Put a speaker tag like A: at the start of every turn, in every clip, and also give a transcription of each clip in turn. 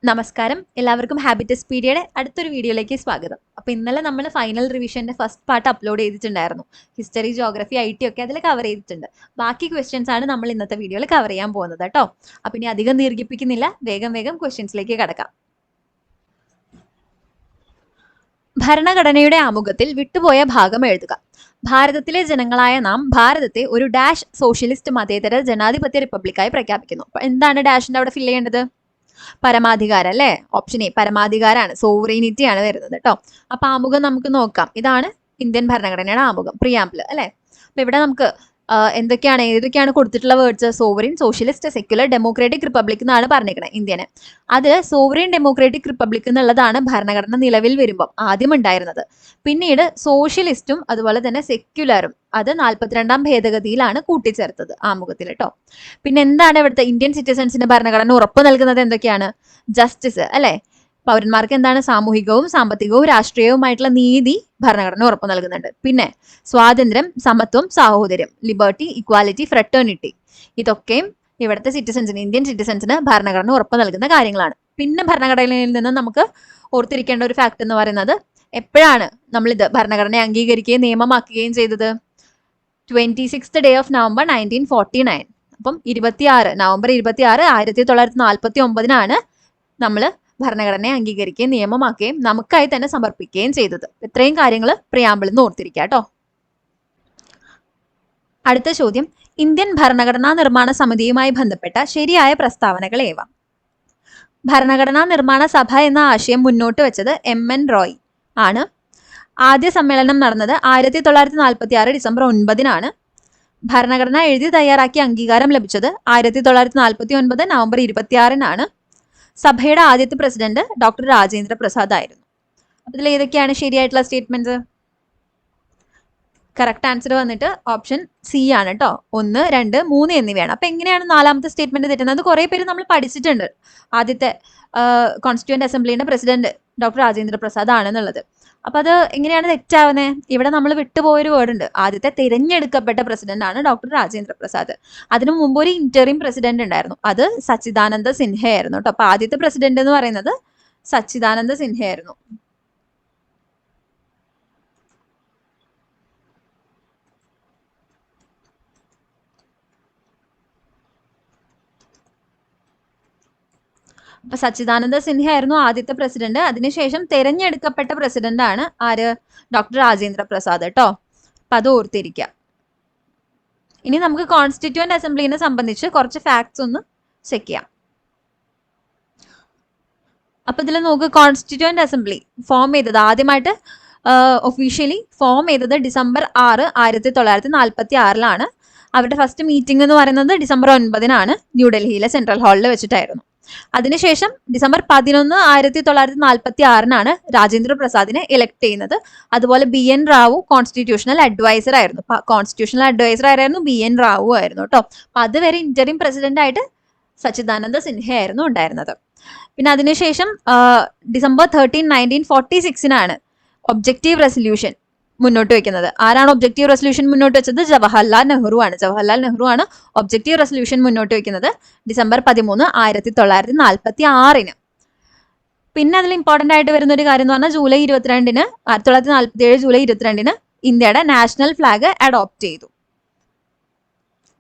A: നമസ്കാരം, എല്ലാവർക്കും ഹാബിറ്റസ് പീഡിയയുടെ അടുത്തൊരു വീഡിയോയിലേക്ക് സ്വാഗതം. അപ്പോൾ ഇന്നലെ നമ്മൾ ഫൈനൽ റിവിഷൻ്റെ ഫസ്റ്റ് പാർട്ട് അപ്ലോഡ് ചെയ്തിട്ടുണ്ടായിരുന്നു. ഹിസ്റ്ററി, ജോഗ്രഫി, IT ഒക്കെ അതിൽ കവർ ചെയ്തിട്ടുണ്ട്. ബാക്കി ക്വസ്റ്റ്യൻസ് ആണ് നമ്മൾ ഇന്നത്തെ വീഡിയോയിൽ കവർ ചെയ്യാൻ പോകുന്നത് കേട്ടോ. അപ്പോൾ ഇനി അധികം ദീർഘിപ്പിക്കുന്നില്ല, വേഗം ക്വസ്റ്റ്യൻസിലേക്ക് കടക്കാം. ഭരണഘടനയുടെ ആമുഖത്തിൽ വിട്ടുപോയ ഭാഗം എഴുതുക. ഭാരതത്തിലെ ജനങ്ങളായ നാം ഭാരതത്തെ ഒരു ഡാഷ് സോഷ്യലിസ്റ്റ് മതേതര ജനാധിപത്യ റിപ്പബ്ലിക്കായി പ്രഖ്യാപിക്കുന്നു. അപ്പോൾ എന്താണ് ഡാഷിന്റെ അവിടെ ഫില്ല് ചെയ്യേണ്ടത്? പരമാധികാരം അല്ലേ? ഓപ്ഷൻ എ പരമാധികാരാണ്, സോവറീനിറ്റി ആണ് വരുന്നത് കേട്ടോ. അപ്പൊ ആമുഖം നമുക്ക് നോക്കാം. ഇതാണ് ഇന്ത്യൻ ഭരണഘടനയുടെ ആമുഖം, പ്രിയാമ്പിൾ അല്ലെ. അപ്പൊ ഇവിടെ നമുക്ക് ഏതൊക്കെയാണ് കൊടുത്തിട്ടുള്ള words? Sovereign, socialist, secular, democratic republic എന്നാണ് പറഞ്ഞിരിക്കുന്നത് ഇന്ത്യനെ. അത് സോവറിൻ ഡെമോക്രാറ്റിക് റിപ്പബ്ലിക് എന്നുള്ളതാണ് ഭരണഘടന നിലവിൽ വരുമ്പോൾ ആദ്യം ഉണ്ടായിരുന്നത്. പിന്നീട് സോഷ്യലിസ്റ്റും അതുപോലെ തന്നെ സെക്യുലറും അത് 42ാം ഭേദഗതിയിലാണ് കൂട്ടിച്ചേർത്തത് ആമുഖത്തിൽ കേട്ടോ. പിന്നെ എന്താണ് ഇവിടുത്തെ ഇന്ത്യൻ സിറ്റിസൺസിന് ഭരണഘടന ഉറപ്പ് നൽകുന്നത്? എന്തൊക്കെയാണ്? ജസ്റ്റിസ് അല്ലെ, പൗരന്മാർക്ക് എന്താണ്? സാമൂഹികവും സാമ്പത്തികവും രാഷ്ട്രീയവുമായിട്ടുള്ള നീതി ഭരണഘടന ഉറപ്പ് നൽകുന്നുണ്ട്. പിന്നെ സ്വാതന്ത്ര്യം, സമത്വം, സാഹോദര്യം, ലിബർട്ടി, ഇക്വാലിറ്റി, ഫ്രട്ടേണിറ്റി, ഇതൊക്കെയും ഇവിടുത്തെ സിറ്റിസൺസിന്, ഇന്ത്യൻ സിറ്റിസൺസിന് ഭരണഘടന ഉറപ്പ് നൽകുന്ന കാര്യങ്ങളാണ്. പിന്നെ ഭരണഘടനയിൽ നിന്ന് നമുക്ക് ഓർത്തിരിക്കേണ്ട ഒരു ഫാക്ട് എന്ന് പറയുന്നത്, എപ്പോഴാണ് നമ്മളിത് ഭരണഘടനയെ അംഗീകരിക്കുകയും നിയമമാക്കുകയും ചെയ്തത്? 26th day of November 1949. അപ്പം നവംബർ 26 1949 നമ്മൾ ഭരണഘടനയെ അംഗീകരിക്കുകയും നിയമമാക്കുകയും നമുക്കായി തന്നെ സമർപ്പിക്കുകയും ചെയ്തത്. ഇത്രയും കാര്യങ്ങൾ പ്രിയാമ്പിളിൽ നിന്ന് ഓർത്തിരിക്കുക കേട്ടോ. അടുത്ത ചോദ്യം, ഇന്ത്യൻ ഭരണഘടനാ നിർമ്മാണ സമിതിയുമായി ബന്ധപ്പെട്ട ശരിയായ പ്രസ്താവനകൾ ഏവ? ഭരണഘടനാ നിർമ്മാണ സഭ എന്ന ആശയം മുന്നോട്ട് വെച്ചത് MN റോയ് ആണ്. ആദ്യ സമ്മേളനം നടന്നത് 1946 ഡിസംബർ 9 ഭരണഘടന എഴുതി തയ്യാറാക്കി അംഗീകാരം ലഭിച്ചത് 1949 നവംബർ 26 സഭയുടെ ആദ്യത്തെ പ്രസിഡന്റ് ഡോക്ടർ രാജേന്ദ്ര പ്രസാദ് ആയിരുന്നു. അപ്പൊ ഇതിൽ ഏതൊക്കെയാണ് ശരിയായിട്ടുള്ള സ്റ്റേറ്റ്മെന്റ്സ്? കറക്റ്റ് ആൻസർ വന്നിട്ട് ഓപ്ഷൻ സി ആണ് കേട്ടോ. 1, 2, 3 എന്നിവയാണ്. അപ്പൊ എങ്ങനെയാണ് നാലാമത്തെ സ്റ്റേറ്റ്മെന്റ് തെറ്റുന്നത്? കുറെ പേര് നമ്മൾ പഠിച്ചിട്ടുണ്ട്. ആദ്യത്തെ കോൺസ്റ്റിറ്റ്യൂന്റ് അസംബ്ലിയുടെ പ്രസിഡന്റ് ഡോക്ടർ രാജേന്ദ്ര പ്രസാദ് ആണെന്നുള്ളത്. അപ്പൊ അത് എങ്ങനെയാണ് തെറ്റാവുന്നത്? ഇവിടെ നമ്മൾ വിട്ടുപോയൊരു വേർഡ് ഉണ്ട്. ആദ്യത്തെ തിരഞ്ഞെടുക്കപ്പെട്ട പ്രസിഡന്റ് ആണ് ഡോക്ടർ രാജേന്ദ്ര പ്രസാദ്. അതിനു മുമ്പ് ഒരു ഇന്ററിം പ്രസിഡന്റ് ഉണ്ടായിരുന്നു, അത് സച്ചിദാനന്ദ സിൻഹ ആയിരുന്നു കേട്ടോ. അപ്പൊ ആദ്യത്തെ പ്രസിഡന്റ് എന്ന് പറയുന്നത് സച്ചിദാനന്ദ സിൻഹ ആയിരുന്നു. അപ്പൊ സച്ചിദാനന്ദ സിൻഹ ആയിരുന്നു ആദ്യത്തെ പ്രസിഡന്റ്. അതിനുശേഷം തെരഞ്ഞെടുക്കപ്പെട്ട പ്രസിഡന്റ് ആണ് ആര്? ഡോക്ടർ രാജേന്ദ്ര പ്രസാദ് കേട്ടോ. അപ്പൊ അത് ഓർത്തിരിക്കുക. ഇനി നമുക്ക് കോൺസ്റ്റിറ്റ്യൂവന്റ് അസംബ്ലിനെ സംബന്ധിച്ച് കുറച്ച് ഫാക്ട്സ് ഒന്ന് ചെക്ക് ചെയ്യാം. അപ്പൊ ഇതിൽ നോക്ക്, കോൺസ്റ്റിറ്റ്യൂവന്റ് അസംബ്ലി ഫോം ചെയ്തത് ആദ്യമായിട്ട് ഒഫീഷ്യലി ഫോം ചെയ്തത് ഡിസംബർ 6 1946 അവരുടെ ഫസ്റ്റ് മീറ്റിംഗ് എന്ന് പറയുന്നത് ഡിസംബർ 9 ന്യൂഡൽഹിയിലെ സെൻട്രൽ ഹാളിൽ വെച്ചിട്ടായിരുന്നു. അതിനുശേഷം ഡിസംബർ 11 1946 രാജേന്ദ്ര പ്രസാദിനെ ഇലക്ട് ചെയ്യുന്നത്. അതുപോലെ BN റാവു കോൺസ്റ്റിറ്റ്യൂഷണൽ അഡ്വൈസർ ആയിരുന്നു. കോൺസ്റ്റിറ്റ്യൂഷണൽ അഡ്വൈസർ ആയിരുന്നു BN റാവു ആയിരുന്നു കേട്ടോ. അപ്പൊ അതുവരെ ഇന്ററിം പ്രസിഡന്റ് ആയിട്ട് സച്ചിദാനന്ദ സിൻഹ ആയിരുന്നു ഉണ്ടായിരുന്നത്. പിന്നെ അതിനുശേഷം ഡിസംബർ 13 1946 ഒബ്ജക്റ്റീവ് റെസൊല്യൂഷൻ മുന്നോട്ട് വെക്കുന്നത്. ആരാണ് ഒബ്ജക്റ്റീവ് റെസൊല്യൂഷൻ മുന്നോട്ട് വെച്ചത്? ജവഹർലാൽ നെഹ്റു ആണ് ഒബ്ജക്റ്റീവ് റെസൊല്യൂഷൻ മുന്നോട്ട് വെക്കുന്നത് ഡിസംബർ 13 1946. പിന്നെ അതിൽ ഇമ്പോർട്ടന്റ് ആയിട്ട് വരുന്ന ഒരു കാര്യം എന്ന് പറഞ്ഞാൽ ജൂലൈ 22 1947 ജൂലൈ 22 ഇന്ത്യയുടെ നാഷണൽ ഫ്ലാഗ് അഡോപ്റ്റ് ചെയ്തു.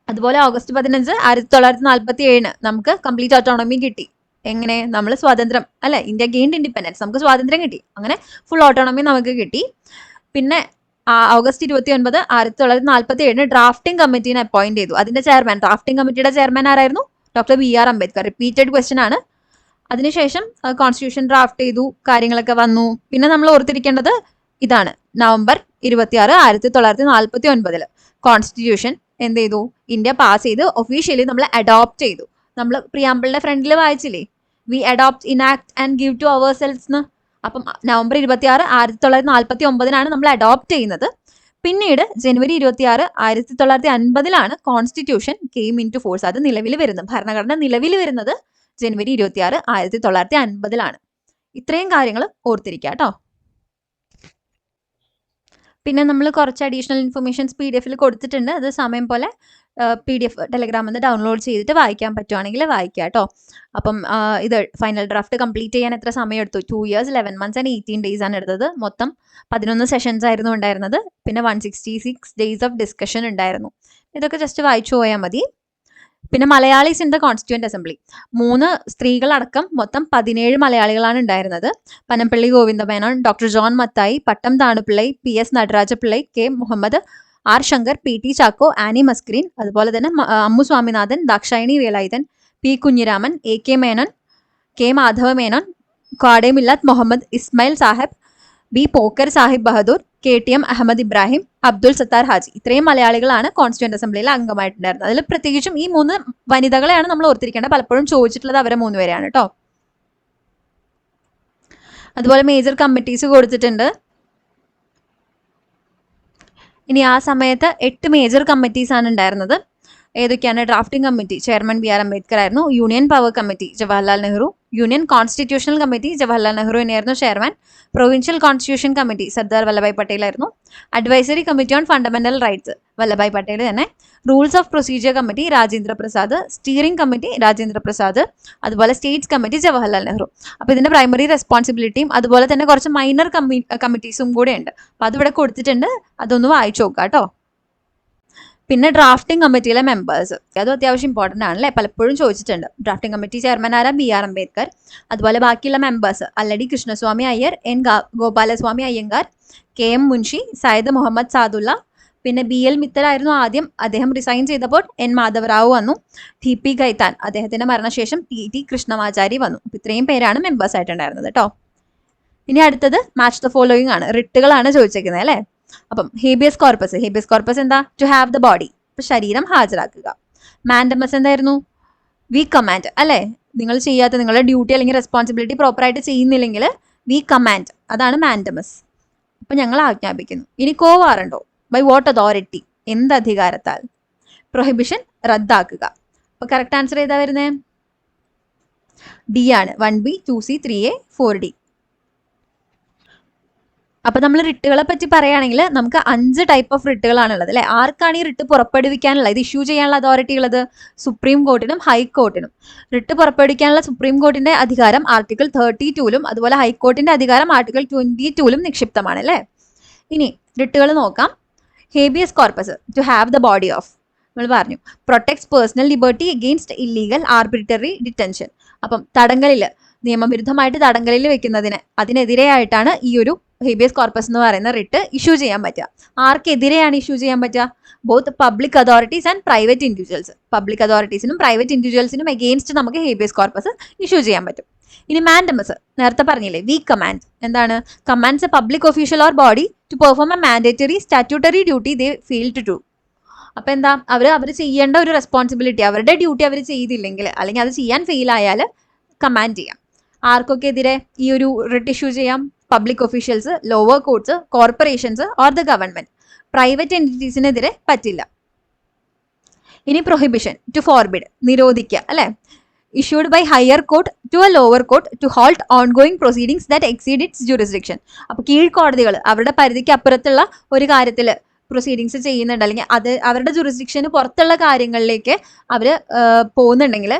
A: അതുപോലെ ഓഗസ്റ്റ് 15 1947 നമുക്ക് കംപ്ലീറ്റ് ഓട്ടോണമി കിട്ടി. എങ്ങനെ? നമ്മൾ സ്വാതന്ത്ര്യം അല്ലെ, ഇന്ത്യ ഗെയിൻഡ് ഇൻഡിപെൻഡൻസ്, നമുക്ക് സ്വാതന്ത്ര്യം കിട്ടി. അങ്ങനെ ഫുൾ ഓട്ടോണമി നമുക്ക് കിട്ടി. പിന്നെ ഓഗസ്റ്റ് 29 1947 ഡ്രാഫ്റ്റിംഗ് കമ്മിറ്റീനെ അപ്പോയിന്റ് ചെയ്തു. അതിന്റെ ചെയർമാൻ, ഡ്രാഫ്റ്റിംഗ് കമ്മിറ്റിയുടെ ചെയർമാൻ ആരായിരുന്നു? Doctor BR Ambedkar. Repeated question ആണ്. അതിനുശേഷം കോൺസ്റ്റിറ്റ്യൂഷൻ ഡ്രാഫ്റ്റ് ചെയ്തു, കാര്യങ്ങളൊക്കെ വന്നു. പിന്നെ നമ്മൾ ഓർത്തിരിക്കേണ്ടത് ഇതാണ്, നവംബർ 26 1949 കോൺസ്റ്റിറ്റ്യൂഷൻ എന്ത് ചെയ്തു? ഇന്ത്യ പാസ് ചെയ്ത് ഒഫീഷ്യലി നമ്മൾ അഡോപ്റ്റ് ചെയ്തു. നമ്മൾ പ്രിയാമ്പിളിന്റെ ഫ്രണ്ടിൽ വായിച്ചില്ലേ, we adopt, enact and give to ourselves. അപ്പം നവംബർ 26 1949 നമ്മൾ അഡോപ്റ്റ് ചെയ്യുന്നത്. പിന്നീട് ജനുവരി 26 1950 constitution came into force. അത് നിലവിൽ വരുന്നത്, ഭരണഘടന നിലവിൽ വരുന്നത് ജനുവരി 26 1950. ഇത്രയും കാര്യങ്ങൾ ഓർത്തിരിക്കുക കേട്ടോ. പിന്നെ നമ്മൾ കുറച്ച് അഡീഷണൽ ഇൻഫർമേഷൻസ് PDF കൊടുത്തിട്ടുണ്ട്. അത് സമയം പോലെ PDF ടെലഗ്രാമിൽ നിന്ന് ഡൗൺലോഡ് ചെയ്തിട്ട് വായിക്കാൻ പറ്റുവാണെങ്കിൽ വായിക്കുക കേട്ടോ. അപ്പം ഇത് ഫൈനൽ ഡ്രാഫ്റ്റ് കംപ്ലീറ്റ് ചെയ്യാൻ എത്ര സമയം എടുത്തു? 2 years 11 months and 18 days ആണ് എടുത്തത്. മൊത്തം 11 സെഷൻസ് ആയിരുന്നു ഉണ്ടായിരുന്നത്. പിന്നെ 166 days ഓഫ് ഡിസ്കഷൻ ഉണ്ടായിരുന്നു. ഇതൊക്കെ ജസ്റ്റ് വായിച്ചു പോയാൽ മതി. പിന്നെ Malayalees in the constituent assembly 3 സ്ത്രീകളടക്കം മൊത്തം 17 മലയാളികളാണ് ഉണ്ടായിരുന്നത്. പനംപള്ളി ഗോവിന്ദമേനോൻ, ഡോക്ടർ ജോൺ മത്തായി, പട്ടം Thanu Pillai, PS നടരാജപിള്ളൈ, K Muhammad, R Shankar, PT Chacko, Annie Mascarene, അതുപോലെ തന്നെ Ammu Swaminathan, Dakshayani Velayudhan, P Kunhiraman, AK Menon, K Madhava Menon, Kadhe മില്ലത്ത് മുഹമ്മദ് ഇസ്മായിൽ സാഹിബ്, B പോക്കർ സാഹിബ് ബഹദൂർ, KTM അഹമ്മദ് ഇബ്രാഹിം, അബ്ദുൾ സത്താർ ഹാജി. ഇത്രയും മലയാളികളാണ് കോൺസ്റ്റിറ്റ്യൂന്റ് അസംബ്ലിയിൽ അംഗമായിട്ടുണ്ടായിരുന്നത്. അതിൽ പ്രത്യേകിച്ചും ഈ 3 വനിതകളെയാണ് നമ്മൾ ഓർത്തിരിക്കേണ്ടത്. പലപ്പോഴും ചോദിച്ചിട്ടുള്ളത് അവരെ 3 പേരെയാണ് കേട്ടോ. അതുപോലെ മേജർ കമ്മിറ്റീസ് കൊടുത്തിട്ടുണ്ട്. ഇനി ആ സമയത്ത് 8 മേജർ കമ്മിറ്റീസ് ആണ് ഉണ്ടായിരുന്നത്. ഏതൊക്കെയാണ്? Drafting committee chairman BR Ambedkar ആയിരുന്നു. Union power committee Jawaharlal Nehru. Union constitutional committee Jawaharlal Nehru തന്നെയായിരുന്നു chairman. Provincial constitution committee Sardar Vallabhbhai Patel ആയിരുന്നു. Advisory committee on fundamental rights Vallabhbhai Patel തന്നെ. Rules of procedure committee Rajendra Prasad. Steering committee Rajendra Prasad. അതുപോലെ സ്റ്റേറ്റ്സ് കമ്മിറ്റി ജവഹർലാൽ നെഹ്റു. അപ്പോൾ ഇതിന്റെ പ്രൈമറി റെസ്പോൺസിബിലിറ്റിയും അതുപോലെ തന്നെ കുറച്ച് മൈനർ കമ്മിറ്റീസും കൂടെ ഉണ്ട്. അപ്പോൾ അതിവിടെ കൊടുത്തിട്ടുണ്ട്. അതൊന്ന് വായിച്ചു നോക്കുക കേട്ടോ. പിന്നെ ഡ്രാഫ്റ്റിംഗ് കമ്മിറ്റിയിലെ മെമ്പേഴ്സ് അതും അത്യാവശ്യം ഇമ്പോർട്ടൻ്റ് ആണല്ലേ, പലപ്പോഴും ചോദിച്ചിട്ടുണ്ട്. ഡ്രാഫ്റ്റിംഗ് കമ്മിറ്റി ചെയർമാൻ ആരാ? BR അംബേദ്കർ. അതുപോലെ ബാക്കിയുള്ള മെമ്പേഴ്സ് അല്ലടി കൃഷ്ണസ്വാമി അയ്യർ, N ഗോപാലസ്വാമി അയ്യങ്കാർ, KM മുൻഷി, സയ്യിദ് മുഹമ്മദ് സാദുള്ള, പിന്നെ BL മിത്തൽ ആയിരുന്നു ആദ്യം. അദ്ദേഹം റിസൈൻ ചെയ്തപ്പോൾ N മാധവറാവു വന്നു. TP ഗൈത്താൻ, അദ്ദേഹത്തിന്റെ മരണശേഷം TT കൃഷ്ണമാചാരി വന്നു. അപ്പോൾ ഇത്രയും പേരാണ് മെമ്പേഴ്സ് ആയിട്ടുണ്ടായിരുന്നത് കേട്ടോ. ഇനി അടുത്തത് മാച്ച് ദ ഫോളോയിങ് ആണ്. റിട്ടുകളാണ് ചോദിച്ചേക്കുന്നത് അല്ലേ. അപ്പം ഹേബിയസ് കോർപ്പസ് എന്താ? ടു ഹാവ് ദ ബോഡി, ഇപ്പൊ ശരീരം ഹാജരാക്കുക. മാൻഡമസ് എന്തായിരുന്നു? വി കമാൻഡ് അല്ലേ. നിങ്ങൾ ചെയ്യാത്ത നിങ്ങളുടെ ഡ്യൂട്ടി അല്ലെങ്കിൽ റെസ്പോൺസിബിലിറ്റി പ്രോപ്പറായിട്ട് ചെയ്യുന്നില്ലെങ്കിൽ വി കമാൻഡ്, അതാണ് മാൻഡമസ്. അപ്പൊ ഞങ്ങൾ ആജ്ഞാപിക്കുന്നു. ഇനി കോവാറുണ്ടോ? ബൈ വാട്ട് അതോറിറ്റി, എന്ത് അധികാരത്താൽ? പ്രൊഹിബിഷൻ റദ്ദാക്കുക. അപ്പൊ കറക്റ്റ് ആൻസർ ഏതാ വരുന്നത്? D ആണ്. 1B 2C 3A 4D. അപ്പൊ നമ്മൾ റിട്ടുകളെ പറ്റി പറയുകയാണെങ്കിൽ നമുക്ക് 5 ടൈപ്പ് ഓഫ് റിട്ടുകളാണുള്ളത് അല്ലെ. ആർക്കാണ് ഈ റിട്ട് പുറപ്പെടുവിക്കാനുള്ള, ഇത് ഇഷ്യൂ ചെയ്യാനുള്ള അതോറിറ്റി ഉള്ളത്? സുപ്രീം കോർട്ടിനും ഹൈക്കോർട്ടിനും. റിട്ട് പുറപ്പെടുവിക്കാനുള്ള സുപ്രീം കോർട്ടിന്റെ അധികാരം ആർട്ടിക്കിൾ 32-ലും അതുപോലെ ഹൈക്കോർട്ടിന്റെ അധികാരം ആർട്ടിക്കിൾ 22-ലും നിക്ഷിപ്തമാണ് അല്ലേ. ഇനി റിട്ടുകൾ നോക്കാം. Habeas corpus to have the body of, നമ്മൾ പറഞ്ഞു, protects personal liberty against illegal arbitrary detention. അപ്പം തടങ്കലിൽ, നിയമവിരുദ്ധമായിട്ട് തടങ്കലിൽ വെക്കുന്നതിന് അതിനെതിരെയായിട്ടാണ് ഈ ഒരു ഹേബിയസ് കോർപ്പസ് എന്ന് പറയുന്ന റിട്ട് ഇഷ്യൂ ചെയ്യാൻ പറ്റുക. ആർക്കെതിരെയാണ് ഇഷ്യൂ ചെയ്യാൻ പറ്റുക? Both public authorities and private individuals. Public അതോറിറ്റീസിനും പ്രൈവറ്റ് ഇൻഡിവിജ്വൽസിനും എഗെയിൻസ്റ്റ് നമുക്ക് ഹേബിയസ് കോർപ്പസ് ഇഷ്യൂ ചെയ്യാൻ പറ്റും. ഇനി മാൻഡമസ്, നേരത്തെ പറഞ്ഞില്ലേ, വി കമാൻഡ്. എന്താണ്? Commands a public official or body to perform a mandatory statutory duty they fail to do. അപ്പൊ എന്താ? അവർ ചെയ്യേണ്ട ഒരു റെസ്പോൺസിബിലിറ്റി, അവരുടെ ഡ്യൂട്ടി അവർ ചെയ്തില്ലെങ്കിൽ അല്ലെങ്കിൽ അത് ചെയ്യാൻ ഫെയിൽ ആയാൽ കമാൻഡ് ചെയ്യാം. ആർക്കൊക്കെ എതിരെ ഈ ഒരു റിട്ട് ഇഷ്യൂ ചെയ്യാം? Public officials, lower courts, corporations or the government. Private എൻറ്റിറ്റീസിനെതിരെ പറ്റില്ല. ഇനി പ്രൊഹിബിഷൻ ടു ഫോർബിഡ്, നിരോധിക്കുക അല്ലെ. Issued by higher court to a lower court to halt ongoing proceedings that exceed its jurisdiction. അപ്പൊ കീഴ്ക്കോടതികൾ അവരുടെ പരിധിക്ക് അപ്പുറത്തുള്ള ഒരു കാര്യത്തിൽ പ്രൊസീഡിങ്സ് ചെയ്യുന്നുണ്ട് അല്ലെങ്കിൽ അത് അവരുടെ ജുറിസ്ഡിക്ഷന് പുറത്തുള്ള കാര്യങ്ങളിലേക്ക് അവർ പോകുന്നുണ്ടെങ്കിൽ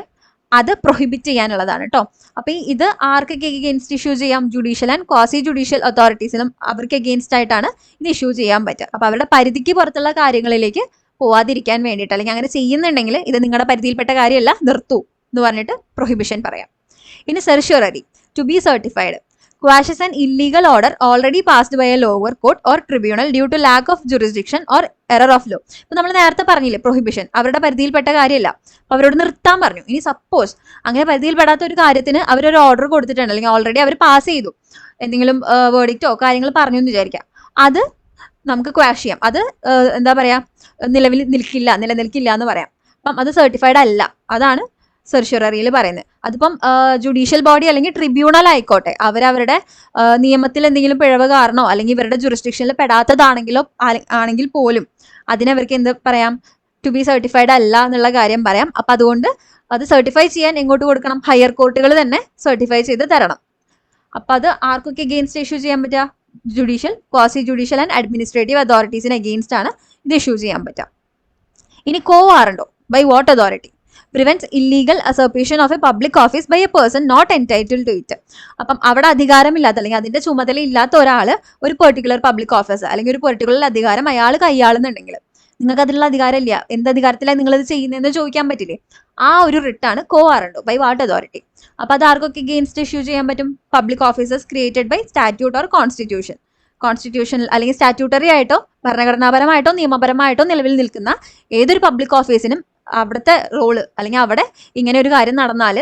A: അത് പ്രൊഹിബിറ്റ് ചെയ്യാനുള്ളതാണ് കേട്ടോ. അപ്പൊ ഇത് ആർക്കൊക്കെ എഗെയിൻസ്റ്റ് ഇഷ്യൂ ചെയ്യാം? ജുഡീഷ്യൽ ആൻഡ് ക്വാസി ജുഡീഷ്യൽ അതോറിറ്റീസിനും അവർക്ക് എഗെയിൻസ്റ്റ് ആയിട്ടാണ് ഇത് ഇഷ്യൂ ചെയ്യാൻ പറ്റുക. അപ്പൊ അവരുടെ പരിധിക്ക് പുറത്തുള്ള കാര്യങ്ങളിലേക്ക് പോവാതിരിക്കാൻ വേണ്ടിയിട്ട്, അല്ലെങ്കിൽ അങ്ങനെ ചെയ്യുന്നുണ്ടെങ്കിൽ ഇത് നിങ്ങളുടെ പരിധിയിൽപ്പെട്ട കാര്യമല്ല, നിർത്തൂ എന്ന് പറഞ്ഞിട്ട് പ്രൊഹിബിഷൻ പറയാം. ഇനി certiorari to be certified, quashes an illegal order already passed by a lower court or tribunal due to lack of jurisdiction or error of law. ഇപ്പൊ നമ്മൾ നേരത്തെ പറഞ്ഞില്ലേ പ്രൊഹിബിഷൻ അവരുടെ പരിധിയിൽപ്പെട്ട കാര്യമല്ല, അപ്പൊ അവരോട് നിർത്താൻ പറഞ്ഞു. ഇനി സപ്പോസ് അങ്ങനെ പരിധിയിൽപ്പെടാത്ത ഒരു കാര്യത്തിന് അവരൊരു ഓർഡർ കൊടുത്തിട്ടുണ്ട് അല്ലെങ്കിൽ ഓൾറെഡി അവർ പാസ് ചെയ്തു, എന്തെങ്കിലും വേർഡിക്റ്റോ കാര്യങ്ങൾ പറഞ്ഞു എന്ന് വിചാരിക്കാം, അത് നമുക്ക് ക്വാഷ് ചെയ്യാം. അത് എന്താ പറയാ, നിലനിൽക്കില്ല എന്ന് പറയാം. അപ്പം അത് സർട്ടിഫൈഡ് അല്ല, അതാണ് സെർഷ്യൂററിയിൽ പറയുന്നത്. അതിപ്പം ജുഡീഷ്യൽ ബോഡി അല്ലെങ്കിൽ ട്രിബ്യൂണൽ ആയിക്കോട്ടെ, അവരവരുടെ നിയമത്തിൽ എന്തെങ്കിലും പിഴവ് കാരണോ അല്ലെങ്കിൽ ഇവരുടെ ജുറിസ്ഡിക്ഷനിൽ പെടാത്തതാണെങ്കിലോ ആണെങ്കിൽ പോലും അതിനവർക്ക് എന്ത് പറയാം? ടു ബി സർട്ടിഫൈഡ് അല്ല എന്നുള്ള കാര്യം പറയാം. അപ്പം അതുകൊണ്ട് അത് സർട്ടിഫൈ ചെയ്യാൻ എങ്ങോട്ട് കൊടുക്കണം? ഹയർ കോർട്ടുകൾ തന്നെ സർട്ടിഫൈ ചെയ്ത് തരണം. അപ്പം അത് ആർക്കൊക്കെ എഗെയിൻസ്റ്റ് ഇഷ്യൂ ചെയ്യാൻ പറ്റുക? Judicial, quasi judicial and administrative അതോറിറ്റീസിന് അഗെയിൻസ്റ്റ് ആണ് ഇത് ഇഷ്യൂ ചെയ്യാൻ പറ്റുക. ഇനി quo warranto by what authority prevents illegal usurpation of a public office by a person not entitled to it. അപ്പം അവിടെ അധികാരമില്ലാത്ത അല്ലെങ്കിൽ അതിന്റെ ചുമതല ഇല്ലാത്ത ഒരാൾ ഒരു പെർട്ടിക്കുലർ പബ്ലിക് ഓഫീസ് അല്ലെങ്കിൽ ഒരു പെർട്ടിക്കുലർ അധികാരം അയാൾ കൈയാളുന്നുണ്ടെങ്കിൽ നിങ്ങൾക്ക് അതിനുള്ള അധികാരം ഇല്ല, എന്ത് അധികാരത്തിലാണ് നിങ്ങളിത് ചെയ്യുന്നതെന്ന് ചോദിക്കാൻ പറ്റില്ലേ? ആ ഒരു റിട്ടാണ് quo warranto by what authority. അപ്പൊ അത് ആർക്കൊക്കെ അഗെയിൻസ്റ്റ് ഇഷ്യൂ ചെയ്യാൻ പറ്റും? Public officers created by statute or constitution. Constitutional അല്ലെങ്കിൽ സ്റ്റാറ്റ്യൂട്ടറി ആയിട്ടോ ഭരണഘടനാപരമായിട്ടോ നിയമപരമായിട്ടോ നിലവിൽ നിൽക്കുന്ന ഏതൊരു പബ്ലിക് ഓഫീസിനും അവിടുത്തെ റോള് അല്ലെങ്കിൽ അവിടെ ഇങ്ങനെ ഒരു കാര്യം നടന്നാൽ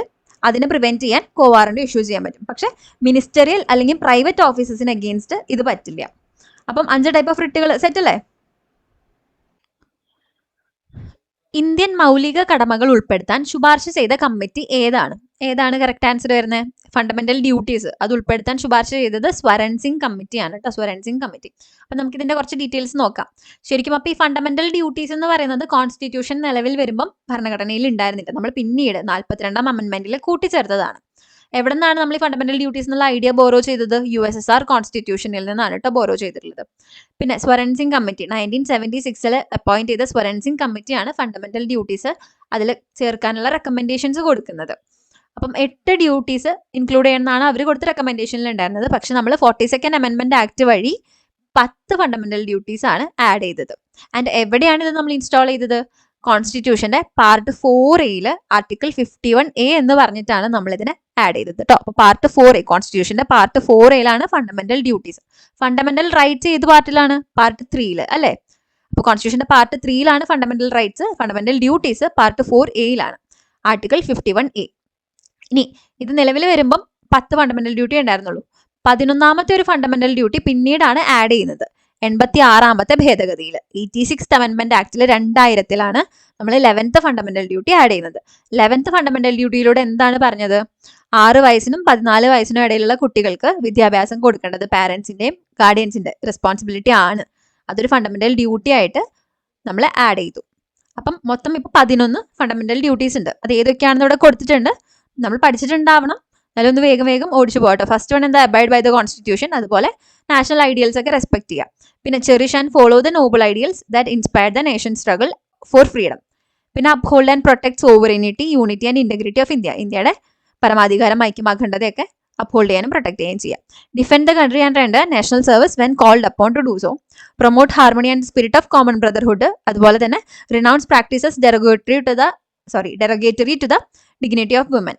A: അതിനെ പ്രിവെന്റ് ചെയ്യാൻ കോ വാറണ്ട് ഇഷ്യൂ ചെയ്യാൻ പറ്റും. പക്ഷെ മിനിസ്റ്ററിയൽ അല്ലെങ്കിൽ പ്രൈവറ്റ് ഓഫീസസിന് അഗെയിൻസ്റ്റ് ഇത് പറ്റില്ല. അപ്പം 5 ടൈപ്പ് ഓഫ് റിട്ടുകൾ സെറ്റ് അല്ലേ? ഇന്ത്യൻ മൗലിക കടമകൾ ഉൾപ്പെടുത്താൻ ശുപാർശ ചെയ്ത കമ്മിറ്റി ഏതാണ്? ഏതാണ് കറക്റ്റ് ആൻസർ വരുന്നത്? ഫണ്ടമെന്റൽ ഡ്യൂട്ടീസ് അത് ഉൾപ്പെടുത്താൻ ശുപാർശ ചെയ്തത് സ്വരൺ സിംഗ് കമ്മിറ്റിയാണ് കേട്ടോ, സ്വരൺ സിംഗ് കമ്മിറ്റി. അപ്പം നമുക്ക് ഇതിന്റെ കുറച്ച് ഡീറ്റെയിൽസ് നോക്കാം. ശരിക്കും അപ്പോൾ ഈ ഫണ്ടമെന്റൽ ഡ്യൂട്ടീസ് എന്ന് പറയുന്നത് കോൺസ്റ്റിറ്റ്യൂഷൻ നിലവിൽ വരുമ്പം ഭരണഘടനയിൽ ഉണ്ടായിരുന്നില്ല, നമ്മൾ പിന്നീട് 42ാം അമെന്റ്മെന്റിൽ കൂട്ടിച്ചേർത്തതാണ്. എവിടെ നിന്നാണ് നമ്മൾ ഈ ഫണ്ടമെന്റൽ ഡ്യൂട്ടീസ് എന്നുള്ള ഐഡിയ ബോറോ ചെയ്തത്? USSR കോൺസ്റ്റിറ്റ്യൂഷനിൽ നിന്നാണ് കേട്ടോ ബോറോ ചെയ്തിട്ടുള്ളത്. പിന്നെ സ്വരൺ സിംഗ് കമ്മിറ്റി 1976 അപ്പോയിന്റ് ചെയ്ത സ്വരൺ സിംഗ് കമ്മിറ്റിയാണ് ഫണ്ടമെന്റൽ ഡ്യൂട്ടീസ് അതിൽ ചേർക്കാനുള്ള റെക്കമെൻഡേഷൻസ് കൊടുക്കുന്നത്. അപ്പം 8 ഡ്യൂട്ടീസ് ഇൻക്ലൂഡ് ചെയ്യണമെന്നാണ് അവർ കൊടുത്ത റെക്കമെൻഡേഷനിൽ ഉണ്ടായിരുന്നത്. പക്ഷെ നമ്മൾ 42nd അമെന്റ്മെന്റ് ആക്ട് വഴി 10 ഫണ്ടമെന്റൽ ഡ്യൂട്ടീസ് ആണ് ആഡ് ചെയ്തത്. ആൻഡ് എവിടെയാണ് ഇത് നമ്മൾ ഇൻസ്റ്റാൾ ചെയ്തത്? കോൺസ്റ്റിറ്റ്യൂഷന്റെ പാർട്ട് 4A ആർട്ടിക്കിൾ 51A എന്ന് പറഞ്ഞിട്ടാണ് നമ്മൾ ഇതിനെ ആഡ് ചെയ്തത് കേട്ടോ. അപ്പൊ പാർട്ട് 4A കോൺസ്റ്റിറ്റ്യൂഷന്റെ part 4A fundamental duties. Fundamental rights ഏത് പാർട്ടിലാണ്? പാർട്ട് 3 അല്ലേ? അപ്പൊ കോൺസ്റ്റിറ്റ്യൂഷന്റെ part 3 fundamental rights, fundamental duties part 4A article 51A. ഇനി ഇത് നിലവിൽ വരുമ്പം 10 ഫണ്ടമെന്റൽ ഡ്യൂട്ടി ഉണ്ടായിരുന്നുള്ളൂ. 11ാമത്തെ ഒരു ഫണ്ടമെന്റൽ ഡ്യൂട്ടി പിന്നീടാണ് ആഡ് ചെയ്യുന്നത് 86ാമത്തെ ഭേദഗതിയിൽ. 86th അമെന്റ്മെന്റ് ആക്ടിൽ 2000 നമ്മൾ 11th ഫണ്ടമെന്റൽ ഡ്യൂട്ടി ആഡ് ചെയ്യുന്നത്. 11th ഫണ്ടമെന്റൽ ഡ്യൂട്ടിയിലൂടെ എന്താണ് പറഞ്ഞത്? 6 വയസ്സിനും 14 വയസ്സിനും ഇടയിലുള്ള കുട്ടികൾക്ക് വിദ്യാഭ്യാസം കൊടുക്കേണ്ടത് പാരന്റ്സിന്റെയും ഗാർഡിയൻസിന്റെ റെസ്പോൺസിബിലിറ്റി ആണ്. അതൊരു ഫണ്ടമെന്റൽ ഡ്യൂട്ടി ആയിട്ട് നമ്മൾ ആഡ് ചെയ്തു. അപ്പം മൊത്തം ഇപ്പൊ 11 ഫണ്ടമെന്റൽ ഡ്യൂട്ടീസ് ഉണ്ട്. അത് ഏതൊക്കെയാണെന്ന് ഇവിടെ കൊടുത്തിട്ടുണ്ട്, നമ്മൾ പഠിച്ചിട്ടുണ്ടാവണം. അതിലൊന്ന് വേഗം വേഗം ഓടിച്ചു പോകട്ടെ. ഫസ്റ്റ് വൺ എന്താ? അബൈഡ് ബൈ ദ കോൺസ്റ്റിറ്റ്യൂഷൻ, അതുപോലെ നാഷണൽ ഐഡിയൽസ് ഒക്കെ റെസ്പെക്ട് ചെയ്യുക. പിന്നെ cherish and follow the noble ideals that inspire the nation struggle for freedom. പിന്നെ uphold and protect sovereignty, unity and integrity of India. ഇന്ത്യയുടെ പരമാധികാരം, ഐക്യം, അഖണ്ഡതയൊക്കെ അപ്ഹോൾഡ് ചെയ്യാനും പ്രൊട്ടക്ട് ചെയ്യാനും ചെയ്യാം. Defend the country and render national service when called upon to do so. Promote harmony and spirit of common brotherhood. അതുപോലെ തന്നെ renounce practices derogatory to the dignity of woman.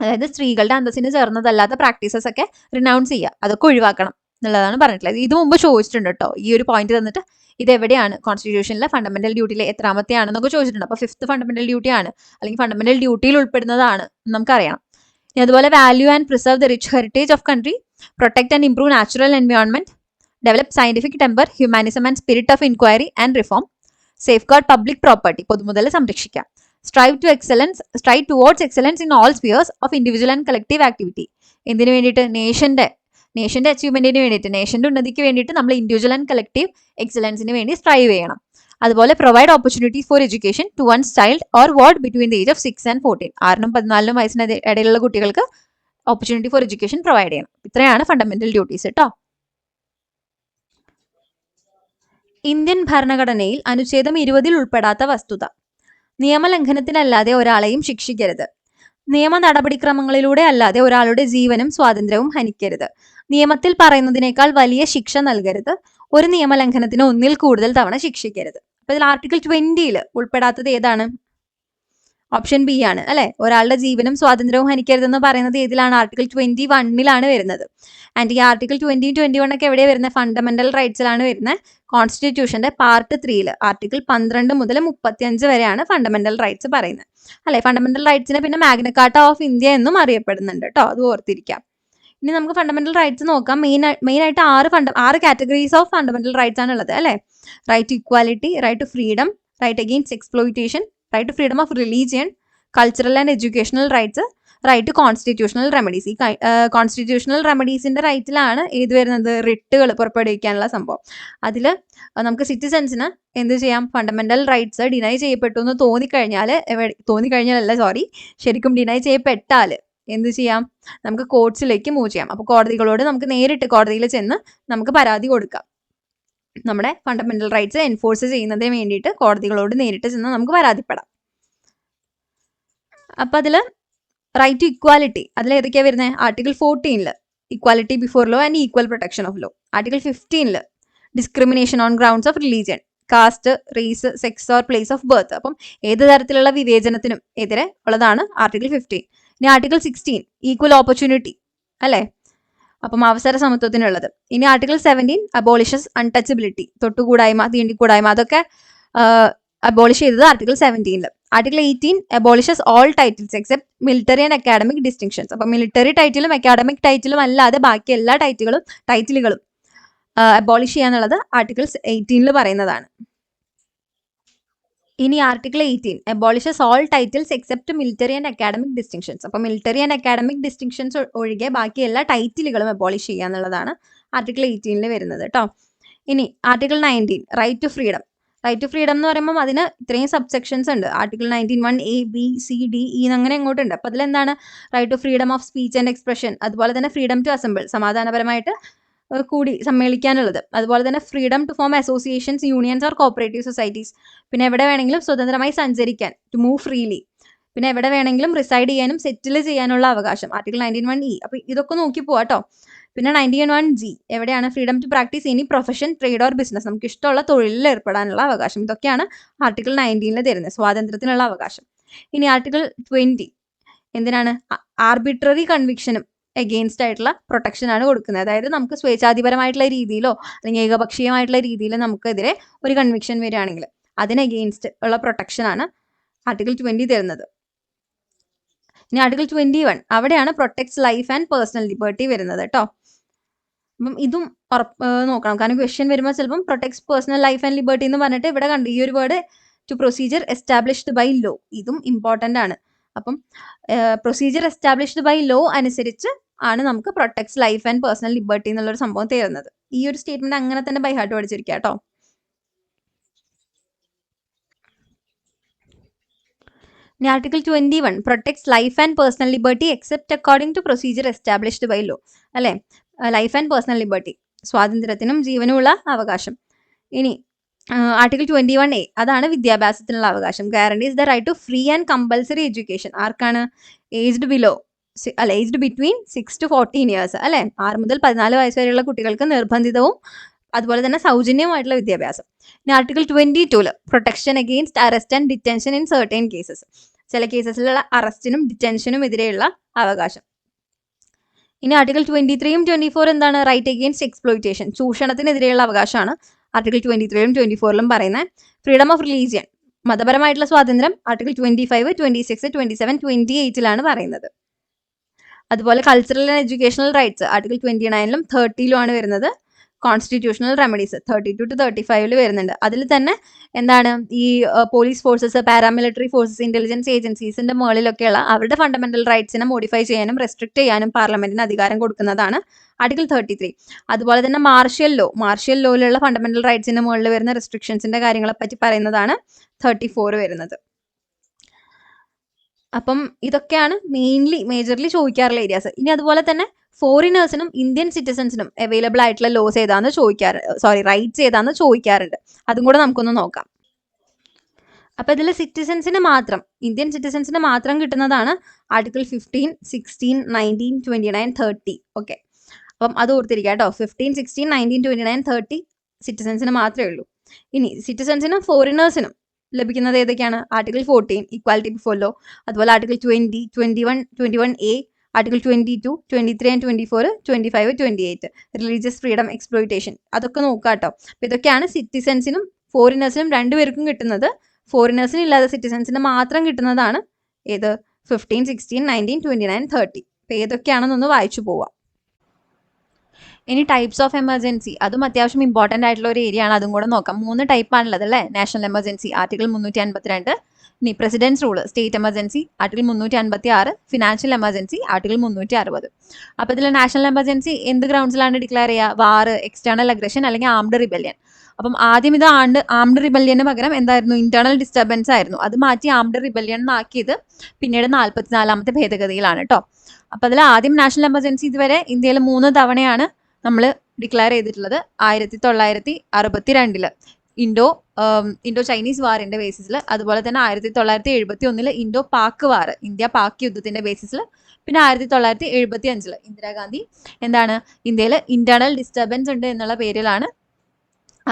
A: അതായത് സ്ത്രീകളുടെ അന്തസ്സിന് ചേർന്നതല്ലാത്ത പ്രാക്ടീസസ് ഒക്കെ renounce ചെയ്യുക, അതൊക്കെ ഒഴിവാക്കണം എന്നുള്ളതാണ് പറഞ്ഞിട്ടുള്ളത്. ഇത് മുമ്പ് ചോദിച്ചിട്ടുണ്ട് കേട്ടോ, ഈ ഒരു പോയിന്റ് തന്നിട്ട് ഇത് എവിടെയാണ് കോൺസ്റ്റിറ്റ്യൂഷനിലെ ഫണ്ടമെന്റൽ ഡ്യൂട്ടിയിൽ എത്രാമത്തെ ആണെന്നൊക്കെ ചോദിച്ചിട്ടുണ്ട്. അപ്പോൾ 5th ഫണ്ടമെന്റൽ ഡ്യൂട്ടി ആണ്, അല്ലെങ്കിൽ ഫണ്ടമെന്റൽ ഡ്യൂട്ടിയിൽ ഉൾപ്പെടുന്നതാണ് നമുക്കറിയാം. ഇനി അതുപോലെ value and preserve the rich heritage of country, protect and improve natural environment, develop scientific temper, humanism and spirit of inquiry and reform, safe guard public property, പൊതുമുതൽ സംരക്ഷിക്കാം. Strive towards excellence in all spheres of individual and collective activity. എന്തിനു വേണ്ടിയിട്ട്? നേഷന്റെ അച്ചീവ്മെന്റിന് വേണ്ടിയിട്ട്, നേഷന്റെ ഉന്നതിക്ക് വേണ്ടിയിട്ട് നമ്മൾ individual and collective എക്സലൻസിന് വേണ്ടി strive ചെയ്യണം. അതുപോലെ provide opportunities for education to one's child or ward between the age of 6 and 14. 6നും 14നും വയസ്സിന് ഇടയിലുള്ള കുട്ടികൾക്ക് ഓപ്പർച്യൂണിറ്റി ഫോർ എഡ്യൂക്കേഷൻ പ്രൊവൈഡ് ചെയ്യണം. ഇത്രയാണ് ഫണ്ടമെന്റൽ ഡ്യൂട്ടീസ് കേട്ടോ. ഇന്ത്യൻ ഭരണഘടനയിൽ അനുച്ഛേദം 20 ഉൾപ്പെടാത്ത വസ്തുത. നിയമലംഘനത്തിനല്ലാതെ ഒരാളെയും ശിക്ഷിക്കരുത്. നിയമ നടപടിക്രമങ്ങളിലൂടെ അല്ലാതെ ഒരാളുടെ ജീവനും സ്വാതന്ത്ര്യവും ഹനിക്കരുത്. നിയമത്തിൽ പറയുന്നതിനേക്കാൾ വലിയ ശിക്ഷ നൽകരുത്. ഒരു നിയമലംഘനത്തിന് 1-ൽ കൂടുതൽ തവണ ശിക്ഷിക്കരുത്. അപ്പൊ ഇതിൽ ആർട്ടിക്കിൾ 20 ഉൾപ്പെടാത്തത് ഏതാണ്? ഓപ്ഷൻ ബി ആണ് അല്ലെ. ഒരാളുടെ ജീവനും സ്വാതന്ത്ര്യവും ഹനിക്കരുതെന്ന് പറയുന്നത് ഏതിലാണ്? ആർട്ടിക്കിൾ 21 വരുന്നത്. ആൻഡ് ഈ ആർട്ടിക്കിൾ 20, 21 ഒക്കെ എവിടെയാണ് വരുന്നത്? ഫണ്ടമെന്റൽ റൈറ്റ്സിലാണ് വരുന്നത്. കോൺസ്റ്റിറ്റ്യൂഷന്റെ പാർട്ട് 3 ആർട്ടിക്കിൾ 12 മുതൽ 35 വരെയാണ് ഫണ്ടമെന്റൽ റൈറ്റ്സ് പറയുന്നത് അല്ലെ. ഫണ്ടമെന്റൽ റൈറ്റ്സിനെ പിന്നെ മാഗ്ന കാർട്ട ഓഫ് ഇന്ത്യ എന്നും അറിയപ്പെടുന്നുണ്ട് കേട്ടോ, അത് ഓർത്തിരിക്കാം. ഇനി നമുക്ക് ഫണ്ടമെന്റൽ റൈറ്റ്സ് നോക്കാം. മെയിൻ ആയിട്ട് 6 കാറ്റഗറീസ് ഓഫ് ഫണ്ടമെന്റൽ റൈറ്റ്സ് ആണ് ഉള്ളത് അല്ലെ. Right to equality, right to freedom, right against exploitation, right to freedom of religion, cultural and educational rights, right to constitutional remedies. ഈ കോൺസ്റ്റിറ്റ്യൂഷണൽ റെമഡീസിന്റെ റൈറ്റിലാണ് ഏത് വരുന്നത്? റിട്ടുകൾ പുറപ്പെടുവിക്കാനുള്ള സംഭവം. അതിൽ നമുക്ക് സിറ്റിസൺസിന് എന്ത് ചെയ്യാം? ഫണ്ടമെന്റൽ റൈറ്റ്സ് ഡിനൈ ചെയ്യപ്പെട്ടു എന്ന് ശരിക്കും ഡിനൈ ചെയ്യപ്പെട്ടാൽ എന്ത് ചെയ്യാം, നമുക്ക് കോർട്സിലേക്ക് മൂവ് ചെയ്യാം. അപ്പോൾ കോടതികളോട് നമുക്ക് നേരിട്ട് കോടതിയിൽ ചെന്ന് നമുക്ക് പരാതി കൊടുക്കാം. നമ്മുടെ ഫണ്ടമെന്റൽ റൈറ്റ്സ് എൻഫോഴ്സ് ചെയ്യുന്നതിന് വേണ്ടിയിട്ട് കോടതികളോട് നേരിട്ട് ചെന്ന് നമുക്ക് പരാതിപ്പെടാം. അപ്പം അതിൽ റൈറ്റ് ടു ഇക്വാലിറ്റി അതിൽ ഏതൊക്കെയാണ് വരുന്നത്? Article 14 equality before law and equal protection of law. Article 15 discrimination on grounds of religion, caste, race, sex or place of birth. അപ്പം ഏത് തരത്തിലുള്ള വിവേചനത്തിനും എതിരെ ഉള്ളതാണ് ആർട്ടിക്കിൾ 15. ഇനി ആർട്ടിക്കിൾ 16 ഈക്വൽ ഓപ്പർച്യൂണിറ്റി അല്ലേ, അപ്പം അവസര സമത്വത്തിനുള്ളത്. ഇനി ആർട്ടിക്കിൾ 17 അബോളിഷസ് അൺടച്ചബിലിറ്റി, തൊട്ടുകൂടായ്മ, തീണ്ടിക്കൂടായ്മ, അതൊക്കെ അബോളിഷ് ചെയ്തത് article 17. Article 18 abolishes all titles except military and academic distinctions. അപ്പം മിലിറ്ററി ടൈറ്റിലും അക്കാഡമിക് ടൈറ്റിലും അല്ലാതെ ബാക്കി എല്ലാ ടൈറ്റിലുകളും അബോളിഷ് ചെയ്യാന്നുള്ളത് ആർട്ടിക്കിൾ 18 പറയുന്നതാണ്. ഇനി article 18 abolishes all titles except military and academic distinctions. അപ്പോൾ മിലിറ്ററി ആൻഡ് അക്കാഡമിക് ഡിസ്റ്റിങ്ഷൻസ് ഒഴികെ ബാക്കി എല്ലാ ടൈറ്റിലുകളും അബോളിഷ് ചെയ്യുക എന്നുള്ളതാണ് ആർട്ടിക്കിൾ 18 വരുന്നത് കേട്ടോ. ഇനി article 19 right to freedom. Right to freedom എന്ന് പറയുമ്പോൾ അതിന് ഇത്രയും സബ്സെക്ഷൻസ് ഉണ്ട്. Article 19(1) A, B, C, D, E അങ്ങനെ ഇങ്ങോട്ടുണ്ട്. അപ്പോൾ അതിലെന്താണ്? Right to freedom of speech and expression, അതുപോലെ തന്നെ ഫ്രീഡം ടു അസംബിൾ, സമാധാനപരമായിട്ട് കൂടി സമ്മേളിക്കാനുള്ളത്, അതുപോലെ തന്നെ freedom to form associations, unions or cooperative societies, പിന്നെ എവിടെ വേണമെങ്കിലും സ്വതന്ത്രമായി സഞ്ചരിക്കാൻ, ടു മൂവ് ഫ്രീലി, പിന്നെ എവിടെ വേണമെങ്കിലും റിസൈഡ് ചെയ്യാനും സെറ്റിൽ ചെയ്യാനുള്ള അവകാശം, ആർട്ടിക്കിൾ 19(1) E. അപ്പോൾ ഇതൊക്കെ നോക്കി പോവാട്ടോ. പിന്നെ 19(1) G എവിടെയാണ്? Freedom to practice any profession, trade or business, നമുക്ക് ഇഷ്ടമുള്ള തൊഴിലിൽ ഏർപ്പെടാനുള്ള അവകാശം. ഇതൊക്കെയാണ് ആർട്ടിക്കിൾ 19 തരുന്നത്, സ്വാതന്ത്ര്യത്തിനുള്ള അവകാശം. ഇനി ആർട്ടിക്കിൾ 20 എന്തിനാണ്? ആർബിട്രറി കൺവിക്ഷനും എഗെയിൻസ്റ്റ് ആയിട്ടുള്ള പ്രൊട്ടക്ഷൻ ആണ് കൊടുക്കുന്നത്. അതായത് നമുക്ക് സ്വേച്ഛാധിപരമായിട്ടുള്ള രീതിയിലോ അല്ലെങ്കിൽ ഏകപക്ഷീയമായിട്ടുള്ള രീതിയിലോ നമുക്കെതിരെ ഒരു കൺവിക്ഷൻ വരികയാണെങ്കിൽ അതിന് എഗെയിൻസ്റ്റ് ഉള്ള പ്രൊട്ടക്ഷൻ ആണ് ആർട്ടിക്കിൾ 20 തരുന്നത്. ഇനി ആർട്ടിക്കിൾ 21 അവിടെയാണ് protects life and personal liberty വരുന്നത് കേട്ടോ. അപ്പം ഇതും നോക്കണം, കാരണം ക്വസ്റ്റ്യൻ വരുമ്പോൾ ചിലപ്പം protects personal life and liberty എന്ന് പറഞ്ഞിട്ട് ഇവിടെ കണ്ടു ഈ ഒരു word to procedure established by law, ഇതും ഇമ്പോർട്ടൻ്റ് ആണ്. അപ്പം പ്രൊസീജിയർ എസ്റ്റാബ്ലിഷ്ഡ് ബൈ ലോ അനുസരിച്ച് ആണ് നമുക്ക് protects life and personal liberty എന്നുള്ളൊരു സംഭവം തരുന്നത്. ഈ ഒരു സ്റ്റേറ്റ്മെന്റ് അങ്ങനെ തന്നെ ബൈ ഹാർട്ട് പഠിച്ചിരിക്കുക കേട്ടോ. ഇനി article 21 protects life and personal liberty except according to procedure established by law അല്ലേ. ലൈഫ് ആൻഡ് പേഴ്സണൽ ലിബർട്ടി, സ്വാതന്ത്ര്യത്തിനും ജീവനുമുള്ള അവകാശം. ഇനി ആർട്ടിക്കിൾ 21A അതാണ് വിദ്യാഭ്യാസത്തിനുള്ള അവകാശം. Guarantees the right to free and compulsory education. ആർക്കാണ്? ഏജ്ഡ് ബിറ്റ്വീൻ 6 to 14 years അല്ലെ, 6 മുതൽ 14 വയസ്സ് വരെയുള്ള കുട്ടികൾക്ക് നിർബന്ധിതവും അതുപോലെ തന്നെ സൗജന്യമായിട്ടുള്ള വിദ്യാഭ്യാസം. ഇനി article 22 protection against arrest and detention in certain cases, ചില കേസസിലുള്ള അറസ്റ്റിനും ഡിറ്റൻഷനും എതിരെയുള്ള അവകാശം. ഇനി ആർട്ടിക്കിൾ 23 24 എന്താണ്? റൈറ്റ് അഗെയിൻസ്റ്റ് എക്സ്പ്ലോയിറ്റേഷൻ, ചൂഷണത്തിനെതിരെയുള്ള അവകാശമാണ് ആർട്ടിക്കിൾ 23 24 പറയുന്നത്. ഫ്രീഡം ഓഫ് റിലീജിയൻ, മതപരമായിട്ടുള്ള സ്വാതന്ത്ര്യം ആർട്ടിക്കിൾ 25 26 27 28 പറയുന്നത്. അതുപോലെ cultural and educational rights article 29 30 വരുന്നത്. കോൺസ്റ്റിറ്റ്യൂഷണൽ റെമഡീസ് 32 to 35 വരുന്നുണ്ട്. അതിൽ തന്നെ എന്താണ്? ഈ police forces, paramilitary forces, intelligence ഏജൻസീസിന്റെ മുകളിലൊക്കെയുള്ള അവരുടെ ഫണ്ടമെന്റൽ റൈറ്റ്സിനെ മോഡിഫൈ ചെയ്യാനും റെസ്ട്രിക്ട് ചെയ്യാനും പാർലമെന്റിന് അധികാരം കൊടുക്കുന്നതാണ് ആർട്ടിക്കിൾ 33. അതുപോലെ തന്നെ മാർഷ്യൽ ലോയിലുള്ള ഫണ്ടമെന്റൽ റൈറ്റ്സിന്റെ മുകളിൽ വരുന്ന റെസ്ട്രിക്ഷൻസിന്റെ കാര്യങ്ങളെ പറ്റി പറയുന്നതാണ് 34 വരുന്നത്. അപ്പം ഇതൊക്കെയാണ് മേജർലി ചോദിക്കാറുള്ള ഏരിയാസ്. ഇനി അതുപോലെ തന്നെ ഫോറിനേഴ്സിനും ഇന്ത്യൻ സിറ്റിസൺസിനും അവൈലബിൾ ആയിട്ടുള്ള ലോസ് റൈറ്റ്സ് ഏതാന്ന് ചോദിക്കാറുണ്ട്. അതും കൂടെ നമുക്കൊന്ന് നോക്കാം. അപ്പൊ ഇതിൽ ഇന്ത്യൻ സിറ്റിസൺസിന് മാത്രം കിട്ടുന്നതാണ് ആർട്ടിക്കിൾ 15 16 19 29 30. ഓക്കെ, അപ്പം അത് ഓർത്തിരിക്കുക കേട്ടോ. 15 16 19 29 30 സിറ്റിസൺസിന് മാത്രമേ ഉള്ളൂ. ഇനി സിറ്റിസൺസിനും ഫോറിനേഴ്സിനും ലഭിക്കുന്നത് ഏതൊക്കെയാണ്? ആർട്ടിക്കിൾ 14 ഇക്വാലിറ്റി ബിഫോർ ലോ, അതുപോലെ article 20 21A, article 22 23 and 24 25 28 religious freedom exploitation, അതൊക്കെ നോക്കുക കേട്ടോ. അപ്പോൾ ഇതൊക്കെയാണ് സിറ്റിസൺസിനും ഫോറിനേഴ്സിനും രണ്ടുപേർക്കും കിട്ടുന്നത്. ഫോറിനേഴ്സിന് ഇല്ലാതെ സിറ്റിസൺസിന് മാത്രം കിട്ടുന്നതാണ് ഏത്? 15 16 19 29 30. അപ്പോൾ ഏതൊക്കെയാണെന്നൊന്ന് വായിച്ചു പോവാം. ഇനി ടൈപ്സ് ഓഫ് എമർജൻസി, അതും അത്യാവശ്യം ഇമ്പോർട്ടൻ്റ് ആയിട്ടുള്ള ഒരു ഏരിയ ആണ്, അതും കൂടെ നോക്കാം. 3 ടൈപ്പാണുള്ളത് അല്ലേ. നാഷണൽ എമർജൻസി ആർട്ടിക്കിൾ 352, ഇനി president's rule state emergency article 356, financial emergency article 360. അപ്പോൾ ഇതിൽ നാഷണൽ എമർജൻസി എന്ത് ഗ്രൗണ്ട്സിലാണ് ഡിക്ലെയർ ചെയ്യുക? വാർ, എക്സ്റ്റേണൽ അഗ്രഷൻ അല്ലെങ്കിൽ ആംഡ് റിബല്യൻ. അപ്പം ആദ്യം ഇത് ആംഡ് റിബല്യന് പകരം എന്തായിരുന്നു, ഇന്റേണൽ ഡിസ്റ്റർബൻസ് ആയിരുന്നു. അത് മാറ്റി ആംഡ് റിബല്യൻ എന്നാക്കിയത് പിന്നീട് 44ാമത്തെ ഭേദഗതിയിലാണ് കേട്ടോ. അപ്പൊ അതിൽ ആദ്യം നാഷണൽ എമർജൻസി ഇതുവരെ ഇന്ത്യയിൽ 3 തവണയാണ് നമ്മൾ ഡിക്ലെയർ ചെയ്തിട്ടുള്ളത്. 1962 ഇൻഡോ ചൈനീസ് വാറിന്റെ ബേസിസിൽ, അതുപോലെ തന്നെ 1971 ഇൻഡോ പാക് വാർ, ഇന്ത്യ പാക് യുദ്ധത്തിന്റെ ബേസിസിൽ, പിന്നെ 1975 ഇന്ദിരാഗാന്ധി എന്താണ്, ഇന്ത്യയിൽ ഇന്റേണൽ ഡിസ്റ്റർബൻസ് ഉണ്ട് എന്നുള്ള പേരിലാണ്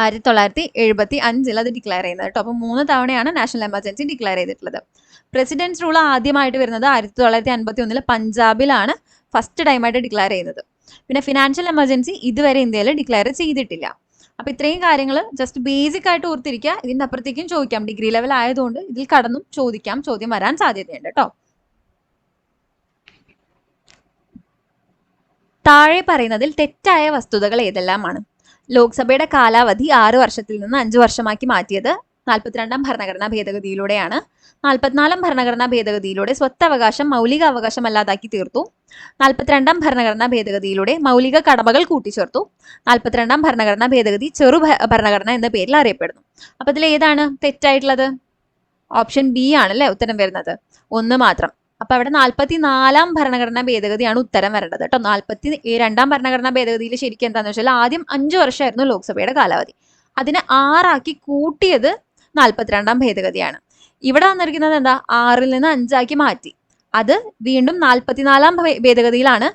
A: 1975 അത് ഡിക്ലെയർ ചെയ്യുന്നത് കേട്ടോ. അപ്പോൾ 3 തവണയാണ് നാഷണൽ എമർജൻസി ഡിക്ലെയർ ചെയ്തിട്ടുള്ളത്. പ്രസിഡൻസ് റൂൾ ആദ്യമായിട്ട് വരുന്നത് 1951 പഞ്ചാബിലാണ് ഫസ്റ്റ് ടൈമായിട്ട് ഡിക്ലെയർ ചെയ്യുന്നത്. പിന്നെ ഫിനാൻഷ്യൽ എമർജൻസി ഇതുവരെ ഇന്ത്യയിൽ ഡിക്ലെയർ ചെയ്തിട്ടില്ല. അപ്പൊ ഇത്രയും കാര്യങ്ങൾ ജസ്റ്റ് ബേസിക് ആയിട്ട് ഓർത്തിരിക്കുക. ഇതിന്റെ അപ്പുറത്തേക്കും ചോദിക്കാം, ഡിഗ്രി ലെവൽ ആയതുകൊണ്ട് ഇതിൽ കടന്നും ചോദ്യം വരാൻ സാധ്യതയുണ്ട് കേട്ടോ. താഴെ പറയുന്നതിൽ തെറ്റായ വസ്തുതകൾ ഏതെല്ലാമാണ്? ലോക്സഭയുടെ കാലാവധി 6 വർഷത്തിൽ നിന്ന് 5 വർഷമാക്കി മാറ്റിയത് 42ാം ഭരണഘടനാ ഭേദഗതിയിലൂടെയാണ്. 44ാം ഭരണഘടനാ ഭേദഗതിയിലൂടെ സ്വത്തവകാശം മൗലിക അവകാശം അല്ലാതാക്കി തീർത്തു. 42ാം ഭരണഘടനാ ഭേദഗതിയിലൂടെ മൗലിക കടമകൾ കൂട്ടിച്ചേർത്തു. 42ാം ഭരണഘടനാ ഭേദഗതി ചെറു ഭരണഘടന എന്ന പേരിൽ അറിയപ്പെടുന്നു. അപ്പൊ ഇതിൽ ഏതാണ് തെറ്റായിട്ടുള്ളത്? ഓപ്ഷൻ ബി ആണ് അല്ലെ ഉത്തരം വരുന്നത്, 1 മാത്രം. അപ്പൊ അവിടെ 44ാം ഭരണഘടനാ ഭേദഗതിയാണ് ഉത്തരം വരേണ്ടത് കേട്ടോ. 42ാം ഭരണഘടനാ ഭേദഗതിയിൽ ശരിക്കും എന്താന്ന് വെച്ചാൽ ആദ്യം 5 വർഷമായിരുന്നു ലോക്സഭയുടെ കാലാവധി, അതിനെ 6 ആക്കി കൂട്ടിയത് 42ാം ഭേദഗതിയാണ്. ഇവിടെ വന്നിരിക്കുന്നത് എന്താ, 6ൽ നിന്ന് 5 ആക്കി മാറ്റി. അത് വീണ്ടും 44ാം ഭേദഗതിയിലാണ്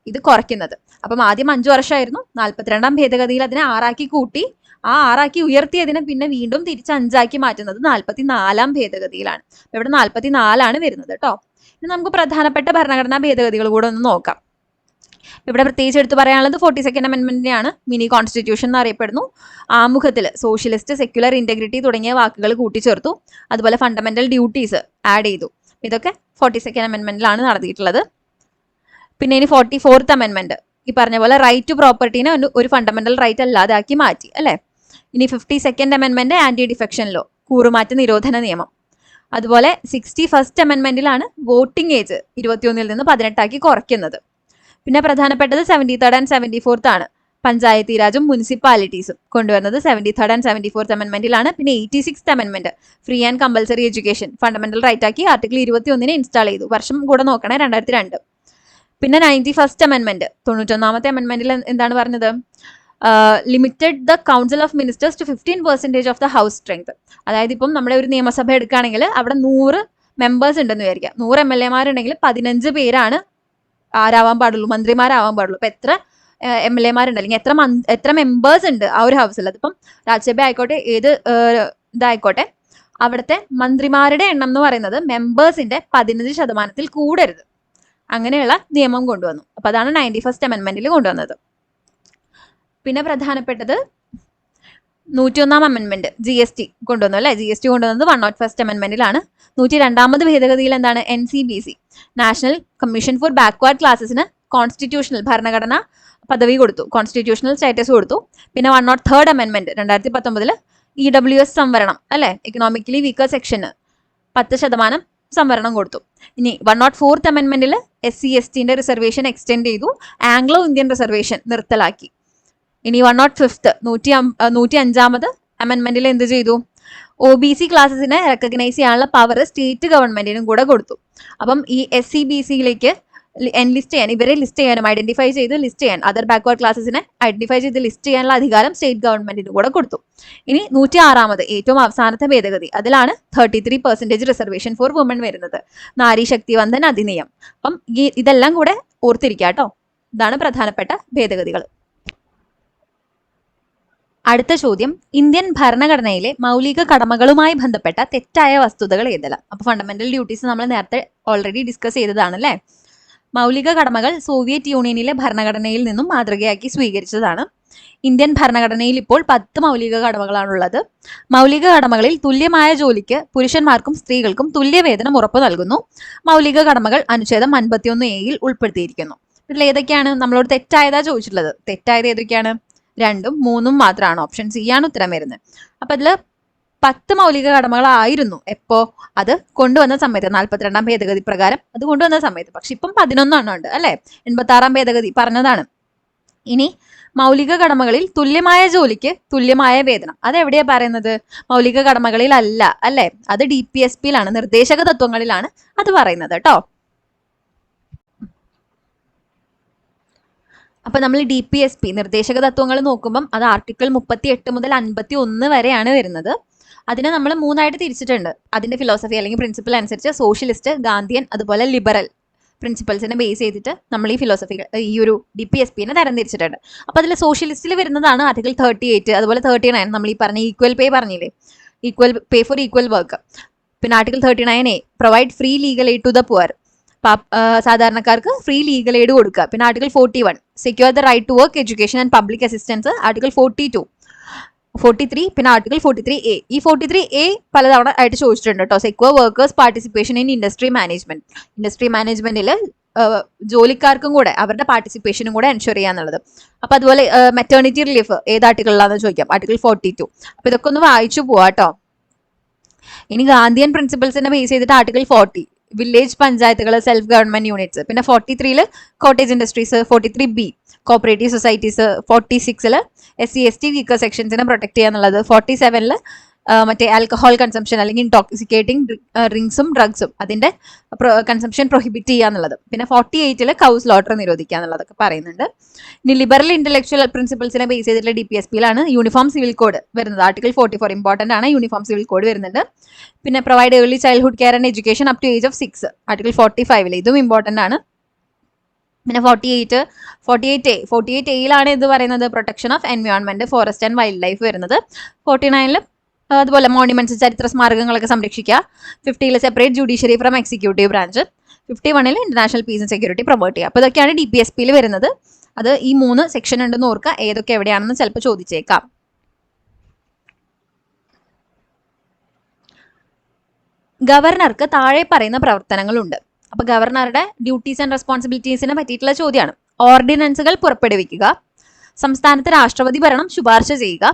A: ഇത് കുറയ്ക്കുന്നത്. അപ്പം ആദ്യം 5 വർഷമായിരുന്നു, 42ാം ഭേദഗതിയിൽ അതിനെ 6 ആക്കി കൂട്ടി, ആ 6 ആക്കി ഉയർത്തിയതിനെ പിന്നെ വീണ്ടും തിരിച്ച് 5 ആക്കി മാറ്റുന്നത് 44ാം ഭേദഗതിയിലാണ്. ഇവിടെ 44 വരുന്നത് കേട്ടോ. ഇനി നമുക്ക് പ്രധാനപ്പെട്ട ഭരണഘടനാ ഭേദഗതികൾ കൂടെ ഒന്ന് നോക്കാം. ഇവിടെ പ്രത്യേകിച്ച് എടുത്ത് പറയാനുള്ളത് 42nd അമെന്റ്മെന്റിനെയാണ് മിനി കോൺസ്റ്റിറ്റ്യൂഷൻ എന്ന് അറിയപ്പെടുന്നു. ആമുഖത്തിൽ സോഷ്യലിസ്റ്റ്, സെക്യുലർ, ഇന്റഗ്രിറ്റി തുടങ്ങിയ വാക്കുകൾ കൂട്ടിച്ചേർത്തു. അതുപോലെ ഫണ്ടമെന്റൽ ഡ്യൂട്ടീസ് ആഡ് ചെയ്തു. ഇതൊക്കെ 42nd അമെന്റ്മെന്റിലാണ് നടത്തിയിട്ടുള്ളത്. പിന്നെ ഇനി 44th അമെന്റ്മെന്റ് ഈ പറഞ്ഞ പോലെ റൈറ്റ് ടു പ്രോപ്പർട്ടീനെ ഒരു ഫണ്ടമെന്റൽ റൈറ്റ് അല്ലാതാക്കി മാറ്റി അല്ലെ. ഇനി 52nd amendment anti defection law, കൂറുമാറ്റ നിരോധന നിയമം. അതുപോലെ 61st അമെന്റ്മെന്റിലാണ് വോട്ടിംഗ് ഏജ് 21ൽ നിന്ന് 18 ആക്കി കുറയ്ക്കുന്നത്. പിന്നെ പ്രധാനപ്പെട്ടത് 73rd and 74th ആണ്, പഞ്ചായത്തി രാജും മുനിസിപ്പാലിറ്റീസും കൊണ്ടുവരുന്നത് 73rd and 74th അമെന്റ്മെന്റിലാണ്. പിന്നെ 86th amendment free and compulsory education fundamental right ആക്കി ആർട്ടിക്കിൾ 21 ഇൻസ്റ്റാൾ ചെയ്തു. വർഷം കൂടെ നോക്കണേ, 2002. പിന്നെ 91st അമെന്റ്മെന്റ് 91ാമത്തെ അമെന്റ്മെന്റിൽ എന്താണ് പറഞ്ഞത്, limited the council of ministers to 15% of the house strength. അതായത് ഇപ്പം നമ്മുടെ ഒരു നിയമസഭ എടുക്കുകയാണെങ്കിൽ അവിടെ 100 മെമ്പേഴ്സ് ഉണ്ടെന്ന് വിചാരിക്കാം. 100 MLA-മാരുണ്ടെങ്കിൽ 15 പേരാണ് ആരാവാൻ പാടുള്ളൂ, മന്ത്രിമാരാവാൻ പാടുള്ളൂ. അപ്പൊ എത്ര MLA-മാരുണ്ട് അല്ലെങ്കിൽ എത്ര മെമ്പേഴ്സ് ഉണ്ട് ആ ഒരു ഹൗസിൽ, അതിപ്പം രാജ്യസഭ ആയിക്കോട്ടെ ഏത് ഇതായിക്കോട്ടെ, അവിടുത്തെ മന്ത്രിമാരുടെ എണ്ണം എന്ന് പറയുന്നത് മെമ്പേഴ്സിന്റെ 15% കൂടരുത്. അങ്ങനെയുള്ള നിയമം കൊണ്ടുവന്നു. അപ്പൊ അതാണ് 91st അമെന്റ്മെന്റിൽ കൊണ്ടുവന്നത്. പിന്നെ പ്രധാനപ്പെട്ടത് 101ാം അമെന്റ്മെന്റ് GST കൊണ്ടുവന്നു അല്ലെ. GST കൊണ്ടുവന്നത് 101st അമെന്റ്മെന്റിലാണ്. 102ാമത് ഭേദഗതിയിൽ എന്താണ്, NCBC national commission for backward ക്ലാസസിന് കോൺസ്റ്റിറ്റ്യൂഷണൽ ഭരണഘടന പദവി കൊടുത്തു, കോൺസ്റ്റിറ്റ്യൂഷണൽ സ്റ്റാറ്റസ് കൊടുത്തു. പിന്നെ 103rd അമെന്റ്മെന്റ് 2019 EWS സംവരണം അല്ലെ, എക്കണോമിക്കലി വീക്കർ സെക്ഷന് 10% സംവരണം കൊടുത്തു. ഇനി 104th അമെന്റ്മെന്റിൽ SC/STന്റെ റിസർവേഷൻ എക്സ്റ്റെൻഡ് ചെയ്തു, ആംഗ്ലോ ഇന്ത്യൻ റിസർവേഷൻ നിർത്തലാക്കി. ഇനി 105th 105ാമത് അമെന്റ്മെന്റിൽ എന്ത് ചെയ്തു, OBC ക്ലാസസിനെ റെക്കഗ്നൈസ് ചെയ്യാനുള്ള പവർ സ്റ്റേറ്റ് ഗവൺമെന്റിനും കൂടെ കൊടുത്തു. അപ്പം ഈ SCBCയിലേക്ക് എൻലിസ്റ്റ് ചെയ്യാൻ, ഇവരെ ലിസ്റ്റ് ചെയ്യാനും ഐഡന്റിഫൈ ചെയ്ത് ലിസ്റ്റ് ചെയ്യാൻ, അതർ ബാക്ക്വേർഡ് ക്ലാസസിനെ ഐഡന്റിഫൈ ചെയ്ത് ലിസ്റ്റ് ചെയ്യാനുള്ള അധികാരം സ്റ്റേറ്റ് ഗവൺമെന്റിന് കൂടെ കൊടുത്തു. ഇനി 106ാമത് ഏറ്റവും അവസാനത്തെ ഭേദഗതി, അതിലാണ് 33% റിസർവേഷൻ ഫോർ വുമൺ വരുന്നത്, നാരി ശക്തി വന്ദൻ അധിനിയം. അപ്പം ഇതെല്ലാം കൂടെ ഓർത്തിരിക്കുക കേട്ടോ. ഇതാണ് പ്രധാനപ്പെട്ട ഭേദഗതികൾ. അടുത്ത ചോദ്യം, ഇന്ത്യൻ ഭരണഘടനയിലെ മൗലിക കടമകളുമായി ബന്ധപ്പെട്ട തെറ്റായ വസ്തുതകൾ ഏതെല്ലാം? അപ്പൊ ഫണ്ടമെന്റൽ ഡ്യൂട്ടീസ് നമ്മൾ നേരത്തെ ഓൾറെഡി ഡിസ്കസ് ചെയ്തതാണ് അല്ലേ. മൗലിക കടമകൾ സോവിയറ്റ് യൂണിയനിലെ ഭരണഘടനയിൽ നിന്നും മാതൃകയാക്കി സ്വീകരിച്ചതാണ്. ഇന്ത്യൻ ഭരണഘടനയിൽ ഇപ്പോൾ 10 മൗലിക കടമകളാണുള്ളത്. മൗലിക കടമകളിൽ തുല്യമായ ജോലിക്ക് പുരുഷന്മാർക്കും സ്ത്രീകൾക്കും തുല്യവേതനം ഉറപ്പു നൽകുന്നു. മൗലിക കടമകൾ അനുച്ഛേദം 51A ഉൾപ്പെടുത്തിയിരിക്കുന്നു. ഇതിൽ ഏതൊക്കെയാണ് നമ്മളോട് തെറ്റായതാ ചോദിച്ചിട്ടുള്ളത്? തെറ്റായത് ഏതൊക്കെയാണ്? 2ഉം 3ഉം മാത്രമാണ്. ഓപ്ഷൻ സി ആണ് ഉത്തരം വരുന്നത്. അപ്പൊ അതില് 10 മൗലിക കടമകളായിരുന്നു എപ്പോ അത് കൊണ്ടുവന്ന സമയത്ത്, 42ാം ഭേദഗതി പ്രകാരം അത് കൊണ്ടുവന്ന സമയത്ത്. പക്ഷെ ഇപ്പം 11 ഉണ്ട് അല്ലെ. 86ാം ഭേദഗതി പറഞ്ഞതാണ് ഇനി മൗലിക കടമകളിൽ തുല്യമായ ജോലിക്ക് തുല്യമായ വേതനം, അതെവിടെയാ പറയുന്നത്? മൗലിക കടമകളിൽ അല്ല, അല്ലെ? അത് DPSPയിലാണ്, നിർദ്ദേശക തത്വങ്ങളിലാണ് അത് പറയുന്നത് കേട്ടോ. അപ്പൊ നമ്മൾ DPSP നിർദ്ദേശക തത്വങ്ങൾ നോക്കുമ്പം അത് ആർട്ടിക്കിൾ 38 മുതൽ 51 വരെയാണ് വരുന്നത്. അതിനെ നമ്മൾ മൂന്നായിട്ട് തിരിച്ചിട്ടുണ്ട്. അതിന്റെ ഫിലോസഫി അല്ലെങ്കിൽ പ്രിൻസിപ്പിൾ അനുസരിച്ച് സോഷ്യലിസ്റ്റ്, ഗാന്ധിയൻ, അതുപോലെ ലിബറൽ പ്രിൻസിപ്പൽസിനെ ബേസ് ചെയ്തിട്ട് നമ്മൾ ഈ ഫിലോസഫി ഈ ഒരു DPSPനെ തരംതിരിച്ചിട്ടുണ്ട്. അപ്പൊ അതിൽ സോഷ്യലിസ്റ്റിൽ വരുന്നതാണ് ആർട്ടിക്കിൾ 38, അതുപോലെ 39 നമ്മൾ ഈ പറഞ്ഞ ഈക്വൽ പേ പറഞ്ഞില്ലേ, equal pay for equal work. പിന്നെ article 39A provide free legal aid to the poor, സാധാരണക്കാർക്ക് ഫ്രീ ലീഗൽ എയ്ഡ് കൊടുക്കുക. പിന്നെ article 41 secure the right to work, education and public assistance. Article 42 43, പിന്നെ ആർട്ടിക്കിൾ 43A. ഈ 43A പലതവണ ആയിട്ട് ചോദിച്ചിട്ടുണ്ട് കേട്ടോ. Secure workers participation in industry management. Industry മാനേജ്മെന്റിൽ ജോലിക്കാർക്കും കൂടെ അവരുടെ പാർട്ടിസിപ്പേഷനും കൂടെ എൻഷുർ ചെയ്യാന്നുള്ളത്. അപ്പൊ അതുപോലെ മെറ്റേണിറ്റി റിലീഫ് ഏത് ആർട്ടിക്കിളിലാണെന്ന് ചോദിക്കാം, ആർട്ടിക്കിൾ 42. അപ്പൊ ഇതൊക്കെ ഒന്ന് വായിച്ചു പോവാട്ടോ. ഇനി ഗാന്ധിയൻ പ്രിൻസിപ്പിൾസിനെ ബേസ് ചെയ്തിട്ട് ആർട്ടിക്കിൾ 40 വില്ലേജ് പഞ്ചായത്തുകൾ, സെൽഫ് ഗവൺമെന്റ് യൂണിറ്റ്സ്. പിന്നെ 43 cottage industries, 43B cooperative societies, 46 SC/ST weaker സെക്ഷൻസിനെ പ്രൊട്ടക്ട് ചെയ്യാന്നുള്ളത്, 47 മറ്റേ ആൽക്കഹോൾ കൺസംഷൻ അല്ലെങ്കിൽ ഇൻടോക്സിക്കേറ്റിംഗ് ഡ്രിങ്ക്സും ഡ്രഗ്സും അതിന്റെ കൺസംഷൻ പ്രൊഹിബിറ്റ് ചെയ്യാന്നുള്ളത്. പിന്നെ 48 കൗ സ്ലോട്ടർ നിരോധിക്കുക എന്നുള്ളതൊക്കെ പറയുന്നുണ്ട്. ഇനി ലിബറൽ ഇന്റലക്ച്വൽ പ്രിൻസിപ്പിൾസിനെ ബേസ് ചെയ്തിട്ടുള്ള DPSPയിലാണ് യൂണിഫോം സിവിൽ കോഡ് വരുന്നത്. ആർട്ടിക്കിൾ 44 ഇമ്പോർട്ടന്റ് ആണ്, യൂണിഫോം സിവിൽ കോഡ് വരുന്നുണ്ട്. പിന്നെ provide early childhood care and education up to age of 6, article 45 ഇതും ഇമ്പോർട്ടന്റ് ആണ്. പിന്നെ 48A ഇത് പറയുന്നത് protection of environment, forest and wildlife വരുന്നത്. 49 അതുപോലെ മോണ്യുമെന്റ്സ്, ചരിത്ര സ്മാരകങ്ങളൊക്കെ സംരക്ഷിക്കുക. 50 separate judiciary from executive branch. 51 international peace and security promote ചെയ്യുക. അപ്പോൾ ഇതൊക്കെയാണ് DPSPയിൽ വരുന്നത്. അത് ഈ 3 സെക്ഷൻ ഉണ്ടെന്ന് ഓർക്കുക. ഏതൊക്കെ എവിടെയാണെന്ന് ചിലപ്പോൾ ചോദിച്ചേക്കാം. ഗവർണർക്ക് താഴെ പറയുന്ന പ്രവർത്തനങ്ങളുണ്ട്. അപ്പൊ ഗവർണറുടെ ഡ്യൂട്ടീസ് ആൻഡ് റെസ്പോൺസിബിലിറ്റീസിനെ പറ്റിയിട്ടുള്ള ചോദ്യമാണ്. ഓർഡിനൻസുകൾ പുറപ്പെടുവിക്കുക, സംസ്ഥാനത്ത് രാഷ്ട്രപതി ഭരണം ശുപാർശ ചെയ്യുക,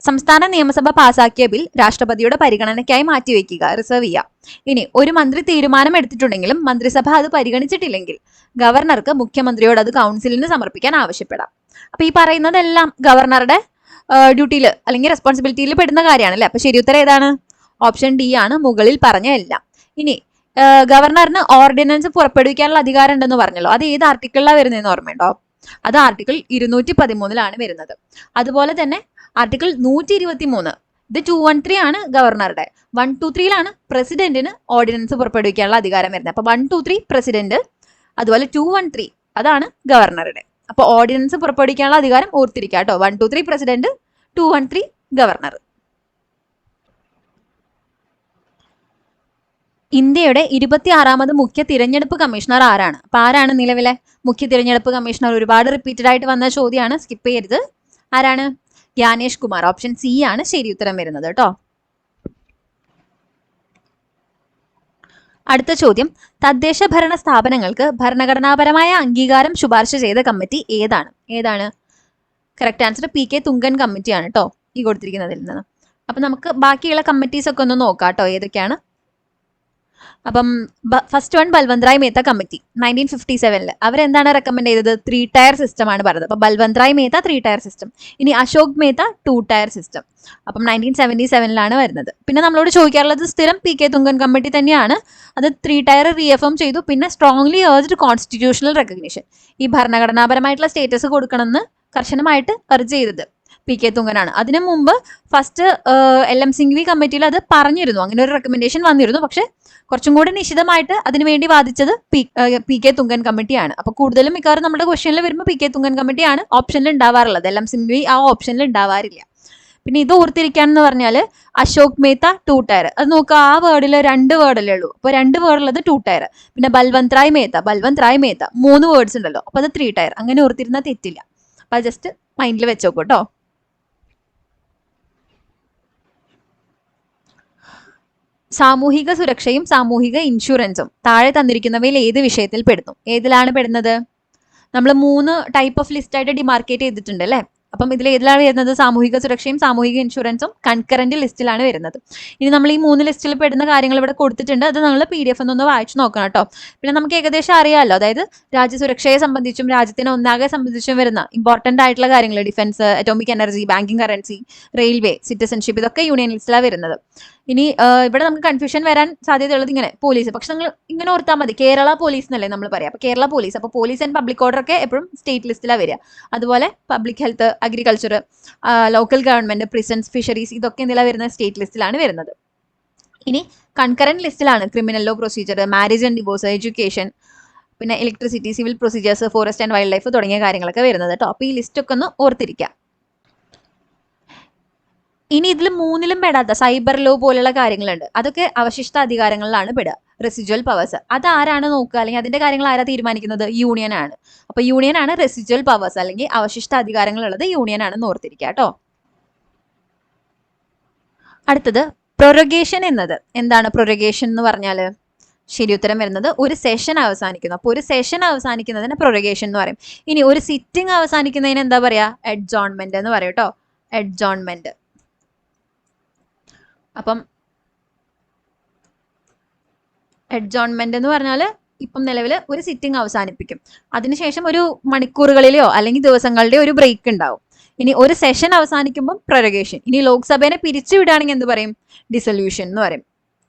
A: സംസ്ഥാന നിയമസഭ പാസാക്കിയ ബിൽ രാഷ്ട്രപതിയുടെ പരിഗണനയ്ക്കായി മാറ്റിവെക്കുക, റിസർവ് ചെയ്യുക. ഇനി ഒരു മന്ത്രി തീരുമാനം എടുത്തിട്ടുണ്ടെങ്കിലും മന്ത്രിസഭ അത് പരിഗണിച്ചിട്ടില്ലെങ്കിൽ ഗവർണർക്ക് മുഖ്യമന്ത്രിയോട് അത് കൗൺസിലിന് സമർപ്പിക്കാൻ ആവശ്യപ്പെടാം. അപ്പൊ ഈ പറയുന്നതെല്ലാം ഗവർണറുടെ ഡ്യൂട്ടിയിൽ അല്ലെങ്കിൽ റെസ്പോൺസിബിലിറ്റിയിൽ പെടുന്ന കാര്യമാണ് അല്ലെ. അപ്പൊ ശരിയുത്തരം ഏതാണ്? ഓപ്ഷൻ D ആണ്, മുകളിൽ പറഞ്ഞ എല്ലാം. ഇനി ഗവർണറിന് ഓർഡിനൻസ് പുറപ്പെടുവിക്കാനുള്ള അധികാരം ഉണ്ടെന്ന് പറഞ്ഞല്ലോ, അത് ഏത് ആർട്ടിക്കിളിലാണ് വരുന്നതെന്ന് ഓർമ്മയുണ്ടോ? അത് ആർട്ടിക്കിൾ 213 വരുന്നത്. അതുപോലെ തന്നെ ആർട്ടിക്കിൾ 123 ഇത് 213 ആണ് ഗവർണറുടെ. 123 പ്രസിഡന്റിന് ഓർഡിനൻസ് പുറപ്പെടുവിക്കാനുള്ള അധികാരം വരുന്നത്. അപ്പൊ 123 പ്രസിഡന്റ്, അതുപോലെ 213 അതാണ് ഗവർണറുടെ. അപ്പൊ ഓർഡിനൻസ് പുറപ്പെടുവിക്കാനുള്ള അധികാരം ഓർത്തിരിക്കുക കേട്ടോ. 123 പ്രസിഡന്റ്, 213 ഗവർണർ. ഇന്ത്യയുടെ 26ാമത് മുഖ്യ തിരഞ്ഞെടുപ്പ് കമ്മീഷണർ ആരാണ്? അപ്പൊ ആരാണ് നിലവിലെ മുഖ്യ തിരഞ്ഞെടുപ്പ് കമ്മീഷണർ? ഒരുപാട് റിപ്പീറ്റഡ് ആയിട്ട് വന്ന ചോദ്യമാണ്, സ്കിപ്പ് ചെയ്യരുത്. ആരാണ്? ജ്ഞാനേഷ് കുമാർ. ഓപ്ഷൻ C ആണ് ശരി ഉത്തരം വരുന്നത് കേട്ടോ. അടുത്ത ചോദ്യം, തദ്ദേശ ഭരണ സ്ഥാപനങ്ങൾക്ക് ഭരണഘടനാപരമായ അംഗീകാരം ശുപാർശ ചെയ്ത കമ്മിറ്റി ഏതാണ്? കറക്റ്റ് ആൻസർ PK തുങ്കൻ കമ്മിറ്റിയാണ് കേട്ടോ, ഈ കൊടുത്തിരിക്കുന്നതിൽ നിന്ന്. അപ്പൊ നമുക്ക് ബാക്കിയുള്ള കമ്മിറ്റീസ് ഒക്കെ ഒന്ന് നോക്കാം കേട്ടോ, ഏതൊക്കെയാണ്. അപ്പം first one Balwant Rai Mehta committee 1957 അവരെന്താണ് റെക്കമെൻഡ് ചെയ്തത്? 3 ടയർ സിസ്റ്റം ആണ് പറഞ്ഞത്. അപ്പൊ ബൽവന്ത് റായ് മേത്ത 3 ടയർ സിസ്റ്റം. ഇനി അശോക് മേത്ത 2 ടയർ സിസ്റ്റം. അപ്പം 1977 വരുന്നത്. പിന്നെ നമ്മളോട് ചോദിക്കാറുള്ളത് സ്ഥിരം PK തുങ്കൻ കമ്മിറ്റി തന്നെയാണ്. അത് 3 ടയർ റീഅഫേം ചെയ്തു. പിന്നെ സ്ട്രോങ്ലി ഏർജ്ഡ് കോൺസ്റ്റിറ്റ്യൂഷണൽ റെക്കഗ്നിഷൻ, ഈ ഭരണഘടനാപരമായിട്ടുള്ള സ്റ്റേറ്റസ് കൊടുക്കണമെന്ന് കർശനമായിട്ട് അർജ് ചെയ്തത് PK തുങ്കനാണ്. അതിനു മുമ്പ് ഫസ്റ്റ് LM സിംഗ്വി കമ്മിറ്റിയിൽ അത് പറഞ്ഞിരുന്നു, അങ്ങനെ ഒരു റെക്കമെൻഡേഷൻ വന്നിരുന്നു. പക്ഷെ കുറച്ചും കൂടി നിശിതമായിട്ട് അതിനുവേണ്ടി വാദിച്ചത് PK തുങ്കൻ കമ്മിറ്റിയാണ്. അപ്പൊ കൂടുതലും മിക്കവാറും നമ്മുടെ ക്വസ്റ്റ്യനിൽ വരുമ്പോൾ PK തുങ്കൻ കമ്മിറ്റിയാണ് ഓപ്ഷനിൽ ഉണ്ടാവാറുള്ളത്. LM സിംഗ്വി ആ ഓപ്ഷനിൽ ഉണ്ടാവാറില്ല. പിന്നെ ഇത് ഓർത്തിരിക്കാന്ന് പറഞ്ഞാൽ അശോക് മേത്ത 2 ടയർ, അത് നോക്കുക, ആ വേർഡിൽ 2 വേർഡല്ലേ ഉള്ളൂ. അപ്പൊ 2 വേർഡുള്ളത് 2 ടയർ. പിന്നെ ബൽവന്ത് റായ് മേത്ത 3 വേർഡ്സ് ഉണ്ടല്ലോ, അപ്പൊ അത് 3 ടയർ. അങ്ങനെ ഓർത്തിരുന്നാൽ തെറ്റില്ല. അപ്പൊ ജസ്റ്റ് മൈൻഡിൽ വെച്ചോക്കൂ കേട്ടോ. സാമൂഹിക സുരക്ഷയും സാമൂഹിക ഇൻഷുറൻസും താഴെ തന്നിരിക്കുന്നവയിൽ ഏത് വിഷയത്തിൽ പെടുന്നു? ഏതിലാണ് പെടുന്നത്? നമ്മൾ 3 ടൈപ്പ് ഓഫ് ലിസ്റ്റ് ആയിട്ട് ഡിമാർക്കേറ്റ് ചെയ്തിട്ടുണ്ട് അല്ലേ. അപ്പം ഇതിൽ ഏതിലാണ് വരുന്നത്? സാമൂഹിക സുരക്ഷയും സാമൂഹിക ഇൻഷുറൻസും കൺകറന്റ് ലിസ്റ്റിലാണ് വരുന്നത്. ഇനി നമ്മൾ ഈ 3 ലിസ്റ്റിൽ പെടുന്ന കാര്യങ്ങൾ ഇവിടെ കൊടുത്തിട്ടുണ്ട്. അത് നമ്മൾ PDF ഒന്ന് വായിച്ചു നോക്കണം കേട്ടോ. പിന്നെ നമുക്ക് ഏകദേശം അറിയാമല്ലോ, അതായത് രാജ്യസുരക്ഷയെ സംബന്ധിച്ചും രാജ്യത്തിനെ ഒന്നാകെ സംബന്ധിച്ചും വരുന്ന ഇമ്പോർട്ടന്റ് ആയിട്ടുള്ള കാര്യങ്ങൾ, defence, atomic energy, banking, currency, railway, citizenship, ഇതൊക്കെ യൂണിയൻ ലിസ്റ്റിലാണ് വരുന്നത്. ഇനി ഇവിടെ നമുക്ക് കൺഫ്യൂഷൻ വരാൻ സാധ്യതയുള്ളത് ഇങ്ങനെ പോലീസ്, പക്ഷെ നിങ്ങൾ ഇങ്ങനെ ഓർത്താൽ മതി, കേരള പോലീസ് എന്നല്ലേ നമ്മൾ പറയാം. അപ്പോൾ കേരള പോലീസ്, അപ്പോൾ പോലീസ് ആൻഡ് പബ്ലിക് ഓർഡർ ഒക്കെ എപ്പോഴും സ്റ്റേറ്റ് ലിസ്റ്റിലാണ് വരിക. അതുപോലെ public health, agriculture, local government, prisons, fisheries, ഇതൊക്കെ എന്തിലാണ് വരുന്നത്? സ്റ്റേറ്റ് ലിസ്റ്റിലാണ് വരുന്നത്. ഇനി കൺകറന്റ് ലിസ്റ്റിലാണ് criminal law procedure, marriage and divorce, education, പിന്നെ electricity, civil procedures, forest and wildlife തുടങ്ങിയ കാര്യങ്ങളൊക്കെ വരുന്നത് കേട്ടോ. അപ്പോൾ ഈ ലിസ്റ്റ് ഒക്കെ ഒന്ന് ഓർത്തിരിക്കുക. ഇനി ഇതിൽ 3ലും പെടാത്ത സൈബർ ലോ പോലുള്ള കാര്യങ്ങളുണ്ട്. അതൊക്കെ അവശിഷ്ട അധികാരങ്ങളിലാണ് പെടുക. റെസിജ്വൽ പവേഴ്സ് അത് ആരാണ് നോക്കുക, അല്ലെങ്കിൽ അതിന്റെ കാര്യങ്ങൾ ആരാ തീരുമാനിക്കുന്നത്? യൂണിയൻ ആണ്. അപ്പൊ യൂണിയൻ ആണ് റെസിജ്വൽ പവേഴ്സ് അല്ലെങ്കിൽ അവശിഷ്ട അധികാരങ്ങളുള്ളത് യൂണിയൻ ആണെന്ന് ഓർത്തിരിക്കുക കേട്ടോ. അടുത്തത് പ്രൊറഗേഷൻ എന്നത് എന്താണ്? പ്രൊറഗേഷൻ എന്ന് പറഞ്ഞാൽ ശരി ഉത്തരം വരുന്നത് ഒരു സെഷൻ അവസാനിക്കുന്നു. അപ്പോൾ ഒരു സെഷൻ അവസാനിക്കുന്നതിന് പ്രൊറഗേഷൻ എന്ന് പറയും. ഇനി ഒരു സിറ്റിംഗ് അവസാനിക്കുന്നതിന് എന്താ പറയാ? അഡ്ജോൺമെന്റ് എന്ന് പറയും കേട്ടോ. അഡ്ജോൺമെന്റ്. അപ്പം അഡ്ജോൺമെന്റ് എന്ന് പറഞ്ഞാൽ ഇപ്പം നിലവിൽ ഒരു സിറ്റിംഗ് അവസാനിപ്പിക്കും, അതിനുശേഷം ഒരു മണിക്കൂറുകളിലെയോ അല്ലെങ്കിൽ ദിവസങ്ങളുടെയോ ഒരു ബ്രേക്ക് ഉണ്ടാവും. ഇനി ഒരു സെഷൻ അവസാനിക്കുമ്പോൾ പ്രൊറഗേഷൻ. ഇനി ലോക്സഭയെ പിരിച്ചു വിടുകയാണെങ്കിൽ എന്ത് പറയും? ഡിസൊല്യൂഷൻ എന്ന് പറയും.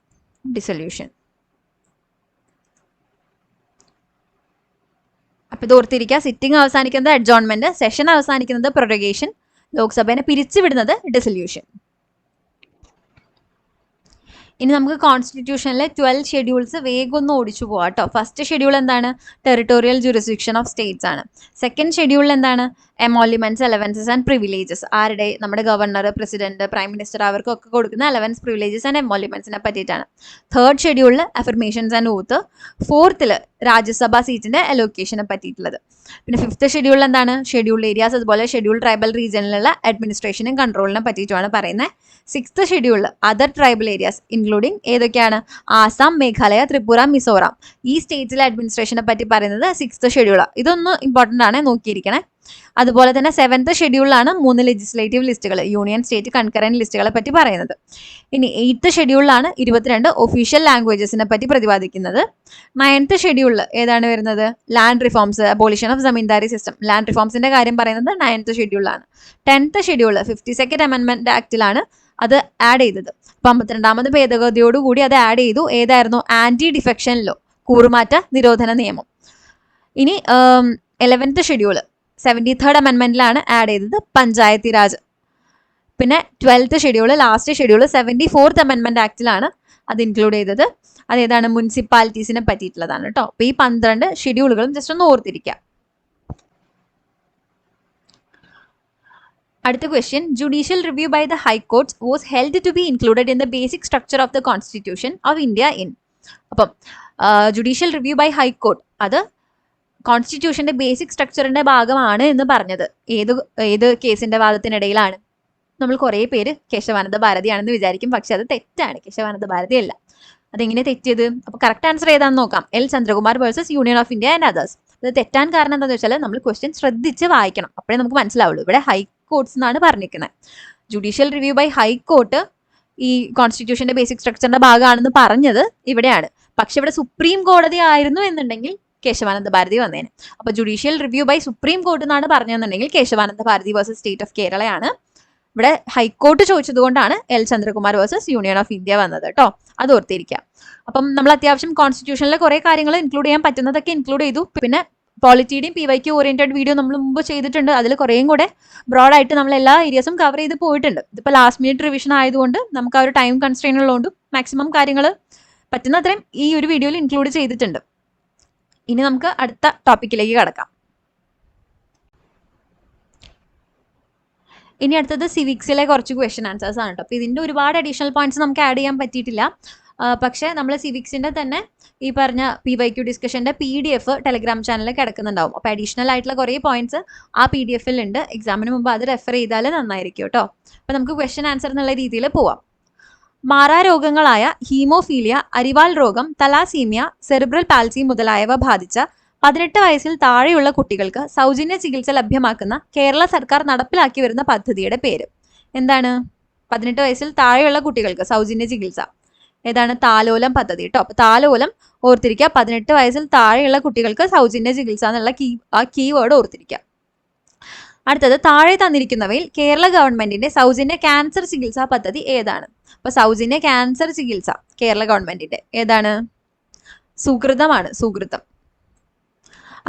A: ഡിസൊല്യൂഷൻ. അപ്പൊ ഇത് ഓർത്തിരിക്കുക, സിറ്റിംഗ് അവസാനിക്കുന്നത് അഡ്ജോൺമെന്റ്, സെഷൻ അവസാനിക്കുന്നത് പ്രൊറഗേഷൻ, ലോക്സഭയെ പിരിച്ചുവിടുന്നത് ഡിസൊല്യൂഷൻ. ഇനി നമുക്ക് കോൺസ്റ്റിറ്റ്യൂഷനിലെ 12 ഷെഡ്യൂൾസ് വേഗം ഒന്ന് ഓടിച്ചു പോവാം കേട്ടോ. ഫസ്റ്റ് ഷെഡ്യൂൾ എന്താണ്? ടെറിട്ടോറിയൽ ജുറിസ്ഡിക്ഷൻ ഓഫ് സ്റ്റേറ്റ്സ് ആണ്. സെക്കൻഡ് ഷെഡ്യൂളിൽ എന്താണ്? എമോളിമെന്റ്സ്, അലവൻസസ് ആൻഡ് പ്രിവിലേജസ്. ആരുടെ? നമ്മുടെ ഗവർണർ, പ്രസിഡന്റ്, പ്രൈം മിനിസ്റ്റർ അവർക്കൊക്കെ കൊടുക്കുന്ന അലവൻസ്, പ്രിവിലേജസ് ആൻഡ് എമോളിമെന്റ്സിനെ പറ്റിയിട്ടാണ്. തേർഡ് ഷെഡ്യൂളിൽ അഫർമേഷൻസ് ആൻഡ് ഓത്ത്. ഫോർത്തിൽ രാജ്യസഭാ സീറ്റിന്റെ അലോക്കേഷനെ പറ്റിയിട്ടുള്ളത്. പിന്നെ ഫിഫ്ത്ത് ഷെഡ്യൂളിൽ എന്താണ്? ഷെഡ്യൂൾഡ് ഏരിയാസ് അതുപോലെ ഷെഡ്യൂൾ ട്രൈബൽ റീജിയനിലുള്ള അഡ്മിനിസ്ട്രേഷനും കൺട്രോളിനെ പറ്റിയിട്ടുമാണ് പറയുന്നത്. സിക്സ്ത് ഷെഡ്യൂളിൽ അതർ ട്രൈബൽ ഏരിയാസ് ഇൻക്ലൂഡിങ് ഏതൊക്കെയാണ്? ആസാം, മേഘാലയ, ത്രിപുര, മിസോറാം. ഈ സ്റ്റേറ്റ്സിലെ അഡ്മിനിസ്ട്രേഷനെ പറ്റി പറയുന്നത് സിക്സ്ത് ഷെഡ്യൂളാണ്. ഇതൊന്ന് ഇമ്പോർട്ടൻ്റ് ആണ്, നോക്കിയിരിക്കണേ. അതുപോലെ തന്നെ 7th ഷെഡ്യൂളിലാണ് 3 ലെജിസ്ലേറ്റീവ് ലിസ്റ്റുകൾ, യൂണിയൻ, സ്റ്റേറ്റ്, കൺകറന്റ് ലിസ്റ്റുകളെ പറ്റി പറയുന്നത്. ഇനി 8th ഷെഡ്യൂളിലാണ് 22 ഒഫീഷ്യൽ ലാംഗ്വേജസിനെ പറ്റി പ്രതിപാദിക്കുന്നത്. 9th ഷെഡ്യൂളിൽ ഏതാണ് വരുന്നത്? Land reforms, abolition of zamindari system. Land റിഫോംസിന്റെ കാര്യം പറയുന്നത് 9th ഷെഡ്യൂളിലാണ്. 10th ഷെഡ്യൂൾ 52nd അമെൻമെന്റ് ആക്ടിലാണ് അത് ആഡ് ചെയ്തത്. 52ാമത് ഭേദഗതിയോടുകൂടി അത് ആഡ് ചെയ്തു. ഏതായിരുന്നു? ആന്റി ഡിഫെക്ഷൻ ലോ, കൂറുമാറ്റ നിരോധന നിയമം. ഇനി 11th ഷെഡ്യൂൾ 73rd അമെൻമെന്റിലാണ് ആഡ് ചെയ്തത്, പഞ്ചായത്തി രാജ്. പിന്നെ 12th schedule, last schedule 74th അമെൻമെന്റ് ആക്ടിലാണ് അത് ഇൻക്ലൂഡ് ചെയ്തത്. അതേതാണ്? മുനിസിപ്പാലിറ്റീസിനെ പറ്റിയിട്ടുള്ളതാണ് കേട്ടോ. അപ്പൊ ഈ 12 ഷെഡ്യൂളുകളും ജസ്റ്റ് ഒന്ന് ഓർത്തിരിക്കുക. അടുത്ത question, judicial review by the high courts was held to be included in the basic structure of the constitution of India in. അപ്പം ജുഡീഷ്യൽ റിവ്യൂ ബൈ ഹൈക്കോർട്ട് അത് കോൺസ്റ്റിറ്റ്യൂഷന്റെ ബേസിക് സ്ട്രക്ചറിന്റെ ഭാഗമാണ് എന്ന് പറഞ്ഞത് ഏത് കേസിന്റെ വാദത്തിനിടയിലാണ്? നമ്മൾ കുറേ പേര് കേശവാനന്ദ ഭാരതിയാണെന്ന് വിചാരിക്കും, പക്ഷെ അത് തെറ്റാണ്. കേശവാനന്ദ ഭാരതി അല്ല. അതെങ്ങനെ തെറ്റിയത്? അപ്പൊ കറക്റ്റ് ആൻസർ ഏതാണെന്ന് നോക്കാം. L Chandrakumar versus union of India and others. ഇത് തെറ്റാൻ കാരണം എന്താണെന്ന് വെച്ചാൽ നമ്മൾ ക്വസ്റ്റ്യൻ ശ്രദ്ധിച്ച് വായിക്കണം, അപ്പോഴേ നമുക്ക് മനസ്സിലാവുള്ളൂ. ഇവിടെ ഹൈക്കോർട്ട്സ് എന്നാണ് പറഞ്ഞിരിക്കുന്നത്. ജുഡീഷ്യൽ റിവ്യൂ ബൈ ഹൈക്കോർട്ട് ഈ കോൺസ്റ്റിറ്റ്യൂഷന്റെ ബേസിക് സ്ട്രക്ചറിന്റെ ഭാഗമാണെന്ന് പറഞ്ഞത് ഇവിടെയാണ്. പക്ഷെ ഇവിടെ സുപ്രീം കോടതി ആയിരുന്നു എന്നുണ്ടെങ്കിൽ കേശവാനന്ദ ഭാരതി വന്നേനെ. അപ്പൊ judicial review by supreme court എന്നാണ് പറഞ്ഞതെന്നുണ്ടെങ്കിൽ Kesavananda Bharati versus state of കേരളയാണ്. ഇവിടെ ഹൈക്കോർട്ട് ചോദിച്ചതുകൊണ്ടാണ് L Chandrakumar versus union of India വന്നത് കേട്ടോ. അത് ഓർത്തിരിക്കാം. അപ്പം നമ്മൾ അത്യാവശ്യം കോൺസ്റ്റിറ്റ്യൂഷനിലെ കുറെ കാര്യങ്ങൾ ഇൻക്ലൂഡ് ചെയ്യാൻ പറ്റുന്നതൊക്കെ ഇൻക്ലൂഡ് ചെയ്തു. പിന്നെ പോളിറ്റിയുടെയും PYQ ഓറിയന്റഡ് വീഡിയോ നമ്മൾ മുമ്പ് ചെയ്തിട്ടുണ്ട്. അതിൽ കുറേയും കൂടെ ബ്രോഡായിട്ട് നമ്മൾ എല്ലാ ഏരിയസും കവർ ചെയ്ത് പോയിട്ടുണ്ട്. ഇതിപ്പോൾ ലാസ്റ്റ് മിനിറ്റ് റിവിഷൻ ആയതുകൊണ്ട് നമുക്ക് ആ ഒരു ടൈം കൺസ്ട്രെയിൻ ഉള്ളതുകൊണ്ട് മാക്സിമം കാര്യങ്ങൾ പറ്റുന്നത്രയും ഈ ഒരു വീഡിയോയിൽ ഇൻക്ലൂഡ് ചെയ്തിട്ടുണ്ട്. ഇനി നമുക്ക് അടുത്ത ടോപ്പിക്കിലേക്ക് കടക്കാം. ഇനി അടുത്തത് സിവിക്സിലെ കുറച്ച് ക്വസ്റ്റ്യൻ ആൻസേഴ്സ് ആണ് കേട്ടോ. അപ്പോൾ ഇതിൻ്റെ ഒരുപാട് അഡീഷണൽ പോയിന്റ്സ് നമുക്ക് ആഡ് ചെയ്യാൻ പറ്റിയിട്ടില്ല. പക്ഷേ നമ്മൾ സിവിക്സിൻ്റെ തന്നെ ഈ പറഞ്ഞ PYQ ഡിസ്കഷൻ്റെ PDF ടെലഗ്രാം ചാനലിൽ കിടക്കുന്നുണ്ടാവും. അപ്പോൾ അഡീഷണൽ ആയിട്ടുള്ള കുറേ പോയിന്റ്സ് ആ PDF ഉണ്ട്. എക്സാമിന് മുമ്പ് അത് റെഫർ ചെയ്താൽ നന്നായിരിക്കും കേട്ടോ. അപ്പോൾ നമുക്ക് ക്വസ്റ്റ്യൻ ആൻസർ എന്നുള്ള രീതിയിൽ പോവാം. മാറാരോഗങ്ങളായ ഹീമോഫീലിയ, അരിവാൾ രോഗം, തലാസീമിയ, സെറിബ്രൽ പാൽസി മുതലായവ ബാധിച്ച 18 വയസ്സിൽ താഴെയുള്ള കുട്ടികൾക്ക് സൗജന്യ ചികിത്സ ലഭ്യമാക്കുന്ന കേരള സർക്കാർ നടപ്പിലാക്കി വരുന്ന പദ്ധതിയുടെ പേര് എന്താണ്? 18 വയസ്സിൽ താഴെയുള്ള കുട്ടികൾക്ക് സൗജന്യ ചികിത്സ ഏതാണ്? താലോലം പദ്ധതി കേട്ടോ. അപ്പൊ താലോലം ഓർത്തിരിക്കുക. 18 വയസ്സിൽ താഴെയുള്ള കുട്ടികൾക്ക് സൗജന്യ ചികിത്സ എന്നുള്ള കീവേഡ് ഓർത്തിരിക്കുക. അടുത്തത് താഴെ തന്നിരിക്കുന്നവയിൽ കേരള ഗവൺമെന്റിന്റെ സൗജന്യ ക്യാൻസർ ചികിത്സാ പദ്ധതി ഏതാണ്? അപ്പൊ സൗജന്യ ക്യാൻസർ ചികിത്സ കേരള ഗവൺമെന്റിന്റെ ഏതാണ്? സുകൃതമാണ്, സുകൃതം.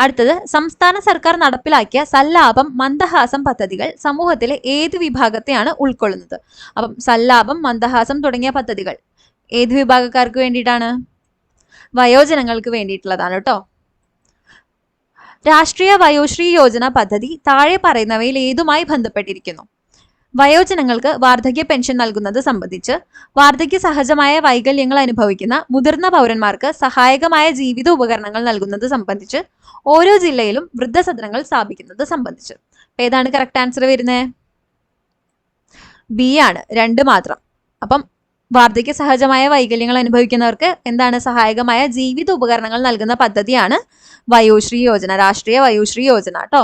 A: അടുത്തത് സംസ്ഥാന സർക്കാർ നടപ്പിലാക്കിയ സല്ലാപം, മന്ദഹാസം പദ്ധതികൾ സമൂഹത്തിലെ ഏത് വിഭാഗത്തെയാണ് ഉൾക്കൊള്ളുന്നത്? അപ്പം സല്ലാപം, മന്ദഹാസം തുടങ്ങിയ പദ്ധതികൾ ഏത് വിഭാഗക്കാർക്ക് വേണ്ടിയിട്ടാണ്? വയോജനങ്ങൾക്ക് വേണ്ടിയിട്ടുള്ളതാണ് കേട്ടോ. രാഷ്ട്രീയ വയോശ്രീ യോജന പദ്ധതി താഴെ പറയുന്നവയിൽ ഏതുമായി ബന്ധപ്പെട്ടിരിക്കുന്നു? വയോജനങ്ങൾക്ക് വാർദ്ധക്യ പെൻഷൻ നൽകുന്നത് സംബന്ധിച്ച്, വാർദ്ധക്യ സഹജമായ വൈകല്യങ്ങൾ അനുഭവിക്കുന്ന മുതിർന്ന പൗരന്മാർക്ക് സഹായകമായ ജീവിത ഉപകരണങ്ങൾ നൽകുന്നത് സംബന്ധിച്ച്, ഓരോ ജില്ലയിലും വൃദ്ധസദനങ്ങൾ സ്ഥാപിക്കുന്നത് സംബന്ധിച്ച്. ഏതാണ് കറക്റ്റ് ആൻസർ വരുന്നത്? ബി ആണ്, 2 മാത്രം. അപ്പം വാർദ്ധക്യ സഹജമായ വൈകല്യങ്ങൾ അനുഭവിക്കുന്നവർക്ക് എന്താണ് സഹായകമായ ജീവിത ഉപകരണങ്ങൾ നൽകുന്ന പദ്ധതിയാണ് വയോശ്രീ യോജന, രാഷ്ട്രീയ വയോശ്രീ യോജന കേട്ടോ.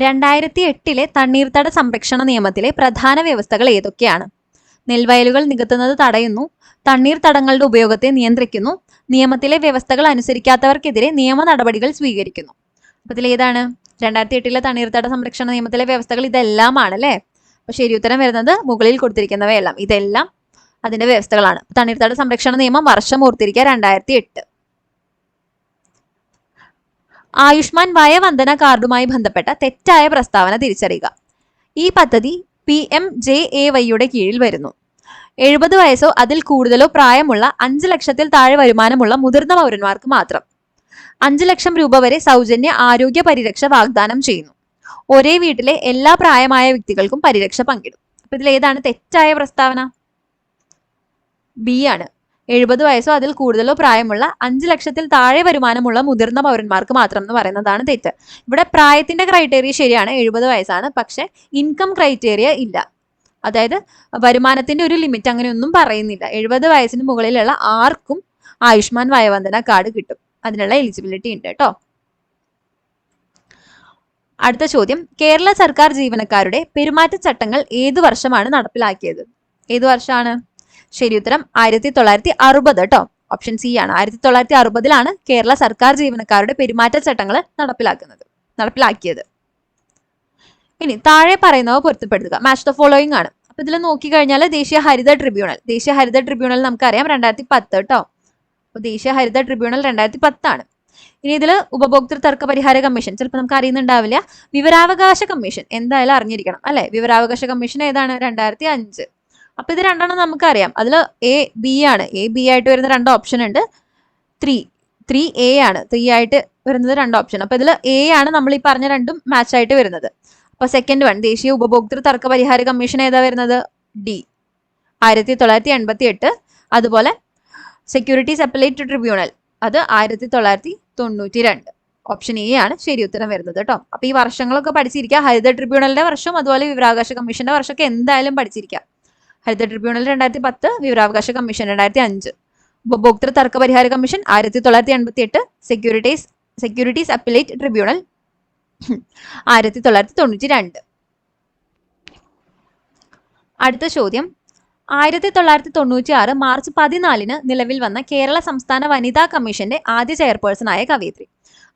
A: 2008 തണ്ണീർത്തട സംരക്ഷണ നിയമത്തിലെ പ്രധാന വ്യവസ്ഥകൾ ഏതൊക്കെയാണ്? നെൽവയലുകൾ നികത്തുന്നത് തടയുന്നു, തണ്ണീർത്തടങ്ങളുടെ ഉപയോഗത്തെ നിയന്ത്രിക്കുന്നു, നിയമത്തിലെ വ്യവസ്ഥകൾ അനുസരിക്കാത്തവർക്കെതിരെ നിയമ നടപടികൾ സ്വീകരിക്കുന്നു. അപ്പൊ ഇതിൽ ഏതാണ്? 2008 തണ്ണീർത്തട സംരക്ഷണ നിയമത്തിലെ വ്യവസ്ഥകൾ ഇതെല്ലാമാണ് അല്ലേ? അപ്പൊ ശരി ഉത്തരം വരുന്നത് മുകളിൽ കൊടുത്തിരിക്കുന്നവയെല്ലാം, ഇതെല്ലാം അതിന്റെ വ്യവസ്ഥകളാണ്. തണ്ണീർത്തട സംരക്ഷണ നിയമം വർഷം ഓർത്തിരിക്കുക, 2008. ആയുഷ്മാൻ വയവന്ദന കാർഡുമായി ബന്ധപ്പെട്ട തെറ്റായ പ്രസ്താവന തിരിച്ചറിയുക. ഈ പദ്ധതി PMJAYയുടെ കീഴിൽ വരുന്നു. 70 വയസ്സോ അതിൽ കൂടുതലോ പ്രായമുള്ള 5 ലക്ഷത്തിൽ താഴെ വരുമാനമുള്ള മുതിർന്ന പൗരന്മാർക്ക് മാത്രം 5 ലക്ഷം രൂപ വരെ സൗജന്യ ആരോഗ്യ പരിരക്ഷ വാഗ്ദാനം ചെയ്യുന്നു. ഒരേ വീട്ടിലെ എല്ലാ പ്രായമായ വ്യക്തികൾക്കും പരിരക്ഷ പങ്കിടും. അപ്പൊ ഇതിൽ ഏതാണ് തെറ്റായ പ്രസ്താവന? ബി ആണ്. 70 വയസ്സോ അതിൽ കൂടുതലോ പ്രായമുള്ള 5 ലക്ഷത്തിൽ താഴെ വരുമാനമുള്ള മുതിർന്ന പൗരന്മാർക്ക് മാത്രം എന്ന് പറയുന്നതാണ് തെറ്റ്. ഇവിടെ പ്രായത്തിന്റെ ക്രൈറ്റീരിയ ശരിയാണ്, 70 വയസ്സാണ്. പക്ഷെ ഇൻകം ക്രൈറ്റീരിയ ഇല്ല. അതായത് വരുമാനത്തിന്റെ ഒരു ലിമിറ്റ് അങ്ങനെയൊന്നും പറയുന്നില്ല. 70 വയസ്സിന് മുകളിലുള്ള ആർക്കും ആയുഷ്മാൻ വയവന്ദന കാർഡ് കിട്ടും, അതിനുള്ള എലിജിബിലിറ്റി ഉണ്ട് കേട്ടോ. അടുത്ത ചോദ്യം, കേരള സർക്കാർ ജീവനക്കാരുടെ പെരുമാറ്റച്ചട്ടങ്ങൾ ഏതു വർഷമാണ് നടപ്പിലാക്കിയത്? ഏതു വർഷമാണ്? ശരി ഉത്തരം 1960 കേട്ടോ. ഓപ്ഷൻ സി ആണ്. 1960 കേരള സർക്കാർ ജീവനക്കാരുടെ പെരുമാറ്റച്ചട്ടങ്ങൾ നടപ്പിലാക്കിയത്. ഇനി താഴെ പറയുന്നവ പൊരുത്തപ്പെടുത്തുക. മാച്ച് ദ ഫോളോയിങ് ആണ്. അപ്പൊ ഇതിൽ നോക്കിക്കഴിഞ്ഞാൽ ദേശീയ ഹരിത ട്രിബ്യൂണൽ നമുക്കറിയാം 2010 കേട്ടോ. അപ്പൊ ദേശീയ ഹരിത ട്രിബ്യൂണൽ 2010 ആണ്. ഇനി ഇതിൽ ഉപഭോക്തൃ തർക്ക പരിഹാര കമ്മീഷൻ ചിലപ്പോൾ നമുക്ക് അറിയുന്നുണ്ടാവില്ല. വിവരാവകാശ കമ്മീഷൻ എന്തായാലും അറിഞ്ഞിരിക്കണം അല്ലെ. വിവരാവകാശ കമ്മീഷൻ ഏതാണ്? 2005. അപ്പൊ ഇത് രണ്ടെണ്ണം നമുക്കറിയാം. അതിൽ A, B ആണ്. A, B ആയിട്ട് വരുന്ന 2 ഓപ്ഷൻ ഉണ്ട്. 3 A ആണ്. 3 ആയിട്ട് വരുന്നത് 2 ഓപ്ഷൻ. അപ്പൊ ഇതിൽ A ആണ് നമ്മൾ ഈ പറഞ്ഞ രണ്ടും മാച്ച് ആയിട്ട് വരുന്നത്. അപ്പൊ സെക്കൻഡ് വൺ ദേശീയ ഉപഭോക്തൃ തർക്ക പരിഹാര കമ്മീഷൻ ഏതാ വരുന്നത്? D, 1988. അതുപോലെ സെക്യൂരിറ്റീസ് അപ്പലേറ്റ് ട്രിബ്യൂണൽ അത് 1992. ഓപ്ഷൻ എ ആണ് ശരി ഉത്തരം വരുന്നത് കേട്ടോ. അപ്പൊ ഈ വർഷങ്ങളൊക്കെ പഠിച്ചിരിക്കുക. ഹരിത ട്രിബ്യൂണലിന്റെ വർഷം അതുപോലെ വിവരാവകാശ കമ്മീഷന്റെ വർഷമൊക്കെ എന്തായാലും പഠിച്ചിരിക്കുക. ഹരിത ട്രിബ്യൂണൽ 2010, വിവരാവകാശ കമ്മീഷൻ 2005, ഉപഭോക്തൃ തർക്ക പരിഹാര കമ്മീഷൻ 1988, സെക്യൂരിറ്റീസ് അപ്പലേറ്റ് ട്രിബ്യൂണൽ 1992. അടുത്ത ചോദ്യം, 1996 മാർച്ച് 14 നിലവിൽ വന്ന കേരള സംസ്ഥാന വനിതാ കമ്മീഷന്റെ ആദ്യ ചെയർപേഴ്സണായ കവയിത്രി.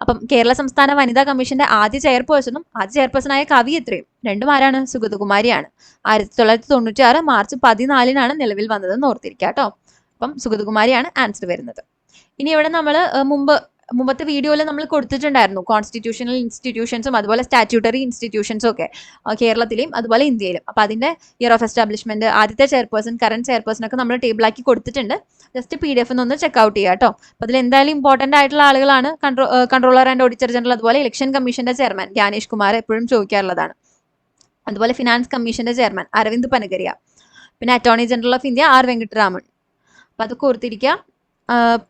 A: അപ്പം കേരള സംസ്ഥാന വനിതാ കമ്മീഷന്റെ ആദ്യ ചെയർപേഴ്സണായ കവയിത്രിയും രണ്ടും ആരാണ്? സുഗതകുമാരിയാണ്. 1996 മാർച്ച് 14 നിലവിൽ വന്നതെന്ന് ഓർത്തിരിക്കുക കേട്ടോ. അപ്പം സുഗതകുമാരിയാണ് ആൻസർ വരുന്നത്. ഇനി ഇവിടെ നമ്മൾ മുമ്പത്തെ വീഡിയോയിൽ നമ്മൾ കൊടുത്തിട്ടുണ്ടായിരുന്നു കോൺസ്റ്റിറ്റ്യൂഷണൽ ഇൻസ്റ്റിറ്റ്യൂഷൻസും അതുപോലെ സ്റ്റാറ്റ്യൂട്ടറി ഇൻസ്റ്റിറ്റ്യൂഷൻസും ഒക്കെ കേരളത്തിലെയും അതുപോലെ ഇന്ത്യയിലും. അപ്പോൾ അതിന്റെ ഇയർ ഓഫ് എസ്റ്റാബ്ലിഷ്മെന്റ്, ആദ്യത്തെ ചെയർപേഴ്സൺ, കറന്റ് ചെയർപേഴ്സൺ ഒക്കെ നമ്മൾ ടേബിളാക്കി കൊടുത്തിട്ടുണ്ട്. ജസ്റ്റ് PDF ഒന്ന് ചെക്ക്ഔട്ട് ചെയ്യുക കേട്ടോ. അപ്പോൾ അതിൽ എന്തായാലും ഇമ്പോർട്ടന്റ് ആയിട്ടുള്ള ആളുകളാണ് കൺട്രോളർ ആൻഡ് ഓഡിറ്റർ ജനറൽ, അതുപോലെ ഇലക്ഷൻ കമ്മീഷന്റെ ചെയർമാൻ ജ്ഞാനേഷ് കുമാർ എപ്പോഴും ചോദിക്കാറുള്ളതാണ്. അതുപോലെ ഫിനാൻസ് കമ്മീഷന്റെ ചെയർമാൻ അരവിന്ദ് പനഗരിയ, പിന്നെ attorney general of India R Venkataraman. അപ്പോൾ അതൊക്കെ ഓർത്തിരിക്കുക.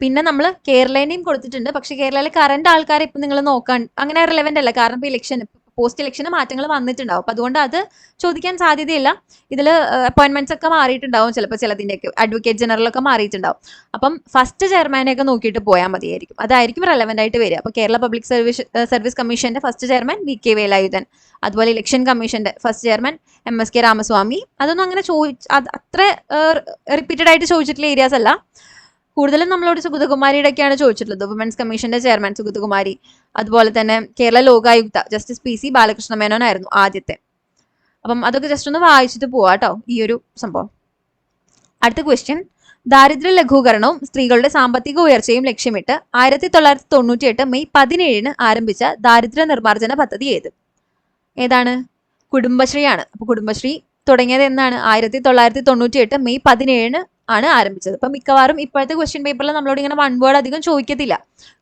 A: പിന്നെ നമ്മൾ കേരളേനെയും കൊടുത്തിട്ടുണ്ട്. പക്ഷെ കേരളയിലെ കറന്റ് ആൾക്കാരെ ഇപ്പം നിങ്ങൾ നോക്കാൻ അങ്ങനെ റിലവൻ്റ് അല്ല. കാരണം ഇപ്പോൾ ഇലക്ഷൻ പോസ്റ്റ് ഇലക്ഷന് മാറ്റങ്ങൾ വന്നിട്ടുണ്ടാവും. അപ്പൊ അതുകൊണ്ട് അത് ചോദിക്കാൻ സാധ്യതയില്ല. ഇതിൽ അപ്പോയിന്റ്മെന്റ്സ് ഒക്കെ മാറിയിട്ടുണ്ടാവും, ചിലപ്പോൾ ചിലതിൻ്റെയൊക്കെ അഡ്വക്കേറ്റ് ജനറൽ ഒക്കെ മാറിയിട്ടുണ്ടാവും. അപ്പം ഫസ്റ്റ് ചെയർമാനെയൊക്കെ നോക്കിയിട്ട് പോയാൽ മതിയായിരിക്കും, അതായിരിക്കും റെലവെന്റ് ആയിട്ട് വരിക. അപ്പോൾ കേരള പബ്ലിക് സർവീസ് കമ്മീഷന്റെ ഫസ്റ്റ് ചെയർമാൻ VK വേലായുധൻ, അതുപോലെ ഇലക്ഷൻ കമ്മീഷന്റെ ഫസ്റ്റ് ചെയർമാൻ MSK രാമസ്വാമി. അതൊന്നും അങ്ങനെ അത്ര റിപ്പീറ്റഡ് ആയിട്ട് ചോദിച്ചിട്ടുള്ള ഏരിയാസ് അല്ല. കൂടുതലും നമ്മളോട് സുഗതകുമാരിയുടെ ഒക്കെയാണ് ചോദിച്ചിട്ടുള്ളത്. വുമൻസ് കമ്മീഷന്റെ ചെയർമാൻ സുഗതകുമാരി, അതുപോലെ തന്നെ കേരള ലോകായുക്ത ജസ്റ്റിസ് PC ബാലകൃഷ്ണ മേനോൻ ആയിരുന്നു ആദ്യത്തെ. അപ്പം അതൊക്കെ ജസ്റ്റ് ഒന്ന് വായിച്ചിട്ട് പോവാട്ടോ ഈ ഒരു സംഭവം. അടുത്ത ക്വസ്റ്റ്യൻ, ദാരിദ്ര്യ ലഘൂകരണവും സ്ത്രീകളുടെ സാമ്പത്തിക ഉയർച്ചയും ലക്ഷ്യമിട്ട് 1998 മെയ് 17 ആരംഭിച്ച ദാരിദ്ര്യ നിർമ്മാർജ്ജന പദ്ധതി ഏതാണ്? കുടുംബശ്രീയാണ്. അപ്പൊ കുടുംബശ്രീ തുടങ്ങിയത് എന്നാണ്? 1998 മെയ് 17 ആണ് ആരംഭിച്ചത്. അപ്പൊ മിക്കവാറും ഇപ്പോഴത്തെ ക്വസ്റ്റ്യൻ പേപ്പറിൽ നമ്മളോട് ഇങ്ങനെ വൺ വേർഡ് അധികം ചോദിക്കത്തില്ല,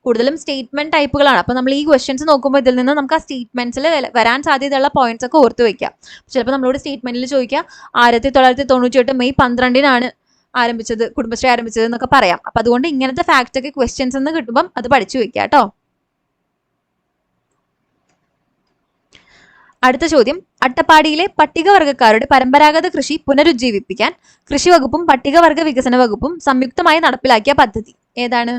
A: കൂടുതലും സ്റ്റേറ്റ്മെന്റ് ടൈപ്പുകളാണ്. അപ്പൊ നമ്മൾ ഈ ക്വസ്റ്റ്യൻസ് നോക്കുമ്പോൾ ഇതിൽ നിന്ന് നമുക്ക് ആ സ്റ്റേറ്റ്മെന്റ്സിൽ വരാൻ സാധ്യതയുള്ള പോയിന്റ്സ് ഒക്കെ ഓർത്ത് വെക്കാം. ചിലപ്പോൾ നമ്മളോട് സ്റ്റേറ്റ്മെന്റിൽ ചോദിക്കുക 1998 മെയ് 12 ആരംഭിച്ചത്, കുടുംബശ്രീ ആരംഭിച്ചത് എന്നൊക്കെ പറയാം. അപ്പൊ അതുകൊണ്ട് ഇങ്ങനത്തെ ഫാക്റ്റ് ഒക്കെ ക്വസ്റ്റ്യൻസ് എന്ന് കിട്ടുമ്പോൾ അത് പഠിച്ചു വെക്കുക കേട്ടോ. അടുത്ത ചോദ്യം, അട്ടപ്പാടിയിലെ പട്ടികവർഗക്കാരുടെ പരമ്പരാഗത കൃഷി പുനരുജ്ജീവിപ്പിക്കാൻ കൃഷിവകുപ്പും പട്ടികവർഗ വികസന വകുപ്പും സംയുക്തമായി നടപ്പിലാക്കിയ പദ്ധതി ഏതാണ്?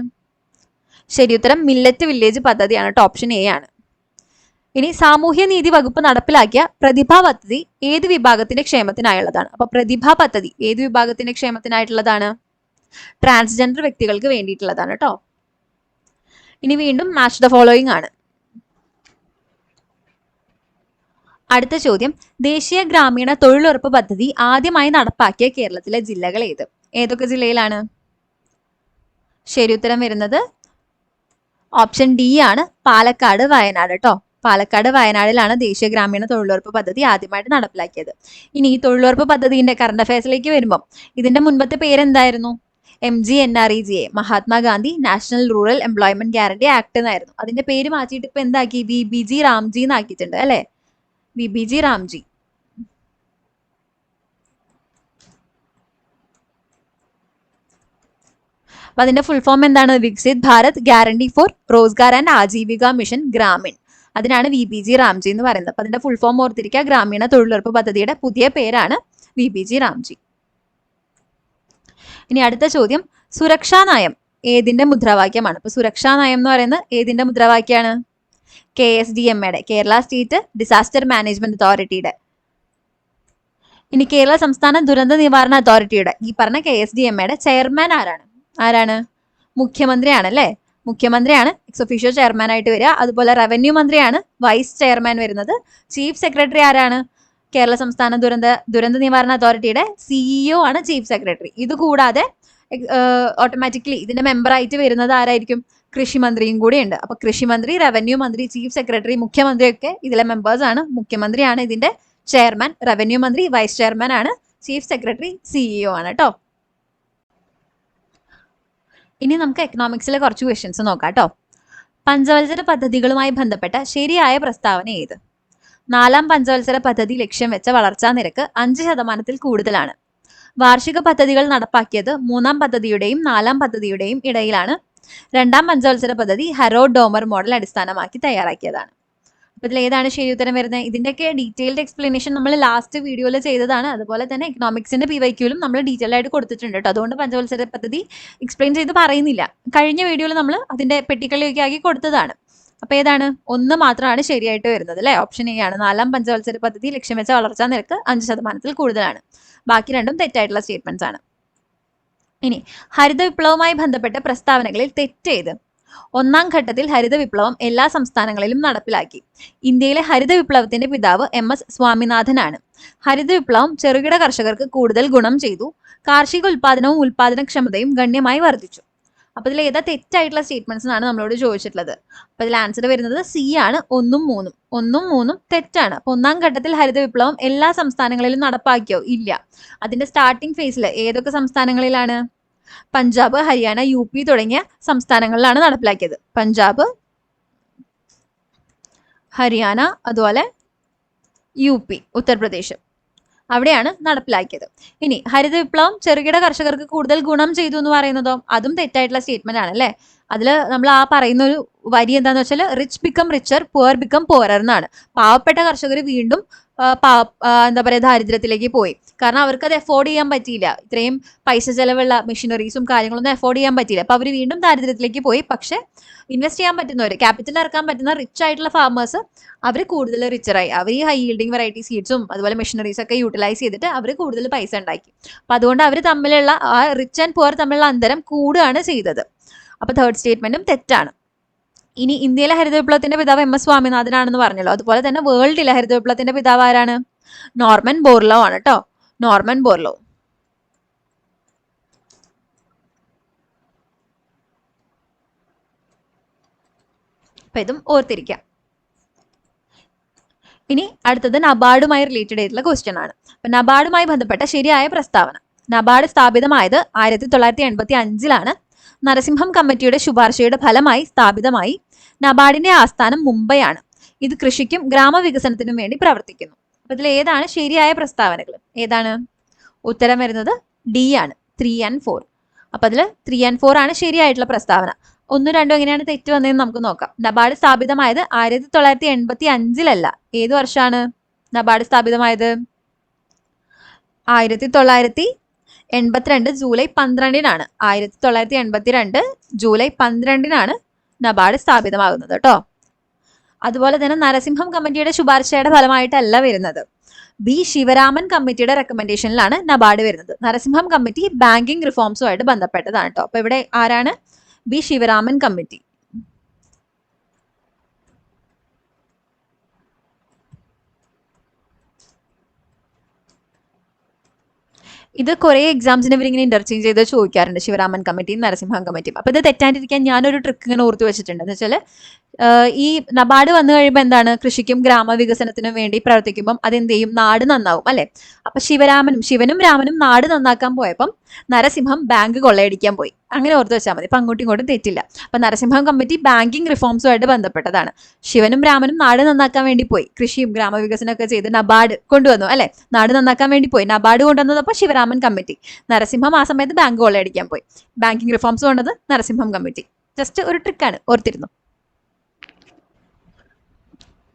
A: ശരിയുത്തരം മില്ലറ്റ് വില്ലേജ് പദ്ധതിയാണ്. ഓപ്ഷൻ A ആണ്. ഇനി സാമൂഹ്യനീതി വകുപ്പ് നടപ്പിലാക്കിയ പ്രതിഭ പദ്ധതി ഏത് വിഭാഗത്തിന്റെ ക്ഷേമത്തിനായുള്ളതാണ്? അപ്പൊ പ്രതിഭ പദ്ധതി ഏത് വിഭാഗത്തിന്റെ ക്ഷേമത്തിനായിട്ടുള്ളതാണ്? ട്രാൻസ്ജെൻഡർ വ്യക്തികൾക്ക് വേണ്ടിയിട്ടുള്ളതാണ് കേട്ടോ. ഇനി വീണ്ടും മാച്ച് ദ ഫോളോയിങ് ആണ്. അടുത്ത ചോദ്യം, ദേശീയ ഗ്രാമീണ തൊഴിലുറപ്പ് പദ്ധതി ആദ്യമായി നടപ്പാക്കിയ കേരളത്തിലെ ജില്ലകൾ ഏതൊക്കെ ജില്ലയിലാണ്? ശരിയുത്തരം വരുന്നത് ഓപ്ഷൻ D ആണ്, പാലക്കാട് വയനാട് കേട്ടോ. പാലക്കാട് വയനാടിലാണ് ദേശീയ ഗ്രാമീണ തൊഴിലുറപ്പ് പദ്ധതി ആദ്യമായിട്ട് നടപ്പിലാക്കിയത്. ഇനി ഈ തൊഴിലുറപ്പ് പദ്ധതിന്റെ കറണ്ട് അഫയേഴ്സിലേക്ക് വരുമ്പോൾ ഇതിന്റെ മുൻപത്തെ പേരെന്തായിരുന്നു? MGNREGA, Mahatma Gandhi national rural employment guarantee act എന്നായിരുന്നു. അതിന്റെ പേര് മാറ്റിയിട്ട് ഇപ്പൊ എന്താക്കി? VBG റാംജി എന്നാക്കിയിട്ടുണ്ട് അല്ലെ? VBG റാംജി. അപ്പൊ അതിന്റെ ഫുൾ ഫോം എന്താണ്? Viksit Bharat guarantee for Rozgar and Ajeevika mission Gramin. അതിനാണ് VBG റാംജി എന്ന് പറയുന്നത്. അപ്പൊ അതിന്റെ ഫുൾ ഫോം ഓർത്തിരിക്കുക, ഗ്രാമീണ തൊഴിലുറപ്പ് പദ്ധതിയുടെ പുതിയ പേരാണ് VBG റാംജി. ഇനി അടുത്ത ചോദ്യം, സുരക്ഷാ നയം ഏതിന്റെ മുദ്രാവാക്യമാണ്? അപ്പൊ സുരക്ഷാ നയം എന്ന് പറയുന്നത് ഏതിന്റെ മുദ്രാവാക്യമാണ്? KSDMയുടെ, കേരള സ്റ്റേറ്റ് ഡിസാസ്റ്റർ മാനേജ്മെന്റ് അതോറിറ്റിയുടെ. ഇനി കേരള സംസ്ഥാന ദുരന്ത നിവാരണ അതോറിറ്റിയുടെ ഈ പറഞ്ഞ KSDMയുടെ ചെയർമാൻ ആരാണ്? മുഖ്യമന്ത്രിയാണ് അല്ലേ? മുഖ്യമന്ത്രിയാണ് എക്സ് ഒഫീഷ്യോ ചെയർമാൻ ആയിട്ട് വരിക. അതുപോലെ റവന്യൂ മന്ത്രിയാണ് വൈസ് ചെയർമാൻ വരുന്നത്. ചീഫ് സെക്രട്ടറി ആരാണ്? കേരള സംസ്ഥാന ദുരന്ത നിവാരണ അതോറിറ്റിയുടെ CEO ആണ് ചീഫ് സെക്രട്ടറി. ഇത് കൂടാതെ ഓട്ടോമാറ്റിക്കലി ഇതിന്റെ മെമ്പർ ആയിട്ട് വരുന്നത് ആരായിരിക്കും? കൃഷിമന്ത്രിയും കൂടി ഉണ്ട്. അപ്പൊ കൃഷിമന്ത്രി, റവന്യൂ മന്ത്രി, ചീഫ് സെക്രട്ടറി, മുഖ്യമന്ത്രി ഒക്കെ ഇതിലെ മെമ്പേഴ്സ് ആണ്. മുഖ്യമന്ത്രിയാണ് ഇതിന്റെ ചെയർമാൻ, റവന്യൂ മന്ത്രി വൈസ് ചെയർമാൻ ആണ്, ചീഫ് സെക്രട്ടറി CEO ആണ് കേട്ടോ. ഇനി നമുക്ക് എക്കണോമിക്സിലെ കുറച്ച് ക്വസ്റ്റ്യൻസ് നോക്കാം കേട്ടോ. പഞ്ചവത്സര പദ്ധതികളുമായി ബന്ധപ്പെട്ട ശരിയായ പ്രസ്താവന ഏത്? 4ാം പഞ്ചവത്സര പദ്ധതി ലക്ഷ്യം വെച്ച വളർച്ചാ നിരക്ക് 5% കൂടുതലാണ്. വാർഷിക പദ്ധതികൾ നടപ്പാക്കിയത് 3ാം പദ്ധതിയുടെയും 4ാം പദ്ധതിയുടെയും ഇടയിലാണ്. 2ാം പഞ്ചവത്സര പദ്ധതി ഹരോഡ് ഡോമർ മോഡൽ അടിസ്ഥാനമാക്കി തയ്യാറാക്കിയതാണ്. അപ്പൊ ഇതിൽ ഏതാണ് ശരി ഉത്തരം വരുന്നത്? ഇതിന്റെയൊക്കെ ഡീറ്റെയിൽഡ് എക്സ്പ്ലനേഷൻ നമ്മൾ ലാസ്റ്റ് വീഡിയോയിൽ ചെയ്തതാണ്. അതുപോലെ തന്നെ എക്കണോമിക്സിന്റെ PYQലും നമ്മൾ ഡീറ്റെയിൽ ആയിട്ട് കൊടുത്തിട്ടുണ്ട് കേട്ടോ. അതുകൊണ്ട് പഞ്ചവത്സര പദ്ധതി എക്സ്പ്ലെയിൻ ചെയ്ത് പറയുന്നില്ല. കഴിഞ്ഞ വീഡിയോയിൽ നമ്മൾ അതിന്റെ പെട്ടികളിലേക്ക് ആക്കി കൊടുത്തതാണ്. അപ്പൊ ഏതാണ്? 1 മാത്രമാണ് ശരിയായിട്ട് വരുന്നത് അല്ലെ? ഓപ്ഷൻ A ആണ്. 4ാം പഞ്ചവത്സര പദ്ധതി ലക്ഷ്യം വെച്ച വളർച്ചാ നിരക്ക് 5% കൂടുതലാണ്. ബാക്കി രണ്ടും തെറ്റായിട്ടുള്ള സ്റ്റേറ്റ്മെന്റ്സ് ആണ്. ഇനി ഹരിത വിപ്ലവവുമായി ബന്ധപ്പെട്ട പ്രസ്താവനകളിൽ തെറ്റേത്? 1ാം ഘട്ടത്തിൽ ഹരിത വിപ്ലവം എല്ലാ സംസ്ഥാനങ്ങളിലും നടപ്പിലാക്കി. ഇന്ത്യയിലെ ഹരിത വിപ്ലവത്തിന്റെ പിതാവ് MS സ്വാമിനാഥനാണ്. ഹരിത വിപ്ലവം ചെറുകിട കർഷകർക്ക് കൂടുതൽ ഗുണം ചെയ്തു. കാർഷിക ഉൽപാദനവും ഉൽപാദനക്ഷമതയും ഗണ്യമായി വർദ്ധിച്ചു. അപ്പൊ ഇതിൽ ഏതാ തെറ്റായിട്ടുള്ള സ്റ്റേറ്റ്മെന്റ്സ് ആണ് നമ്മളോട് ചോദിച്ചിട്ടുള്ളത്? അപ്പൊ ഇതിൽ ആൻസർ വരുന്നത് C ആണ്. 1ഉം 3ഉം തെറ്റാണ്. അപ്പൊ 1ാം ഘട്ടത്തിൽ ഹരിത വിപ്ലവം എല്ലാ സംസ്ഥാനങ്ങളിലും നടപ്പാക്കിയോ? ഇല്ല. അതിന്റെ സ്റ്റാർട്ടിംഗ് ഫേസിൽ ഏതൊക്കെ സംസ്ഥാനങ്ങളിലാണ്? പഞ്ചാബ്, ഹരിയാന, UP തുടങ്ങിയ സംസ്ഥാനങ്ങളിലാണ് നടപ്പിലാക്കിയത്. പഞ്ചാബ്, ഹരിയാന, അതുപോലെ UP, ഉത്തർപ്രദേശ്, അവിടെയാണ് നടപ്പിലാക്കിയത്. ഇനി ഹരിത വിപ്ലവം ചെറുകിട കർഷകർക്ക് കൂടുതൽ ഗുണം ചെയ്തു എന്ന് പറയുന്നതോ? അതും തെറ്റായിട്ടുള്ള സ്റ്റേറ്റ്മെന്റ് ആണ് അല്ലേ? അതിൽ നമ്മൾ ആ പറയുന്ന ഒരു വരി എന്താന്ന് വെച്ചാൽ rich become richer poor become poorer എന്നാണ്. പാവപ്പെട്ട കർഷകർ വീണ്ടും എന്താ പറയുക ദാരിദ്ര്യത്തിലേക്ക് പോയി. കാരണം അവർക്ക് അത് അഫോർഡ് ചെയ്യാൻ പറ്റിയില്ല, ഇത്രയും പൈസ ചെലവുള്ള മെഷീനറീസും കാര്യങ്ങളൊന്നും അഫോർഡ് ചെയ്യാൻ പറ്റിയില്ല. അപ്പൊ അവർ വീണ്ടും ദാരിദ്ര്യത്തിലേക്ക് പോയി. പക്ഷെ ഇൻവെസ്റ്റ് ചെയ്യാൻ പറ്റുന്നവർ, ക്യാപിറ്റൽ ഇറക്കാൻ പറ്റുന്ന റിച്ച് ആയിട്ടുള്ള ഫാമേഴ്സ് അവർ കൂടുതൽ റിച്ചറായി. അവർ ഈ ഹൈ ഈൽഡിങ് വെറൈറ്റി സീഡ്സും അതുപോലെ മെഷീനറീസ് ഒക്കെ യൂട്ടിലൈസ് ചെയ്തിട്ട് അവർ കൂടുതൽ പൈസ ഉണ്ടാക്കി. അപ്പൊ അതുകൊണ്ട് അവർ തമ്മിലുള്ള ആ റിച്ച് ആൻഡ് പുവർ തമ്മിലുള്ള അന്തരം കൂടുകയാണ് ചെയ്തത്. അപ്പൊ തേർഡ് സ്റ്റേറ്റ്മെന്റും തെറ്റാണ്. ഇനി ഇന്ത്യയിലെ ഹരിത വിപ്ലവത്തിന്റെ പിതാവ് MS സ്വാമിനാഥനാണെന്ന് പറഞ്ഞല്ലോ. അതുപോലെ തന്നെ വേൾഡിലെ ഹരിത വിപ്ലവത്തിന്റെ പിതാവ് ആരാണ്? നോർമൻ ബോർലോ ആണ് കേട്ടോ. നോർമൻ ബോർലോ. അപ്പൊ ഇതും ഓർത്തിരിക്കാം. ഇനി അടുത്തത് നബാർഡുമായി റിലേറ്റഡ് ആയിട്ടുള്ള ക്വസ്റ്റ്യൻ ആണ്. അപ്പൊ നബാർഡുമായി ബന്ധപ്പെട്ട ശരിയായ പ്രസ്താവന. നബാർഡ് സ്ഥാപിതമായത് 1995 നരസിംഹം കമ്മിറ്റിയുടെ ശുപാർശയുടെ ഫലമായി സ്ഥാപിതമായി. നബാർഡിന്റെ ആസ്ഥാനം മുംബൈയാണ്. ഇത് കൃഷിക്കും ഗ്രാമവികസനത്തിനും വേണ്ടി പ്രവർത്തിക്കുന്നു. അപ്പൊ ഇതിൽ ഏതാണ് ശരിയായ പ്രസ്താവനകൾ? ഏതാണ്? ഉത്തരം വരുന്നത് D ആണ്, 3 and 4. അപ്പൊ അതിൽ 3 and 4 ആണ് ശരിയായിട്ടുള്ള പ്രസ്താവന. 1, 2 എങ്ങനെയാണ് തെറ്റ് വന്നതെന്ന് നമുക്ക് നോക്കാം. നബാർഡ് സ്ഥാപിതമായത് 1985 ഏത് വർഷമാണ് നബാർഡ് സ്ഥാപിതമായത്? 1982 ജൂലൈ 12 1982 ജൂലൈ 12 നബാർഡ് സ്ഥാപിതമാകുന്നത് കേട്ടോ. അതുപോലെ തന്നെ നരസിംഹം കമ്മിറ്റിയുടെ ശുപാർശയുടെ ഫലമായിട്ടല്ല വരുന്നത്. B ശിവരാമൻ കമ്മിറ്റിയുടെ റെക്കമെൻഡേഷനിലാണ് നബാർഡ് വരുന്നത്. നരസിംഹം കമ്മിറ്റി ബാങ്കിങ് റിഫോംസുമായിട്ട് ബന്ധപ്പെട്ടതാണ് കേട്ടോ. അപ്പൊ ഇവിടെ ആരാണ്? B Sivaraman committee. ഇത് കുറെ എക്സാംസിന് ഇവരിങ്ങനെ ഇന്റർചേഞ്ച് ചെയ്ത് ചോദിക്കാറുണ്ട്, ശിവരാമൻ കമ്മിറ്റിയും നരസിംഹം കമ്മിറ്റിയും. അപ്പൊ ഇത് തെറ്റാണ്ടിരിക്കാൻ ഞാനൊരു ട്രിക്ക് ഇങ്ങനെ ഓർത്തു വെച്ചിട്ടുണ്ട്. എന്ന് വെച്ചാൽ ഈ നബാർഡ് വന്നു കഴിയുമ്പോൾ എന്താണ്, കൃഷിക്കും ഗ്രാമവികസനത്തിനും വേണ്ടി പ്രവർത്തിക്കുമ്പം അതെന്ത് ചെയ്യും? നാട് നന്നാവും അല്ലെ. അപ്പൊ ശിവനും രാമനും നാട് നന്നാക്കാൻ പോയപ്പം നരസിംഹം ബാങ്ക് കൊള്ളയടിക്കാൻ പോയി. അങ്ങനെ ഓർത്ത് വെച്ചാൽ മതി. അപ്പൊ അങ്ങോട്ടും ഇങ്ങോട്ടും തെറ്റില്ല. അപ്പൊ നരസിംഹം കമ്മിറ്റി ബാങ്കിങ് റിഫോംസുമായിട്ട് ബന്ധപ്പെട്ടതാണ്. ശിവനും രാമനും നാട് നന്നാക്കാൻ വേണ്ടി പോയി, കൃഷിയും ഗ്രാമവികസനം ഒക്കെ ചെയ്ത് നബാർഡ് കൊണ്ടുവന്നു അല്ലെ. നാട് നന്നാക്കാൻ വേണ്ടി പോയി, നബാർഡ് കൊണ്ടുവന്നപ്പോൾ ശിവരാമൻ കമ്മിറ്റി. നരസിംഹം ആ സമയത്ത് ബാങ്ക് കൊള്ളയടിക്കാൻ പോയി. ബാങ്കിങ് റിഫോംസ് കൊണ്ടത് നരസിംഹം കമ്മിറ്റി. ജസ്റ്റ് ഒരു ട്രിക്കാണ്, ഓർത്തിരുന്നു.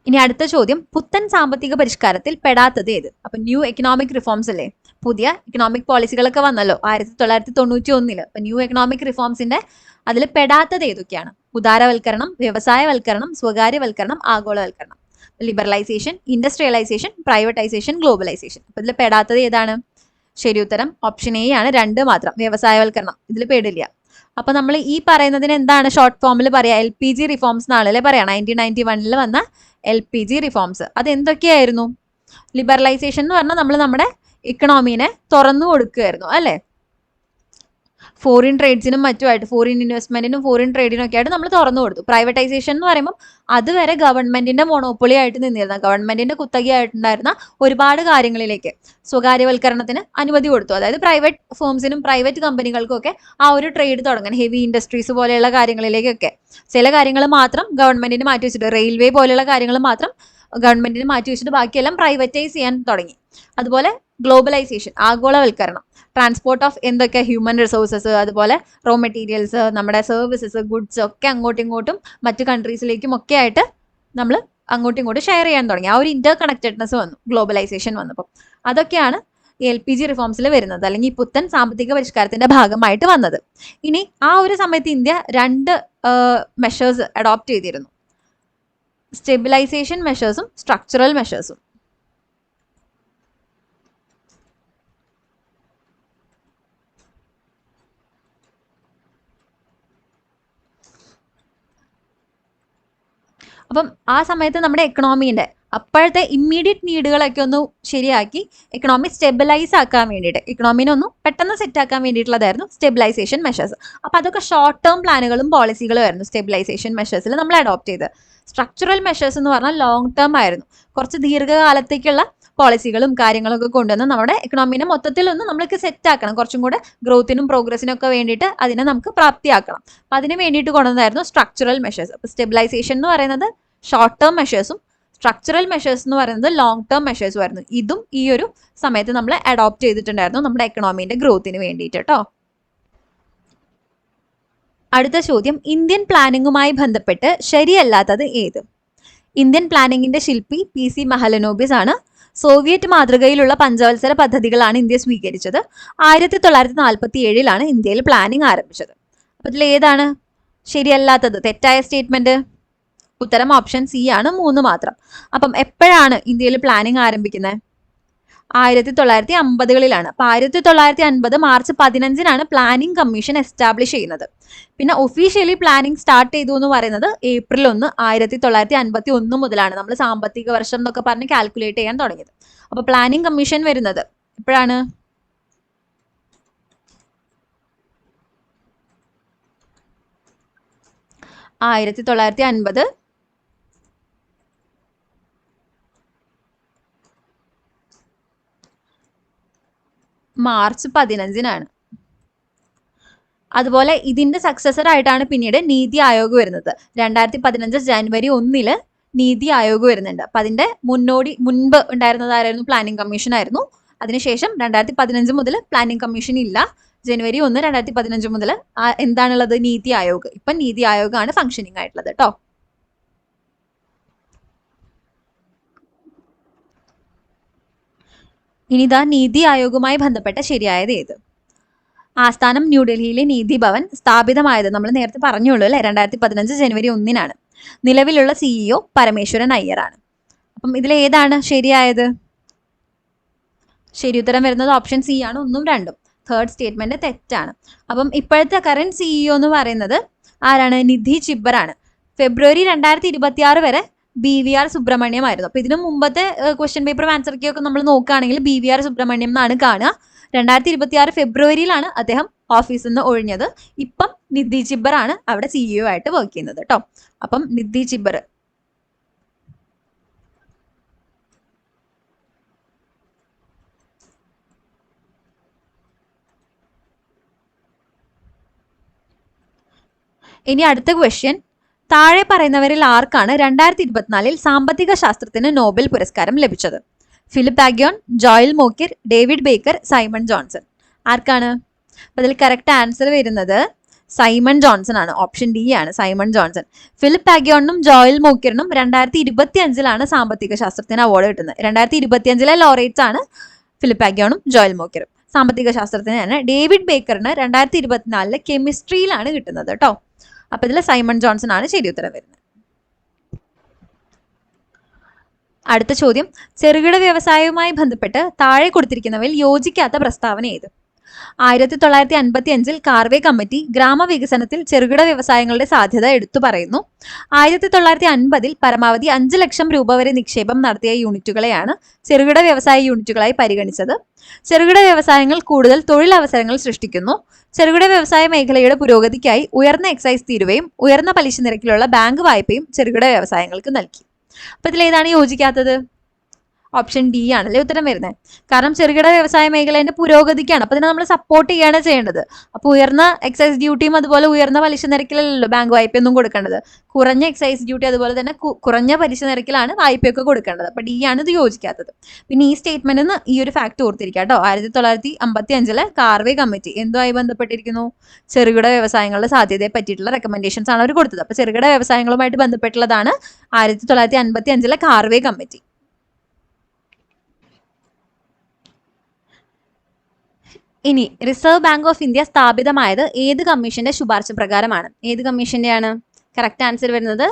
A: ഇനി അടുത്ത ചോദ്യം, പുത്തൻ സാമ്പത്തിക പരിഷ്കാരത്തിൽ പെടാത്തത് ഏത്? അപ്പൊ ന്യൂ എക്കണോമിക് റിഫോംസ് അല്ലേ, പുതിയ എക്കണോമിക് പോളിസികളൊക്കെ വന്നല്ലോ 1991. അപ്പൊ ന്യൂ എക്കണോമിക് റിഫോംസിന്റെ അതിൽ പെടാത്തത് ഏതൊക്കെയാണ്? ഉദാരവൽക്കരണം, വ്യവസായവൽക്കരണം, സ്വകാര്യവൽക്കരണം, ആഗോളവൽക്കരണം. Liberalisation, industrialisation, privatisation, globalisation. അപ്പൊ ഇതിൽ പെടാത്തത് ഏതാണ്? ശരി ഉത്തരം ഓപ്ഷൻ എ ആണ്, 2 മാത്രം. വ്യവസായവൽക്കരണം ഇതിൽ പെടില്ല. അപ്പൊ നമ്മൾ ഈ പറയുന്നതിന് എന്താണ് ഷോർട്ട് ഫോമിൽ പറയാ? LPG റിഫോംസ് എന്നാണല്ലേ പറയാ. 1991 വന്ന LPG റിഫോംസ് അത് എന്തൊക്കെയായിരുന്നു? ലിബറലൈസേഷൻ എന്ന് പറഞ്ഞാൽ നമ്മൾ നമ്മുടെ ഇക്കണോമീനെ തുറന്നു കൊടുക്കുകയായിരുന്നു അല്ലെ. ഫോറിൻ ട്രേഡ്സിനും മറ്റുമായിട്ട്, ഫോറിൻ ഇൻവെസ്റ്റ്മെന്റിനും ഫോറിൻ ട്രേഡിനും ഒക്കെ ആയിട്ട് നമ്മൾ തുറന്നു കൊടുത്തു. പ്രൈവറ്റൈസേഷൻ എന്ന് പറയുമ്പോൾ അതുവരെ ഗവൺമെന്റിന്റെ മൊണോപ്പൊളി ആയിട്ട് നിന്നിരുന്ന, ഗവൺമെന്റിന്റെ കുത്തകയായിട്ടുണ്ടായിരുന്ന ഒരുപാട് കാര്യങ്ങളിലേക്ക് സ്വകാര്യവൽക്കരണത്തിന് അനുമതി കൊടുത്തു. അതായത് പ്രൈവറ്റ് ഫേംസിനും പ്രൈവറ്റ് കമ്പനികൾക്കും ഒക്കെ ആ ഒരു ട്രേഡ് തുടങ്ങാൻ, ഹെവി ഇൻഡസ്ട്രീസ് പോലെയുള്ള കാര്യങ്ങളിലേക്കൊക്കെ ചില കാര്യങ്ങൾ മാത്രം ഗവൺമെന്റിന് മാറ്റി വെച്ചിട്ട്, റെയിൽവേ പോലെയുള്ള കാര്യങ്ങൾ മാത്രം ഗവൺമെന്റിന് മാറ്റി വെച്ചിട്ട് ബാക്കിയെല്ലാം പ്രൈവറ്റൈസ് ചെയ്യാൻ തുടങ്ങി. അതുപോലെ ഗ്ലോബലൈസേഷൻ, ആഗോളവൽക്കരണം, ട്രാൻസ്പോർട്ട് ഓഫ് എന്തൊക്കെ ഹ്യൂമൻ റിസോഴ്സസ്, അതുപോലെ റോ മെറ്റീരിയൽസ്, നമ്മുടെ സർവീസസ്, ഗുഡ്സ് ഒക്കെ അങ്ങോട്ടും ഇങ്ങോട്ടും മറ്റു കൺട്രീസിലേക്കും ഒക്കെ ആയിട്ട് നമ്മൾ അങ്ങോട്ടും ഇങ്ങോട്ടും ഷെയർ ചെയ്യാൻ തുടങ്ങി. ആ ഒരു ഇന്റർ കണക്റ്റഡ്നെസ് വന്നു ഗ്ലോബലൈസേഷൻ വന്നപ്പോൾ. അതൊക്കെയാണ് LPG റിഫോംസിൽ വരുന്നത്, അല്ലെങ്കിൽ പുത്തൻ സാമ്പത്തിക പരിഷ്കാരത്തിന്റെ ഭാഗമായിട്ട് വന്നത്. ഇനി ആ ഒരു സമയത്ത് ഇന്ത്യ 2 മെഷേഴ്സ് അഡോപ്റ്റ് ചെയ്തിരുന്നു, സ്റ്റെബിലൈസേഷൻ മെഷേഴ്സും സ്ട്രക്ചറൽ മെഷേഴ്സും. അപ്പം ആ സമയത്ത് നമ്മുടെ എക്കണോമീൻ്റെ അപ്പോഴത്തെ ഇമ്മീഡിയറ്റ് നീഡുകളൊക്കെ ഒന്ന് ശരിയാക്കി എക്കണോമി സ്റ്റെബിലൈസ് ആക്കാൻ വേണ്ടിയിട്ട്, എക്കണോമിനെ ഒന്ന് പെട്ടെന്ന് സെറ്റ് ആക്കാൻ വേണ്ടിയിട്ടുള്ളതായിരുന്നു സ്റ്റെബിലൈസേഷൻ മെഷേഴ്സ്. അപ്പോൾ അതൊക്കെ ഷോർട്ട് ടേം പ്ലാനുകളും പോളിസികളും ആയിരുന്നു സ്റ്റെബിലൈസേഷൻ മെഷേഴ്സിൽ നമ്മൾ അഡോപ്റ്റ് ചെയ്ത്. സ്ട്രക്ചറൽ മെഷേഴ്സ് എന്ന് പറഞ്ഞാൽ ലോങ് ടേം ആയിരുന്നു, കുറച്ച് ദീർഘകാലത്തേക്കുള്ള പോളിസികളും കാര്യങ്ങളൊക്കെ കൊണ്ടുവന്ന് നമ്മുടെ എക്കണോമിനെ മൊത്തത്തിലൊന്ന് നമ്മൾക്ക് സെറ്റ് ആക്കണം, കുറച്ചും കൂടെ ഗ്രോത്തിനും പ്രോഗ്രസിനും ഒക്കെ വേണ്ടിയിട്ട് അതിനെ നമുക്ക് പ്രാപ്തിയാക്കണം. അപ്പം അതിന് വേണ്ടിയിട്ട് കൊണ്ടുവന്നതായിരുന്നു സ്ട്രക്ചറൽ മെഷേഴ്സ്. അപ്പോൾ സ്റ്റെബിലൈസേഷൻ എന്ന് പറയുന്നത് ഷോർട്ട് ടേം മെഷേഴ്സും സ്ട്രക്ചറൽ മെഷേഴ്സ് എന്ന് പറയുന്നത് ലോങ് ടേം മെഷേഴ്സും ആയിരുന്നു. ഇതും ഈ ഒരു സമയത്ത് നമ്മൾ അഡോപ്റ്റ് ചെയ്തിട്ടുണ്ടായിരുന്നു നമ്മുടെ എക്കണോമിന്റെ ഗ്രോത്തിന് വേണ്ടിയിട്ട് കേട്ടോ. അടുത്ത ചോദ്യം, ഇന്ത്യൻ പ്ലാനിങ്ങുമായി ബന്ധപ്പെട്ട് ശരിയല്ലാത്തത് ഏത്? ഇന്ത്യൻ പ്ലാനിങ്ങിന്റെ ശില്പി PC മഹലനോബിസ് ആണ്. സോവിയറ്റ് മാതൃകയിലുള്ള പഞ്ചവത്സര പദ്ധതികളാണ് ഇന്ത്യ സ്വീകരിച്ചത്. 1947 ഇന്ത്യയിൽ പ്ലാനിംഗ് ആരംഭിച്ചത്. അപ്പൊ ഇതിൽ ഏതാണ് ശരിയല്ലാത്തത്, തെറ്റായ സ്റ്റേറ്റ്മെന്റ്? ഉത്തരം ഓപ്ഷൻ സി ആണ്, 3 മാത്രം. അപ്പം എപ്പോഴാണ് ഇന്ത്യയിൽ പ്ലാനിംഗ് ആരംഭിക്കുന്നത്? 1950-കളിലാണ്. അപ്പൊ 1950 മാർച്ച് 15 പ്ലാനിംഗ് കമ്മീഷൻ എസ്റ്റാബ്ലിഷ് ചെയ്യുന്നത്. പിന്നെ ഒഫീഷ്യലി പ്ലാനിംഗ് സ്റ്റാർട്ട് ചെയ്തു എന്ന് പറയുന്നത് April 1, 1951 മുതലാണ്. നമ്മൾ സാമ്പത്തിക വർഷം എന്നൊക്കെ പറഞ്ഞ് കാൽക്കുലേറ്റ് ചെയ്യാൻ തുടങ്ങിയത്. അപ്പൊ പ്ലാനിംഗ് കമ്മീഷൻ വരുന്നത് എപ്പോഴാണ്? 1950 മാർച്ച് 15. അതുപോലെ ഇതിന്റെ സക്സസർ ആയിട്ടാണ് പിന്നീട് നീതി ആയോഗ് വരുന്നത്. 2015 ജനുവരി 1 നീതി ആയോഗ് വരുന്നുണ്ട്. അപ്പൊ അതിന്റെ മുൻപ് ഉണ്ടായിരുന്നത് ആരായിരുന്നു? പ്ലാനിംഗ് കമ്മീഷൻ ആയിരുന്നു. അതിനുശേഷം 2015 മുതൽ പ്ലാനിംഗ് കമ്മീഷൻ ഇല്ല. ജനുവരി 1, 2015 മുതൽ എന്താണുള്ളത്? നീതി ആയോഗ്. ഇപ്പൊ നീതി ആയോഗാണ് ഫംഗ്ഷനിങ് ആയിട്ടുള്ളത് കേട്ടോ. ഇനിതാ നീതി ആയോഗുമായി ബന്ധപ്പെട്ട ശരിയായത് ഏത്? ആസ്ഥാനം ന്യൂഡൽഹിയിലെ നീതി ഭവൻ സ്ഥാപിതമായത് നമ്മൾ നേരത്തെ പറഞ്ഞുള്ളൂ അല്ലെ, 2015 ജനുവരി 1. നിലവിലുള്ള CEO പരമേശ്വരൻ അയ്യറാണ്. അപ്പം ഇതിൽ ഏതാണ് ശരിയായത്? ശരി ഉത്തരം വരുന്നത് ഓപ്ഷൻ സി ആണ്, 1ഉം 2ഉം. തേർഡ് സ്റ്റേറ്റ്മെന്റ് തെറ്റാണ്. അപ്പം ഇപ്പോഴത്തെ കറന്റ് CEO എന്ന് പറയുന്നത് ആരാണ്? നിധി ചിബ്ബറാണ്. ഫെബ്രുവരി 2026 വരെ BVR സുബ്രഹ്മണ്യം ആയിരുന്നു. അപ്പൊ ഇതിനു മുമ്പത്തെ ക്വസ്റ്റ്യൻ പേപ്പർ ആൻസർ കീ ഒക്കെ നമ്മൾ നോക്കുകയാണെങ്കിൽ BVR സുബ്രഹ്മണ്യം എന്നാണ് കാണുക. 2026 ഫെബ്രുവരിയിലാണ് അദ്ദേഹം ഓഫീസിൽ നിന്ന് ഒഴിഞ്ഞത്. ഇപ്പം നിധി ചിബ്ബറാണ് അവിടെ CEO ആയിട്ട് വർക്ക് ചെയ്യുന്നത് കേട്ടോ. അപ്പം നിധി ചിബ്ബർ. ഇനി അടുത്ത ക്വസ്റ്റ്യൻ, താഴെ പറയുന്നവരിൽ ആർക്കാണ് 2024 സാമ്പത്തിക ശാസ്ത്രത്തിന് നോബൽ പുരസ്കാരം ലഭിച്ചത്? Philippe Aghion, Joel Mokyr, David Baker, Simon Johnson. ആർക്കാണ്? അപ്പൊ അതിൽ കറക്റ്റ് ആൻസർ വരുന്നത് സൈമൺ ജോൺസൺ ആണ്. ഓപ്ഷൻ ഡി ആണ്, സൈമൺ ജോൺസൺ. ഫിലിപ്പ് ആഗ്യോണിനും ജോയൽ മോക്കിറിനും 2025 സാമ്പത്തിക ശാസ്ത്രത്തിന് അവാർഡ് കിട്ടുന്നത്. 2025 ലോറേറ്റ്സ് ആണ് ഫിലിപ്പ് ആഗ്യോണും ജോയൽ മോക്കിറും. സാമ്പത്തിക ശാസ്ത്രത്തിനാണ്. ഡേവിഡ് ബേക്കറിന് 2024 കെമിസ്ട്രിയിലാണ് കിട്ടുന്നത് കേട്ടോ. അപ്പൊ ഇതിൽ സൈമൺ ജോൺസൺ ആണ് ശരി ഉത്തരം വരുന്നത്. അടുത്ത ചോദ്യം, ചെറുകിട വ്യവസായവുമായി ബന്ധപ്പെട്ട് താഴെ കൊടുത്തിരിക്കുന്നവയിൽ യോജിക്കാത്ത പ്രസ്താവന ഏത്? 1955 കാർവേ കമ്മിറ്റി ഗ്രാമവികസനത്തിൽ ചെറുകിട വ്യവസായങ്ങളുടെ സാധ്യത എടുത്തു പറയുന്നു. 1950 പരമാവധി 5 ലക്ഷം രൂപ വരെ നിക്ഷേപം നടത്തിയ യൂണിറ്റുകളെയാണ് ചെറുകിട വ്യവസായ യൂണിറ്റുകളായി പരിഗണിച്ചത്. ചെറുകിട വ്യവസായങ്ങൾ കൂടുതൽ തൊഴിലവസരങ്ങൾ സൃഷ്ടിക്കുന്നു. ചെറുകിട വ്യവസായ മേഖലയുടെ പുരോഗതിക്കായി ഉയർന്ന എക്സൈസ് തീരുവയും ഉയർന്ന പലിശ നിരക്കിലുള്ള ബാങ്ക് വായ്പയും ചെറുകിട വ്യവസായങ്ങൾക്ക് നൽകി. അപ്പൊ ഇതിലേതാണ് യോജിക്കാത്തത്? ഓപ്ഷൻ ഡി ആണല്ലേ ഉത്തരം വരുന്നത്. കാരണം ചെറുകിട വ്യവസായ മേഖലയുടെ പുരോഗതിക്കാണ്. അപ്പൊ ഇതിനെ നമ്മൾ സപ്പോർട്ട് ചെയ്യാണ് ചെയ്യേണ്ടത്. അപ്പൊ ഉയർന്ന എക്സൈസ് ഡ്യൂട്ടിയും അതുപോലെ ഉയർന്ന പലിശ നിരക്കിലല്ലോ ബാങ്ക് വായ്പയൊന്നും കൊടുക്കേണ്ടത്. കുറഞ്ഞ എക്സൈസ് ഡ്യൂട്ടി അതുപോലെ തന്നെ കുറഞ്ഞ പലിശ നിരക്കിലാണ് വായ്പയൊക്കെ കൊടുക്കേണ്ടത്. അപ്പൊ ഡി ആണ് ഇത് യോജിക്കാത്തത്. പിന്നെ ഈ സ്റ്റേറ്റ്മെന്റിന് ഈ ഒരു ഫാക്ട് ഓർത്തിരിക്കുക കേട്ടോ. 1955 കാർവേ കമ്മിറ്റി എന്തുമായി ബന്ധപ്പെട്ടിരിക്കുന്നു? ചെറുകിട വ്യവസായങ്ങളുടെ സാധ്യതയെ പറ്റിയിട്ടുള്ള റെക്കമെൻഡേഷൻസ് ആണ് അവർ കൊടുത്തത്. അപ്പൊ ചെറുകിട വ്യവസായങ്ങളുമായിട്ട് ബന്ധപ്പെട്ടുള്ളതാണ് 1955 കാർവേ കമ്മിറ്റി. ഇനി റിസർവ് ബാങ്ക് ഓഫ് ഇന്ത്യ സ്ഥാപിതമായത് ഏത് കമ്മീഷന്റെ ശുപാർശ പ്രകാരമാണ്? ഏത് കമ്മീഷന്റെയാണ്? കറക്റ്റ് ആൻസർ വരുന്നത്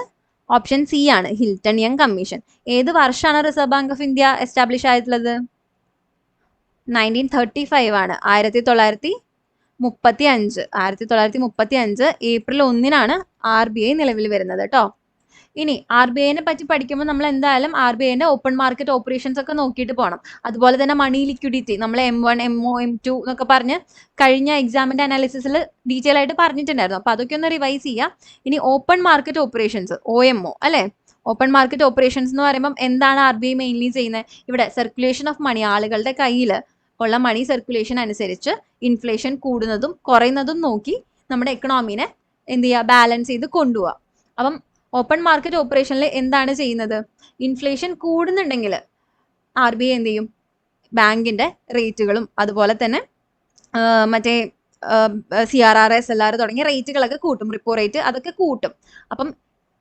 A: ഓപ്ഷൻ സി ആണ്, ഹിൽട്ടൺ യങ് കമ്മീഷൻ. ഏത് വർഷമാണ് reserve bank of India establish ആയിട്ടുള്ളത്? 1935 ആണ്. 1935 ഏപ്രിൽ 1 RBI നിലവിൽ വരുന്നത് കേട്ടോ. ഇനി RBIനെ പറ്റി പഠിക്കുമ്പോൾ നമ്മൾ എന്തായാലും RBIന്റെ ഓപ്പൺ മാർക്കറ്റ് ഓപ്പറേഷൻസ് ഒക്കെ നോക്കിയിട്ട് പോകണം. അതുപോലെ തന്നെ മണി ലിക്വിഡിറ്റി നമ്മൾ M1, MO, M2 എന്നൊക്കെ പറഞ്ഞ് കഴിഞ്ഞ എക്സാമിന്റെ അനാലിസിസിൽ ഡീറ്റെയിൽ ആയിട്ട് പറഞ്ഞിട്ടുണ്ടായിരുന്നു. അപ്പൊ അതൊക്കെ ഒന്ന് റിവൈസ് ചെയ്യാം. ഇനി ഓപ്പൺ മാർക്കറ്റ് ഓപ്പറേഷൻസ്, OMO അല്ലെ. ഓപ്പൺ മാർക്കറ്റ് ഓപ്പറേഷൻസ് എന്ന് പറയുമ്പോൾ എന്താണ് RBI മെയിൻലി ചെയ്യുന്നത്? ഇവിടെ സർക്കുലേഷൻ ഓഫ് മണി, ആളുകളുടെ കയ്യിൽ ഉള്ള മണി സർക്കുലേഷൻ അനുസരിച്ച് ഇൻഫ്ലേഷൻ കൂടുന്നതും കുറയുന്നതും നോക്കി നമ്മുടെ എക്കണോമിനെ എന്ത് ചെയ്യുക? ബാലൻസ് ചെയ്ത് കൊണ്ടുപോവുക. അപ്പം ഓപ്പൺ മാർക്കറ്റ് ഓപ്പറേഷനിൽ എന്താണ് ചെയ്യുന്നത്? ഇൻഫ്ലേഷൻ കൂടുന്നുണ്ടെങ്കിൽ RBI എന്ത് ചെയ്യും? ബാങ്കിന്റെ റേറ്റുകളും അതുപോലെ തന്നെ മറ്റേ CRR, SLR തുടങ്ങിയ റേറ്റുകളൊക്കെ കൂട്ടും, റിപ്പോ റേറ്റ് അതൊക്കെ കൂട്ടും. അപ്പം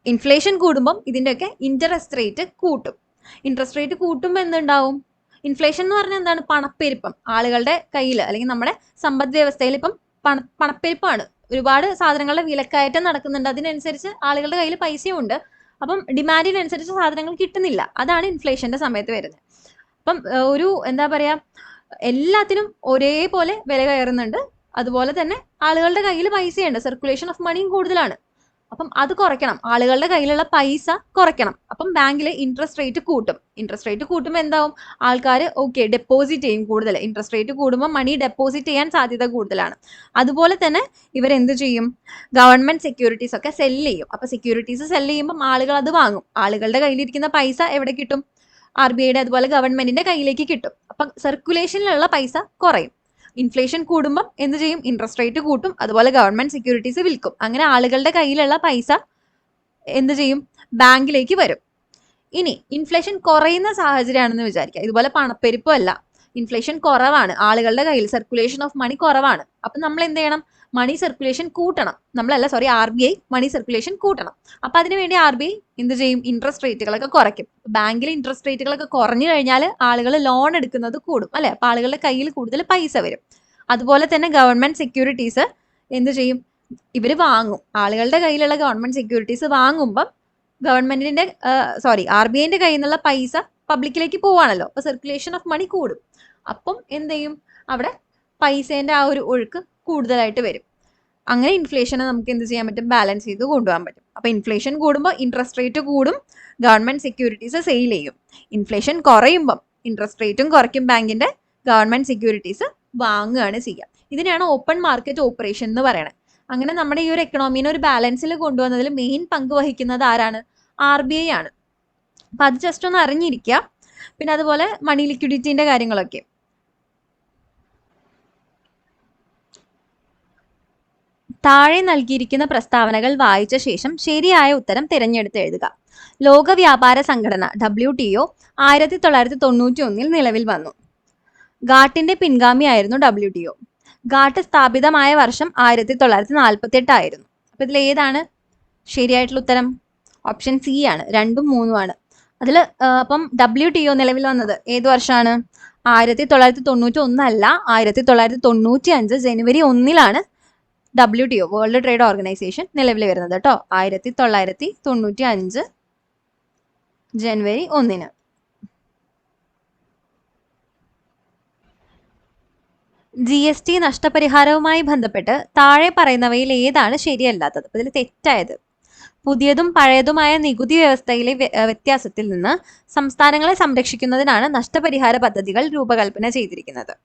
A: ഇൻഫ്ലേഷൻ കൂടുമ്പം ഇതിൻ്റെയൊക്കെ ഇൻട്രസ്റ്റ് റേറ്റ് കൂട്ടും. ഇൻട്രസ്റ്റ് റേറ്റ് കൂട്ടുമ്പോൾ എന്തുണ്ടാവും? ഇൻഫ്ലേഷൻ എന്ന് പറഞ്ഞാൽ എന്താണ്? പണപ്പെരുപ്പം. ആളുകളുടെ കയ്യിൽ അല്ലെങ്കിൽ നമ്മുടെ സമ്പദ് വ്യവസ്ഥയിൽ ഇപ്പം പണപ്പെരുപ്പമാണ്. ഒരുപാട് സാധനങ്ങളുടെ വിലക്കയറ്റം നടക്കുന്നുണ്ട്. അതിനനുസരിച്ച് ആളുകളുടെ കയ്യിൽ പൈസയും ഉണ്ട്. അപ്പം ഡിമാൻഡിനനുസരിച്ച് സാധനങ്ങൾ കിട്ടുന്നില്ല. അതാണ് ഇൻഫ്ലേഷന്റെ സമയത്ത് വരുന്നത്. അപ്പം ഒരു എന്താ പറയാ, എല്ലാത്തിനും ഒരേപോലെ വില കയറുന്നുണ്ട്. അതുപോലെ തന്നെ ആളുകളുടെ കയ്യിൽ പൈസയുണ്ട്, സർക്കുലേഷൻ ഓഫ് മണിയും കൂടുതലാണ്. അപ്പം അത് കുറയ്ക്കണം, ആളുകളുടെ കയ്യിലുള്ള പൈസ കുറയ്ക്കണം. അപ്പം ബാങ്കിൽ ഇൻട്രസ്റ്റ് റേറ്റ് കൂട്ടും. ഇൻട്രസ്റ്റ് റേറ്റ് കൂട്ടുമ്പോൾ എന്താവും? ആൾക്കാർ ഡെപ്പോസിറ്റ് ചെയ്യും കൂടുതൽ. ഇൻട്രസ്റ്റ് റേറ്റ് കൂടുമ്പോൾ മണി ഡെപ്പോസിറ്റ് ചെയ്യാൻ സാധ്യത കൂടുതലാണ്. അതുപോലെ തന്നെ ഇവരെന്ത് ചെയ്യും? ഗവൺമെന്റ് സെക്യൂരിറ്റീസ് ഒക്കെ സെല്ല് ചെയ്യും. അപ്പൊ സെക്യൂരിറ്റീസ് സെല്ല് ചെയ്യുമ്പോൾ ആളുകൾ അത് വാങ്ങും. ആളുകളുടെ കയ്യിലിരിക്കുന്ന പൈസ എവിടെ കിട്ടും? RBIയുടെ അതുപോലെ ഗവൺമെന്റിന്റെ കയ്യിലേക്ക് കിട്ടും. അപ്പം സർക്കുലേഷനിലുള്ള പൈസ കുറയും. ഇൻഫ്ലേഷൻ കൂടുമ്പം എന്ത് ചെയ്യും? ഇൻട്രസ്റ്റ് റേറ്റ് കൂട്ടും, അതുപോലെ ഗവൺമെന്റ് സെക്യൂരിറ്റീസ് വിൽക്കും. അങ്ങനെ ആളുകളുടെ കയ്യിലുള്ള പൈസ എന്ത് ചെയ്യും? ബാങ്കിലേക്ക് വരും. ഇനി ഇൻഫ്ലേഷൻ കുറയുന്ന സാഹചര്യമാണെന്ന് വിചാരിക്കുക. ഇതുപോലെ പണപ്പെരുപ്പമല്ല, ഇൻഫ്ലേഷൻ കുറവാണ്, ആളുകളുടെ കയ്യിൽ സർക്കുലേഷൻ ഓഫ് മണി കുറവാണ്. അപ്പം നമ്മൾ എന്ത് ചെയ്യണം? മണി സർക്കുലേഷൻ കൂട്ടണം. RBI മണി സർക്കുലേഷൻ കൂട്ടണം. അപ്പം അതിനുവേണ്ടി RBI എന്ത് ചെയ്യും? ഇൻട്രസ്റ്റ് റേറ്റുകളൊക്കെ കുറയ്ക്കും. ബാങ്കിൽ ഇൻട്രസ്റ്റ് റേറ്റുകളൊക്കെ കുറഞ്ഞു കഴിഞ്ഞാൽ ആളുകൾ ലോൺ എടുക്കുന്നത് കൂടും, അല്ലെ? അപ്പം ആളുകളുടെ കയ്യിൽ കൂടുതൽ പൈസ വരും. അതുപോലെ തന്നെ ഗവൺമെന്റ് സെക്യൂരിറ്റീസ് എന്ത് ചെയ്യും? ഇവർ വാങ്ങും. ആളുകളുടെ കയ്യിലുള്ള ഗവൺമെന്റ് സെക്യൂരിറ്റീസ് വാങ്ങുമ്പം ഗവൺമെന്റിന്റെ RBIന്റെ കയ്യിൽ നിന്നുള്ള പൈസ പബ്ലിക്കിലേക്ക് പോവാണല്ലോ. അപ്പൊ സർക്കുലേഷൻ ഓഫ് മണി കൂടും. അപ്പം എന്ത് ചെയ്യും? അവിടെ പൈസേന്റെ ആ ഒരു ഒഴുക്ക് കൂടുതലായിട്ട് വരും. അങ്ങനെ ഇൻഫ്ലേഷനെ നമുക്ക് എന്ത് ചെയ്യാൻ പറ്റും? ബാലൻസ് ചെയ്ത് കൊണ്ടുപോകാൻ പറ്റും. അപ്പൊ ഇൻഫ്ലേഷൻ കൂടുമ്പോൾ ഇൻട്രസ്റ്റ് റേറ്റ് കൂടും, ഗവൺമെന്റ് സെക്യൂരിറ്റീസ് സെയിൽ ചെയ്യും. ഇൻഫ്ലേഷൻ കുറയുമ്പം ഇൻട്രസ്റ്റ് റേറ്റും കുറയ്ക്കും, ബാങ്കിന്റെ ഗവൺമെന്റ് സെക്യൂരിറ്റീസ് വാങ്ങുകയാണ് ചെയ്യുക. ഇതിനെയാണ് ഓപ്പൺ മാർക്കറ്റ് ഓപ്പറേഷൻ എന്ന് പറയുന്നത്. അങ്ങനെ നമ്മുടെ ഈ ഒരു എക്കണോമീനെ ഒരു ബാലൻസിൽ കൊണ്ടുവന്നതിൽ മെയിൻ പങ്ക് വഹിക്കുന്നത് ആരാണ്? RBI ആണ്. അപ്പൊ അത് ജസ്റ്റ് ഒന്ന് അറിഞ്ഞിരിക്കുക. പിന്നെ അതുപോലെ മണി ലിക്വിഡിറ്റിന്റെ കാര്യങ്ങളൊക്കെ. താഴെ നൽകിയിരിക്കുന്ന പ്രസ്താവനകൾ വായിച്ച ശേഷം ശരിയായ ഉത്തരം തിരഞ്ഞെടുത്ത് എഴുതുക. ലോക വ്യാപാര സംഘടന WTO 1991 നിലവിൽ വന്നു. ഗാട്ടിന്റെ പിൻഗാമിയായിരുന്നു WTO. ഗാട്ട് സ്ഥാപിതമായ വർഷം 1948 ആയിരുന്നു. അപ്പൊ ഇതിൽ ഏതാണ് ശരിയായിട്ടുള്ള ഉത്തരം? ഓപ്ഷൻ C ആണ്. 2ഉം 3ഉം ആണ്. അതിൽ അപ്പം WTO നിലവിൽ വന്നത് ഏത് വർഷമാണ്? 1991 അല്ല, 1995 ജനുവരി 1 WTO വേൾഡ് ട്രേഡ് ഓർഗനൈസേഷൻ നിലവിൽ വരുന്നത് കേട്ടോ. 1995 ജനുവരി 1. GST നഷ്ടപരിഹാരവുമായി ബന്ധപ്പെട്ട് താഴെ പറയുന്നവയിൽ ഏതാണ് ശരിയല്ലാത്തത്? ഇതിൽ തെറ്റായത്: പുതിയതും പഴയതുമായ നികുതി വ്യവസ്ഥയിലെ വ്യത്യാസത്തിൽ നിന്ന് സംസ്ഥാനങ്ങളെ സംരക്ഷിക്കുന്നതിനാണ് നഷ്ടപരിഹാര പദ്ധതികൾ രൂപകൽപ്പന ചെയ്തിരിക്കുന്നത്.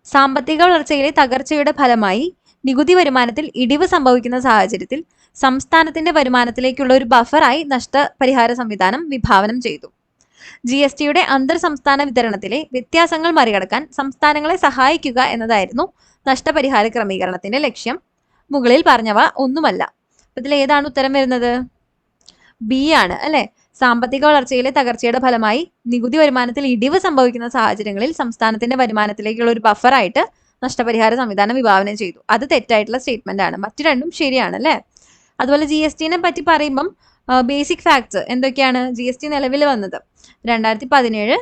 A: സാമ്പത്തിക വളർച്ചയിലെ തകർച്ചയുടെ ഫലമായി നികുതി വരുമാനത്തിൽ ഇടിവ് സംഭവിക്കുന്ന സാഹചര്യത്തിൽ സംസ്ഥാനത്തിന്റെ വരുമാനത്തിലേക്കുള്ള ഒരു ബഫറായി നഷ്ടപരിഹാര സംവിധാനം വിഭാവനം ചെയ്തു. GSTയുടെ അന്തർ സംസ്ഥാന വിതരണത്തിലെ വ്യത്യാസങ്ങൾ മറികടക്കാൻ സംസ്ഥാനങ്ങളെ സഹായിക്കുക എന്നതായിരുന്നു നഷ്ടപരിഹാര ക്രമീകരണത്തിന്റെ ലക്ഷ്യം. മുകളിൽ പറഞ്ഞവ ഒന്നുമല്ല. ഇതിൽ ഏതാണ് ഉത്തരം വരുന്നത്? B ആണ്, അല്ലെ? സാമ്പത്തിക വളർച്ചയിലെ തകർച്ചയുടെ ഫലമായി നികുതി വരുമാനത്തിൽ ഇടിവ് സംഭവിക്കുന്ന സാഹചര്യങ്ങളിൽ സംസ്ഥാനത്തിന്റെ വരുമാനത്തിലേക്കുള്ള ഒരു ബഫറായിട്ട് നഷ്ടപരിഹാര സംവിധാനം വിഭാവനം ചെയ്തു. അത് തെറ്റായിട്ടുള്ള സ്റ്റേറ്റ്മെന്റ് ആണ്. മറ്റു രണ്ടും ശരിയാണ്, അല്ലെ? അതുപോലെ GSTനെ പറ്റി പറയുമ്പം ബേസിക് ഫാക്ട്സ് എന്തൊക്കെയാണ്? GST നിലവിൽ വന്നത് 2017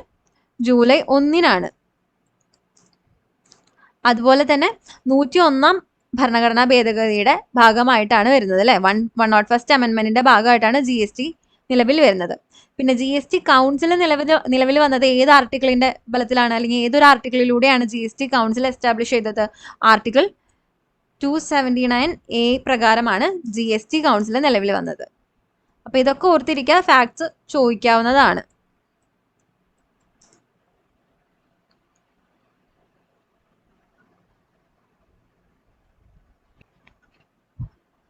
A: ജൂലൈ 1 അതുപോലെ തന്നെ 101 ഭരണഘടനാ ഭേദഗതിയുടെ ഭാഗമായിട്ടാണ് വരുന്നത്, അല്ലെ? 101st അമെന്റ്മെന്റിന്റെ ഭാഗമായിട്ടാണ് GST നിലവിൽ വരുന്നത്. പിന്നെ GST കൗൺസിൽ നിലവിൽ വന്നത് ഏത് ആർട്ടിക്കിളിന്റെ ബലത്തിലാണ്, അല്ലെങ്കിൽ ഏതൊരു ആർട്ടിക്കിളിലൂടെയാണ് GST കൗൺസിൽ എസ്റ്റാബ്ലിഷ് ചെയ്തത്? ആർട്ടിക്കിൾ 279A പ്രകാരമാണ് GST കൗൺസിൽ നിലവിൽ വന്നത്. അപ്പൊ ഇതൊക്കെ ഓർത്തിരിക്കുക, ഫാക്ട്സ് ചോദിക്കാവുന്നതാണ്.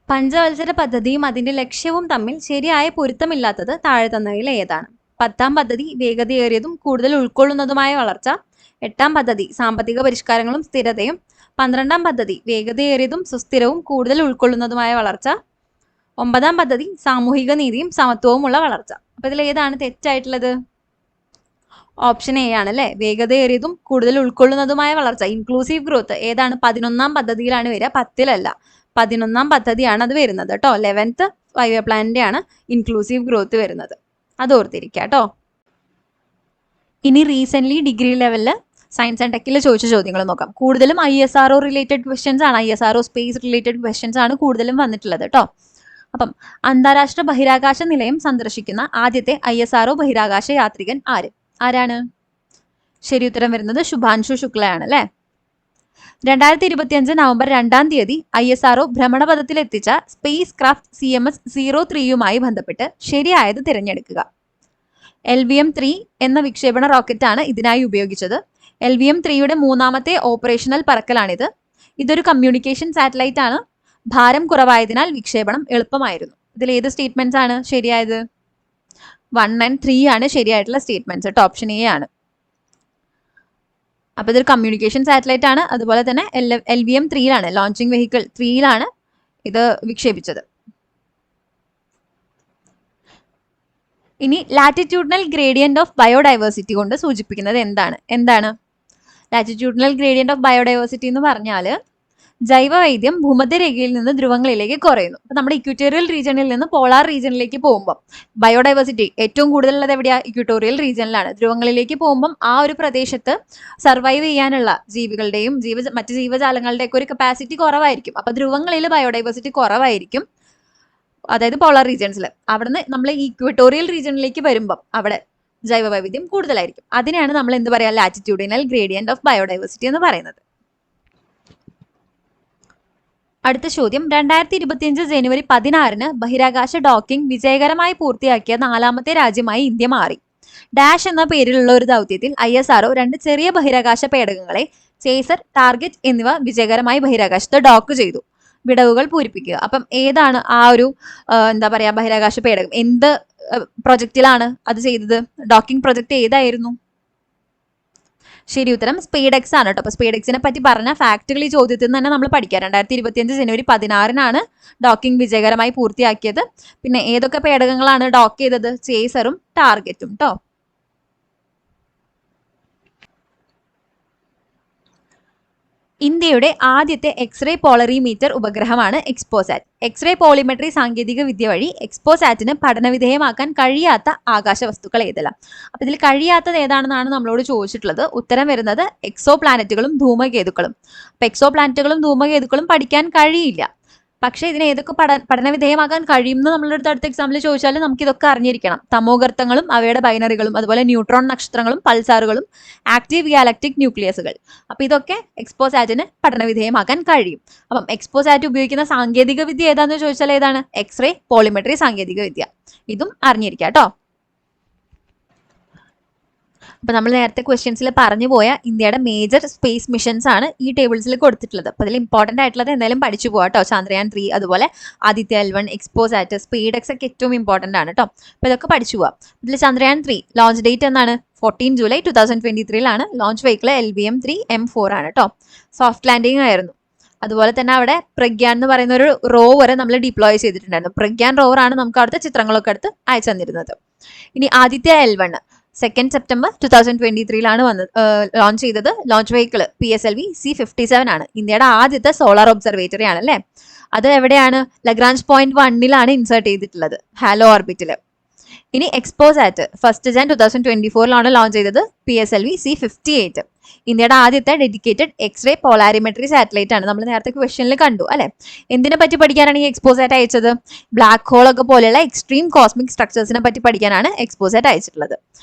A: പഞ്ചവത്സര പദ്ധതിയും അതിന്റെ ലക്ഷ്യവും തമ്മിൽ ശരിയായ പൊരുത്തമില്ലാത്തത് താഴെ തന്നവയിൽ ഏതാണ്? 10ാം പദ്ധതി വേഗതയേറിയതും കൂടുതൽ ഉൾക്കൊള്ളുന്നതുമായ വളർച്ച. 8ാം പദ്ധതി സാമ്പത്തിക പരിഷ്കാരങ്ങളും സ്ഥിരതയും. 12ാം പദ്ധതി വേഗതയേറിയതും സുസ്ഥിരവും കൂടുതൽ ഉൾക്കൊള്ളുന്നതുമായ വളർച്ച. 9ാം പദ്ധതി സാമൂഹിക നീതിയും സമത്വവുമുള്ള വളർച്ച. അപ്പൊ ഇതിൽ ഏതാണ് തെറ്റായിട്ടുള്ളത്? ഓപ്ഷൻ എ ആണ് അല്ലേ. വേഗതയേറിയതും കൂടുതൽ ഉൾക്കൊള്ളുന്നതുമായ വളർച്ച, ഇൻക്ലൂസീവ് ഗ്രോത്ത് ഏതാണ്? 11ാം പദ്ധതിയിലാണ് വരിക, 10-ലല്ല. 11ാം പദ്ധതിയാണ് അത് വരുന്നത് കേട്ടോ. 11th 5-year പ്ലാനിന്റെ ആണ് ഇൻക്ലൂസീവ് ഗ്രോത്ത് വരുന്നത്. അത് ഓർത്തിരിക്കുക കേട്ടോ. ഇനി റീസെന്റ് ഡിഗ്രി ലെവലില് സയൻസ് ആൻഡ് ടെക്കിൽ ചോദിച്ച ചോദ്യങ്ങൾ നോക്കാം. കൂടുതലും ISRO റിലേറ്റഡ് ക്വസ്റ്റ്യൻസ് ആണ്, ISRO സ്പേസ് റിലേറ്റഡ് ക്വസ്റ്റ്യൻസ് ആണ് കൂടുതലും വന്നിട്ടുള്ളത് കേട്ടോ. അപ്പം അന്താരാഷ്ട്ര ബഹിരാകാശ നിലയം സന്ദർശിക്കുന്ന ആദ്യത്തെ ISRO ബഹിരാകാശ യാത്രികൻ ആരാണ്? ശരി ഉത്തരം വരുന്നത് ശുഭാൻഷു ശുക്ലയാണ് അല്ലേ. 2025 നവംബർ 2-ാം തീയതി ISRO ഭ്രമണപഥത്തിൽ എത്തിച്ച സ്പേസ് ക്രാഫ്റ്റ് CMS-03 ബന്ധപ്പെട്ട് ശരിയായത് തിരഞ്ഞെടുക്കുക. LVM-3 എന്ന വിക്ഷേപണ റോക്കറ്റാണ് ഇതിനായി ഉപയോഗിച്ചത്. LVM-3യുടെ 3ാമത്തെ ഓപ്പറേഷണൽ പറക്കലാണിത്. ഇതൊരു കമ്മ്യൂണിക്കേഷൻ സാറ്റലൈറ്റ് ആണ്. ഭാരം കുറവായതിനാൽ വിക്ഷേപണം എളുപ്പമായിരുന്നു. ഇതിൽ ഏത് സ്റ്റേറ്റ്മെന്റ്സ് ആണ് ശരിയായത്? 1 and 3 ആണ് ശരിയായിട്ടുള്ള സ്റ്റേറ്റ്മെന്റ്സ് കേട്ടോ. ഓപ്ഷൻ എ ആണ്. അപ്പോൾ ഇതൊരു കമ്മ്യൂണിക്കേഷൻ സാറ്റലൈറ്റ് ആണ്. അതുപോലെ തന്നെ LVM-3യിലാണ്, ലോഞ്ചിങ് വെഹിക്കിൾ 3യിലാണ് ഇത് വിക്ഷേപിച്ചത്. ഇനി ലാറ്റിറ്റ്യൂഡിനൽ ഗ്രേഡിയന്റ് ഓഫ് ബയോഡൈവേഴ്സിറ്റി കൊണ്ട് സൂചിപ്പിക്കുന്നത് എന്താണ്? ലാറ്റിറ്റ്യൂഡിനൽ ഗ്രേഡിയന്റ് ഓഫ് ബയോഡൈവേഴ്സിറ്റി എന്ന് പറഞ്ഞാൽ ജൈവവൈദ്യം ഭൂമധ്യരേഖയിൽ നിന്ന് ധ്രുവങ്ങളിലേക്ക് കുറയുന്നു. അപ്പോൾ നമ്മുടെ ഇക്വറ്റോറിയൽ റീജിയനിൽ നിന്ന് പോളാർ റീജിയനിലേക്ക് പോകുമ്പോൾ ബയോഡൈവേഴ്സിറ്റി ഏറ്റവും കൂടുതലുള്ളത് എവിടെയാ? ഇക്വറ്റോറിയൽ റീജിയനിലാണ്. ധ്രുവങ്ങളിലേക്ക് പോകുമ്പം ആ ഒരു പ്രദേശത്ത് സർവൈവ് ചെയ്യാനുള്ള ജീവികളുടെയും മറ്റ് ജീവജാലങ്ങളുടെയൊക്കെ ഒരു കപ്പാസിറ്റി കുറവായിരിക്കും. അപ്പോൾ ധ്രുവങ്ങളിൽ ബയോഡൈവേഴ്സിറ്റി കുറവായിരിക്കും, അതായത് പോളാർ റീജിയൻസിൽ. അവിടുന്ന് നമ്മൾ ഇക്വറ്റോറിയൽ റീജിയനിലേക്ക് വരുമ്പം അവിടെ ജൈവവൈവിധ്യം കൂടുതലായിരിക്കും. അതിനെയാണ് നമ്മൾ എന്ത് പറയുക? ലാറ്റിറ്റ്യൂഡിനൽ ഗ്രേഡിയന്റ് ഓഫ് ബയോഡൈവേഴ്സിറ്റി എന്ന് പറയുന്നത്. അടുത്ത ചോദ്യം, 2025 ജനുവരി 16-ന് ബഹിരാകാശ ഡോക്കിംഗ് വിജയകരമായി പൂർത്തിയാക്കിയ 4ാമത്തെ രാജ്യമായി ഇന്ത്യ മാറി. ഡാഷ് എന്ന പേരിലുള്ള ഒരു ദൗത്യത്തിൽ ISRO 2 ചെറിയ ബഹിരാകാശ പേടകങ്ങളെ ചേസർ, ടാർഗറ്റ് എന്നിവ വിജയകരമായി ബഹിരാകാശത്ത് ഡോക്ക് ചെയ്തു. വിടവുകൾ പൂരിപ്പിക്കുക. അപ്പം ഏതാണ് ആ ഒരു ബഹിരാകാശ പേടകം? എന്ത് പ്രൊജക്റ്റിലാണ് അത് ചെയ്തത്? ഡോക്കിംഗ് പ്രൊജക്ട് ഏതായിരുന്നു? ശരി ഉത്തരം സ്പേഡെക്സ് ആണ് കേട്ടോ. അപ്പോൾ സ്പേഡെക്സിനെ പറ്റി പറഞ്ഞ ഫാക്റ്റുകൾ ഈ ചോദ്യത്തിൽ നിന്ന് തന്നെ നമ്മൾ പഠിക്കുക. 2025 ജനുവരി 16-നാണ് ഡോക്കിംഗ് വിജയകരമായി പൂർത്തിയാക്കിയത്. പിന്നെ ഏതൊക്കെ പേടകങ്ങളാണ് ഡോക്ക് ചെയ്തത്? ചേസറും ടാർഗറ്റും കേട്ടോ. ഇന്ത്യയുടെ ആദ്യത്തെ എക്സ്റേ പോളറിമീറ്റർ ഉപഗ്രഹമാണ് എക്സ്പോസാറ്റ്. എക്സ്റേ പോളിമെട്രി സാങ്കേതിക വിദ്യ വഴി എക്സ്പോസാറ്റിന് പഠനവിധേയമാക്കാൻ കഴിയാത്ത ആകാശ വസ്തുക്കൾ ഏതെല്ലാം? അപ്പോൾ ഇതിൽ കഴിയാത്തത് ഏതാണെന്നാണ് നമ്മളോട് ചോദിച്ചിട്ടുള്ളത്. ഉത്തരം വരുന്നത് എക്സോ പ്ലാനറ്റുകളും ധൂമകേതുക്കളും. അപ്പോൾ എക്സോ പ്ലാനറ്റുകളും ധൂമകേതുക്കളും പഠിക്കാൻ കഴിയില്ല. പക്ഷേ ഇതിനെ ഏതൊക്കെ പഠനവിധേയമാക്കാൻ കഴിയുമെന്ന് നമ്മളുടെ അടുത്ത എക്സാമ്പിൾ ചോദിച്ചാൽ നമുക്ക് ഇതൊക്കെ അറിഞ്ഞിരിക്കണം. തമോഗർത്തങ്ങളും അവയുടെ ബൈനറികളും, അതുപോലെ ന്യൂട്രോൺ നക്ഷത്രങ്ങളും പൾസാറുകളും ആക്റ്റീവ് ഗാലക്റ്റിക് ന്യൂക്ലിയസുകൾ. അപ്പോൾ ഇതൊക്കെ എക്സ്പോസാറ്റിന് പഠനവിധേയമാക്കാൻ കഴിയും. അപ്പം എക്സ്പോസാറ്റ് ഉപയോഗിക്കുന്ന സാങ്കേതിക വിദ്യ ഏതാണെന്ന് ചോദിച്ചാൽ ഏതാണ്? എക്സ്റേ പോളിമെട്രി സാങ്കേതിക വിദ്യ. ഇതും അറിഞ്ഞിരിക്കുക കേട്ടോ. അപ്പോൾ നമ്മൾ നേരത്തെ ക്വസ്റ്റ്യൻസിൽ പറഞ്ഞു പോയ ഇന്ത്യയുടെ മേജർ സ്പേസ് മിഷൻസ് ആണ് ഈ ടേബിൾസിൽ കൊടുത്തിട്ടുള്ളത്. അപ്പോൾ അതിൽ ഇമ്പോർട്ടൻ്റ് ആയിട്ടുള്ളത് എന്തായാലും പഠിച്ചു പോകാം കേട്ടോ. ചന്ദ്രയാൻ 3, അതുപോലെ ആദിത്യ L1, എക്സ്പോസാറ്റ്, സ്പേഡെക്സ് ഒക്കെ ഏറ്റവും ഇമ്പോർട്ടൻ്റ് ആണ് കേട്ടോ. അപ്പോൾ ഇതൊക്കെ പഠിച്ചു പോകാം. ഇതിൽ ചന്ദ്രയാൻ 3 ലോഞ്ച് ഡേറ്റ് എന്നാണ്? 14 July 2023-ലാണ്. Launch vehicle LVM-3 M4 ആണ് കേട്ടോ. സോഫ്റ്റ് ലാൻഡിങ് ആയിരുന്നു. അതുപോലെ തന്നെ അവിടെ പ്രഗ്യാൻ എന്ന് പറയുന്ന ഒരു റോവർ നമ്മൾ ഡിപ്ലോയ് ചെയ്തിട്ടുണ്ടായിരുന്നു. പ്രഗ്യാൻ റോവറാണ് നമുക്ക് അവിടുത്തെ ചിത്രങ്ങളൊക്കെ എടുത്ത് അയച്ചു തന്നിരുന്നത്. ഇനി ആദിത്യ L1 2 സെപ്റ്റംബർ 2023-ലാണ് ലോഞ്ച് ചെയ്തത്. ലോഞ്ച് വെഹിക്കിൾ PSLV C57 ആണ്. ഇന്ത്യയുടെ ആദ്യത്തെ സോളാർ ഒബ്സർവേറ്ററി ആണ് അല്ലേ. അത് എവിടെയാണ്? ലഗ്രാഞ്ച് പോയിന്റ് 1-ലാണ് ഇൻസേർട്ട് ചെയ്തിട്ടുള്ളത്, ഹാലോ ഓർബിറ്റിൽ. ഇനി എക്സ്പോസാറ്റ് 1 ജാൻ 2024-ലാണ് ലോഞ്ച് ചെയ്തത്, PSLV C58. ഇന്ത്യയുടെ ആദ്യത്തെ ഡെഡിക്കേറ്റഡ് എക്സ്റേ പോളാരിമെട്രി സാറ്റലൈറ്റ് ആണ്. നമ്മൾ നേരത്തെ ക്വസ്റ്റ്യനിൽ കണ്ടു അല്ലെ. എന്തിനെ പറ്റി പഠിക്കാനാണ് ഈ എക്സ്പോസാറ്റ് അയച്ചത്? ബ്ലാക്ക് ഹോൾ ഒക്കെ പോലെയുള്ള എക്സ്ട്രീം കോസ്മിക് സ്ട്രക്ചേഴ്സിനെ പറ്റി പഠിക്കാനാണ് എക്സ്പോസാറ്റ് അയച്ചിട്ടുള്ളത്.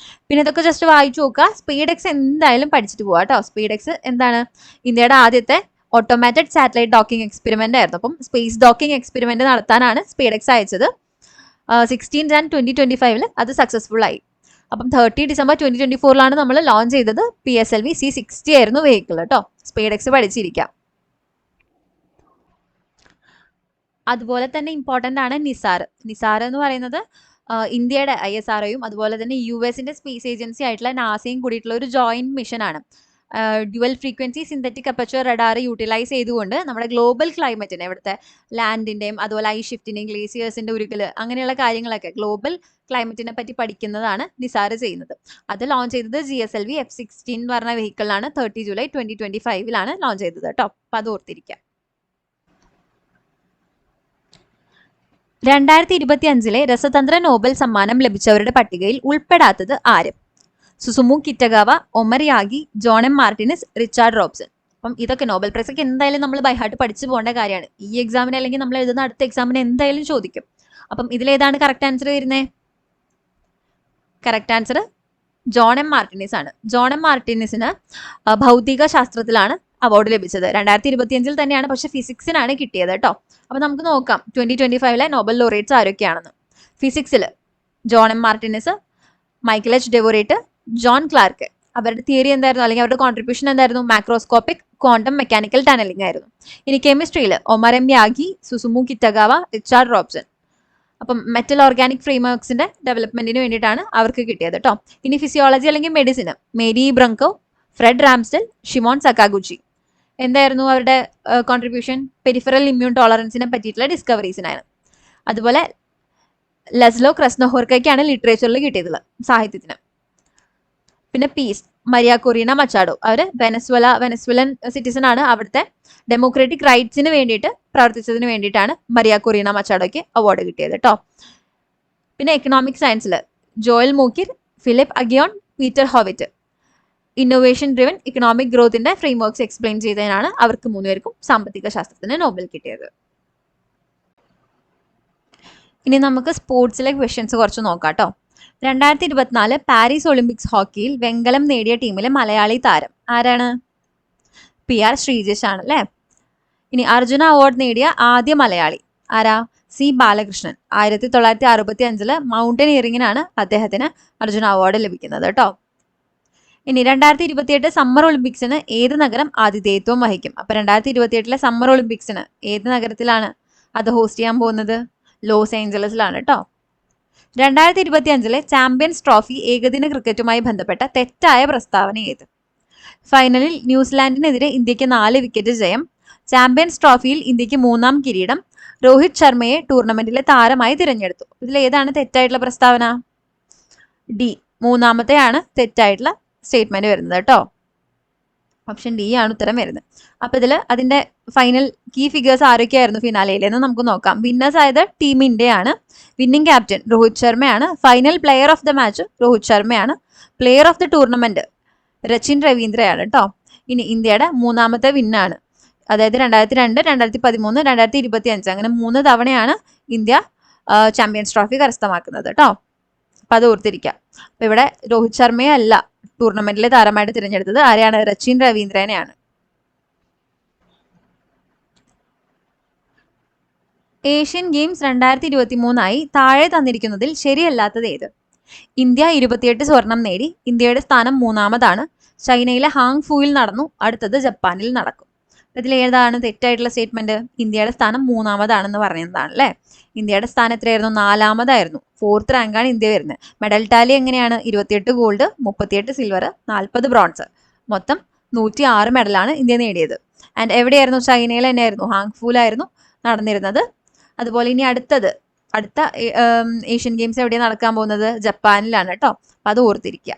A: പിന്നെ ഇതൊക്കെ ജസ്റ്റ് വായിച്ചു നോക്കുക. സ്പേഡെക്സ് എന്തായാലും പഠിച്ചിട്ട് പോവാം കേട്ടോ. സ്പേഡെക്സ് എന്താണ്? ഇന്ത്യയുടെ ആദ്യത്തെ ഓട്ടോമാറ്റഡ് സാറ്റലൈറ്റ് ഡോക്കിംഗ് എക്സ്പെരിമെന്റ് ആയിരുന്നു. അപ്പം സ്പേസ് ഡോക്കിംഗ് എക്സ്പെരിമെന്റ് നടത്താനാണ് സ്പേഡെക്സ് അയച്ചത്. 16 ജാൻ 2025 അത് സക്സസ്ഫുൾ ആയി. അപ്പം 30 ഡിസംബർ 2024-ലാണ് നമ്മൾ ലോഞ്ച് ചെയ്തത്. PSLV C60 ആയിരുന്നു വെഹിക്കിൾ കേട്ടോ. സ്പേഡെക്സ് പഠിച്ചിരിക്കാം. അതുപോലെ തന്നെ ഇമ്പോർട്ടൻ്റ് ആണ് നിസാർ. നിസാർ എന്ന് പറയുന്നത് ഇന്ത്യയുടെ ISROയും അതുപോലെ തന്നെ US-ന്റെ സ്പേസ് ഏജൻസി ആയിട്ടുള്ള നാസയും കൂടിയിട്ടുള്ള ഒരു ജോയിന്റ് മിഷൻ ആണ്. Dual frequency synthetic aperture radar utilise ചെയ്തുകൊണ്ട് നമ്മുടെ ഗ്ലോബൽ ക്ലൈമറ്റിനെ, ഇവിടുത്തെ ലാൻഡിൻ്റെയും അതുപോലെ ഐസ് ഷിഫ്റ്റിൻ്റെയും ഗ്ലേസിയേഴ്സിൻ്റെ ഉരുകൽ അങ്ങനെയുള്ള കാര്യങ്ങളൊക്കെ ഗ്ലോബൽ ക്ലൈമറ്റിനെ പറ്റി പഠിക്കുന്നതാണ് നിസാർ ചെയ്യുന്നത്. അത് ലോഞ്ച് ചെയ്തത് GSLV F-16 എന്ന് പറഞ്ഞ വെഹിക്കിളാണ്. 30 ജൂലൈ 2025 ലോഞ്ച് ചെയ്തത് കേട്ടോ. അപ്പം അത് ഓർത്തിരിക്കാം. 2025 രസതന്ത്ര നോബൽ സമ്മാനം ലഭിച്ചവരുടെ പട്ടികയിൽ ഉൾപ്പെടാത്തത് ആര്? Susumu Kitagawa, Omar Yaghi, John M Martinis, Richard Robson. അപ്പം ഇതൊക്കെ നോബൽ പ്രൈസ് ഒക്കെ എന്തായാലും നമ്മൾ ബൈഹാർട്ട് പഠിച്ചു പോകേണ്ട കാര്യമാണ്. ഈ എക്സാമിന് അല്ലെങ്കിൽ നമ്മൾ എഴുതുന്ന അടുത്ത എക്സാമിന് എന്തായാലും ചോദിക്കും. അപ്പം ഇതിലേതാണ് കറക്റ്റ് ആൻസർ വരുന്നത്? Correct answer John M Martinez ആണ്. ജോൺ എം മാർട്ടിനസിന് ഭൗതിക ശാസ്ത്രത്തിലാണ് അവാർഡ് ലഭിച്ചത്. 2025 തന്നെയാണ്, പക്ഷെ ഫിസിക്സിനാണ് കിട്ടിയത് കേട്ടോ. അപ്പം നമുക്ക് നോക്കാം 2025 നോബൽ ലോറിയേറ്റ്സ് ആരൊക്കെയാണെന്ന്. ഫിസിക്സിൽ John M Martinis, Michel H Devoret, John Clarke. അവരുടെ തിയറി എന്തായിരുന്നു, അല്ലെങ്കിൽ അവരുടെ കോൺട്രിബ്യൂഷൻ എന്തായിരുന്നു? മാക്രോസ്കോപ്പിക് ക്വാണ്ടം മെക്കാനിക്കൽ ടണലിംഗ് ആയിരുന്നു. ഇനി കെമിസ്ട്രിയിൽ Omar M Yaghi, Susumu Kitagawa, Richard Robson. അപ്പം മെറ്റൽ ഓർഗാനിക് ഫ്രെയിംവർക്സിന്റെ ഡെവലപ്മെന്റിന് വേണ്ടിയിട്ടാണ് അവർക്ക് കിട്ടിയത് കേട്ടോ. ഇനി ഫിസിയോളജി അല്ലെങ്കിൽ മെഡിസിന് Mary Brunkow, Fred Ramsdell, Shimon Sakaguchi. എന്തായിരുന്നു അവരുടെ കോൺട്രിബ്യൂഷൻ? പെരിഫറൽ ഇമ്മ്യൂൺ ടോളറൻസിനെ പറ്റിയിട്ടുള്ള ഡിസ്കവറീസിനാണ്. അതുപോലെ ലസ്ലോ ക്രസ്നോഹോർക്കയ്ക്കാണ് ലിറ്ററേച്ചറിൽ കിട്ടിയിട്ടുള്ളത്, സാഹിത്യത്തിന്. പിന്നെ പീസ്, മരിയ കൊറീന മച്ചാഡോ. അവർ വെനസ്വലൻ സിറ്റിസൺ ആണ്. അവിടുത്തെ ഡെമോക്രാറ്റിക് റൈറ്റ്സിന് വേണ്ടിയിട്ട് പ്രവർത്തിച്ചതിന് വേണ്ടിയിട്ടാണ് മരിയ കൊറീന മച്ചാഡോയ്ക്ക് അവാർഡ് കിട്ടിയത് കേട്ടോ. പിന്നെ എക്കണോമിക് സയൻസിൽ Joel Mokyr, Philippe Aghion, Peter Howitt. Innovation driven economic ഗ്രോത്തിന്റെ ഫ്രെയിംവർക്സ് എക്സ്പ്ലെയിൻ ചെയ്തതിനാണ് അവർക്ക് 3 പേർക്കും സാമ്പത്തിക ശാസ്ത്രത്തിന് നോബൽ കിട്ടിയത്. ഇനി നമുക്ക് സ്പോർട്സിലെ ക്വസ്റ്റ്യൻസ് കുറച്ച് നോക്കാം കേട്ടോ. 2024 പാരീസ് ഒളിമ്പിക്സ് ഹോക്കിയിൽ വെങ്കലം നേടിയ ടീമിലെ മലയാളി താരം ആരാണ്? PR ശ്രീജേഷ് ആണ് അല്ലേ. ഇനി അർജുന അവാർഡ് നേടിയ ആദ്യ മലയാളി ആരാ? C ബാലകൃഷ്ണൻ. 1965 മൗണ്ടനിയറിംഗിനാണ് അദ്ദേഹത്തിന് അർജുന അവാർഡ് ലഭിക്കുന്നത് കേട്ടോ. ഇനി 2028 സമ്മർ ഒളിമ്പിക്സിന് ഏത് നഗരം ആതിഥേയത്വം വഹിക്കും? അപ്പൊ 2028 സമ്മർ ഒളിമ്പിക്സിന് ഏത് നഗരത്തിലാണ് അത് ഹോസ്റ്റ് ചെയ്യാൻ പോകുന്നത്? ലോസ് ഏഞ്ചലസിലാണ് കേട്ടോ. 2025 ചാമ്പ്യൻസ് ട്രോഫി ഏകദിന ക്രിക്കറ്റുമായി ബന്ധപ്പെട്ട തെറ്റായ പ്രസ്താവന ഏത്? ഫൈനലിൽ ന്യൂസിലാൻഡിനെതിരെ ഇന്ത്യക്ക് 4 വിക്കറ്റ് ജയം. ചാമ്പ്യൻസ് ട്രോഫിയിൽ ഇന്ത്യക്ക് 3ാം കിരീടം. രോഹിത് ശർമ്മയെ ടൂർണമെന്റിലെ താരമായി തിരഞ്ഞെടുത്തു. ഇതിൽ ഏതാണ് തെറ്റായിട്ടുള്ള പ്രസ്താവന? D, 3ാമത്തെയാണ് തെറ്റായിട്ടുള്ള സ്റ്റേറ്റ്മെന്റ് വരുന്നത് കേട്ടോ. ഓപ്ഷൻ D ആണ് ഉത്തരം വരുന്നത്. അപ്പൊ ഇതിൽ അതിന്റെ ഫൈനൽ കീ ഫിഗേഴ്സ് ആരൊക്കെയായിരുന്നു ഫിനാലയിലെന്ന് നമുക്ക് നോക്കാം. വിന്നേഴ്സ് ആയത് ടീം ഇന്ത്യയാണ്. വിന്നിംഗ് ക്യാപ്റ്റൻ രോഹിത് ശർമ്മയാണ്. Final player of the match Rohit ശർമ്മയാണ്. Player of the tournament Rachin രവീന്ദ്രയാണ് കേട്ടോ. ഇനി ഇന്ത്യയുടെ 3ാമത്തെ വിന്നാണ്. അതായത് 2002, 2013, 2025 അങ്ങനെ 3 തവണയാണ് ഇന്ത്യ ചാമ്പ്യൻസ് ട്രോഫി കരസ്ഥമാക്കുന്നത് കേട്ടോ. അപ്പൊ അത് ഓർത്തിരിക്കാം. അപ്പൊ ഇവിടെ രോഹിത് ശർമ്മയെ അല്ല ടൂർണമെന്റിലെ താരമായിട്ട് തിരഞ്ഞെടുത്തത്. ആരെയാണ്? രച്ചിൻ രവീന്ദ്രനെയാണ്. ഏഷ്യൻ ഗെയിംസ് 2023 താഴെ തന്നിരിക്കുന്നതിൽ ശരിയല്ലാത്തത് ഏത്? ഇന്ത്യ 28 സ്വർണം നേടി. ഇന്ത്യയുടെ സ്ഥാനം 3ാമതാണ്. ചൈനയിലെ ഹാങ് ഫൂയിൽ നടന്നു. അടുത്തത് ജപ്പാനിൽ നടക്കും. ഇതിൽ ഏതാണ് തെറ്റായിട്ടുള്ള സ്റ്റേറ്റ്മെന്റ്? ഇന്ത്യയുടെ സ്ഥാനം 3ാമതാണെന്ന് പറയുന്നതാണ് അല്ലേ. ഇന്ത്യയുടെ സ്ഥാനം എത്രയായിരുന്നു? 4ാമതായിരുന്നു. 4th റാങ്കാണ് ഇന്ത്യ വരുന്നത്. മെഡൽ ടാലി എങ്ങനെയാണ്? 28 ഗോൾഡ്, 38 സിൽവർ, 40 ബ്രോൺസ്. മൊത്തം 106 മെഡലാണ് ഇന്ത്യ നേടിയത്. ആൻഡ് എവിടെയായിരുന്നു? ചൈനയിൽ തന്നെയായിരുന്നു. ഹാങ് ഫൂലായിരുന്നു നടന്നിരുന്നത്. അതുപോലെ ഇനി അടുത്ത ഏഷ്യൻ ഗെയിംസ് എവിടെയാണ് നടക്കാൻ പോകുന്നത്? ജപ്പാനിലാണ് കേട്ടോ. അപ്പം അത് ഓർത്തിരിക്കുക.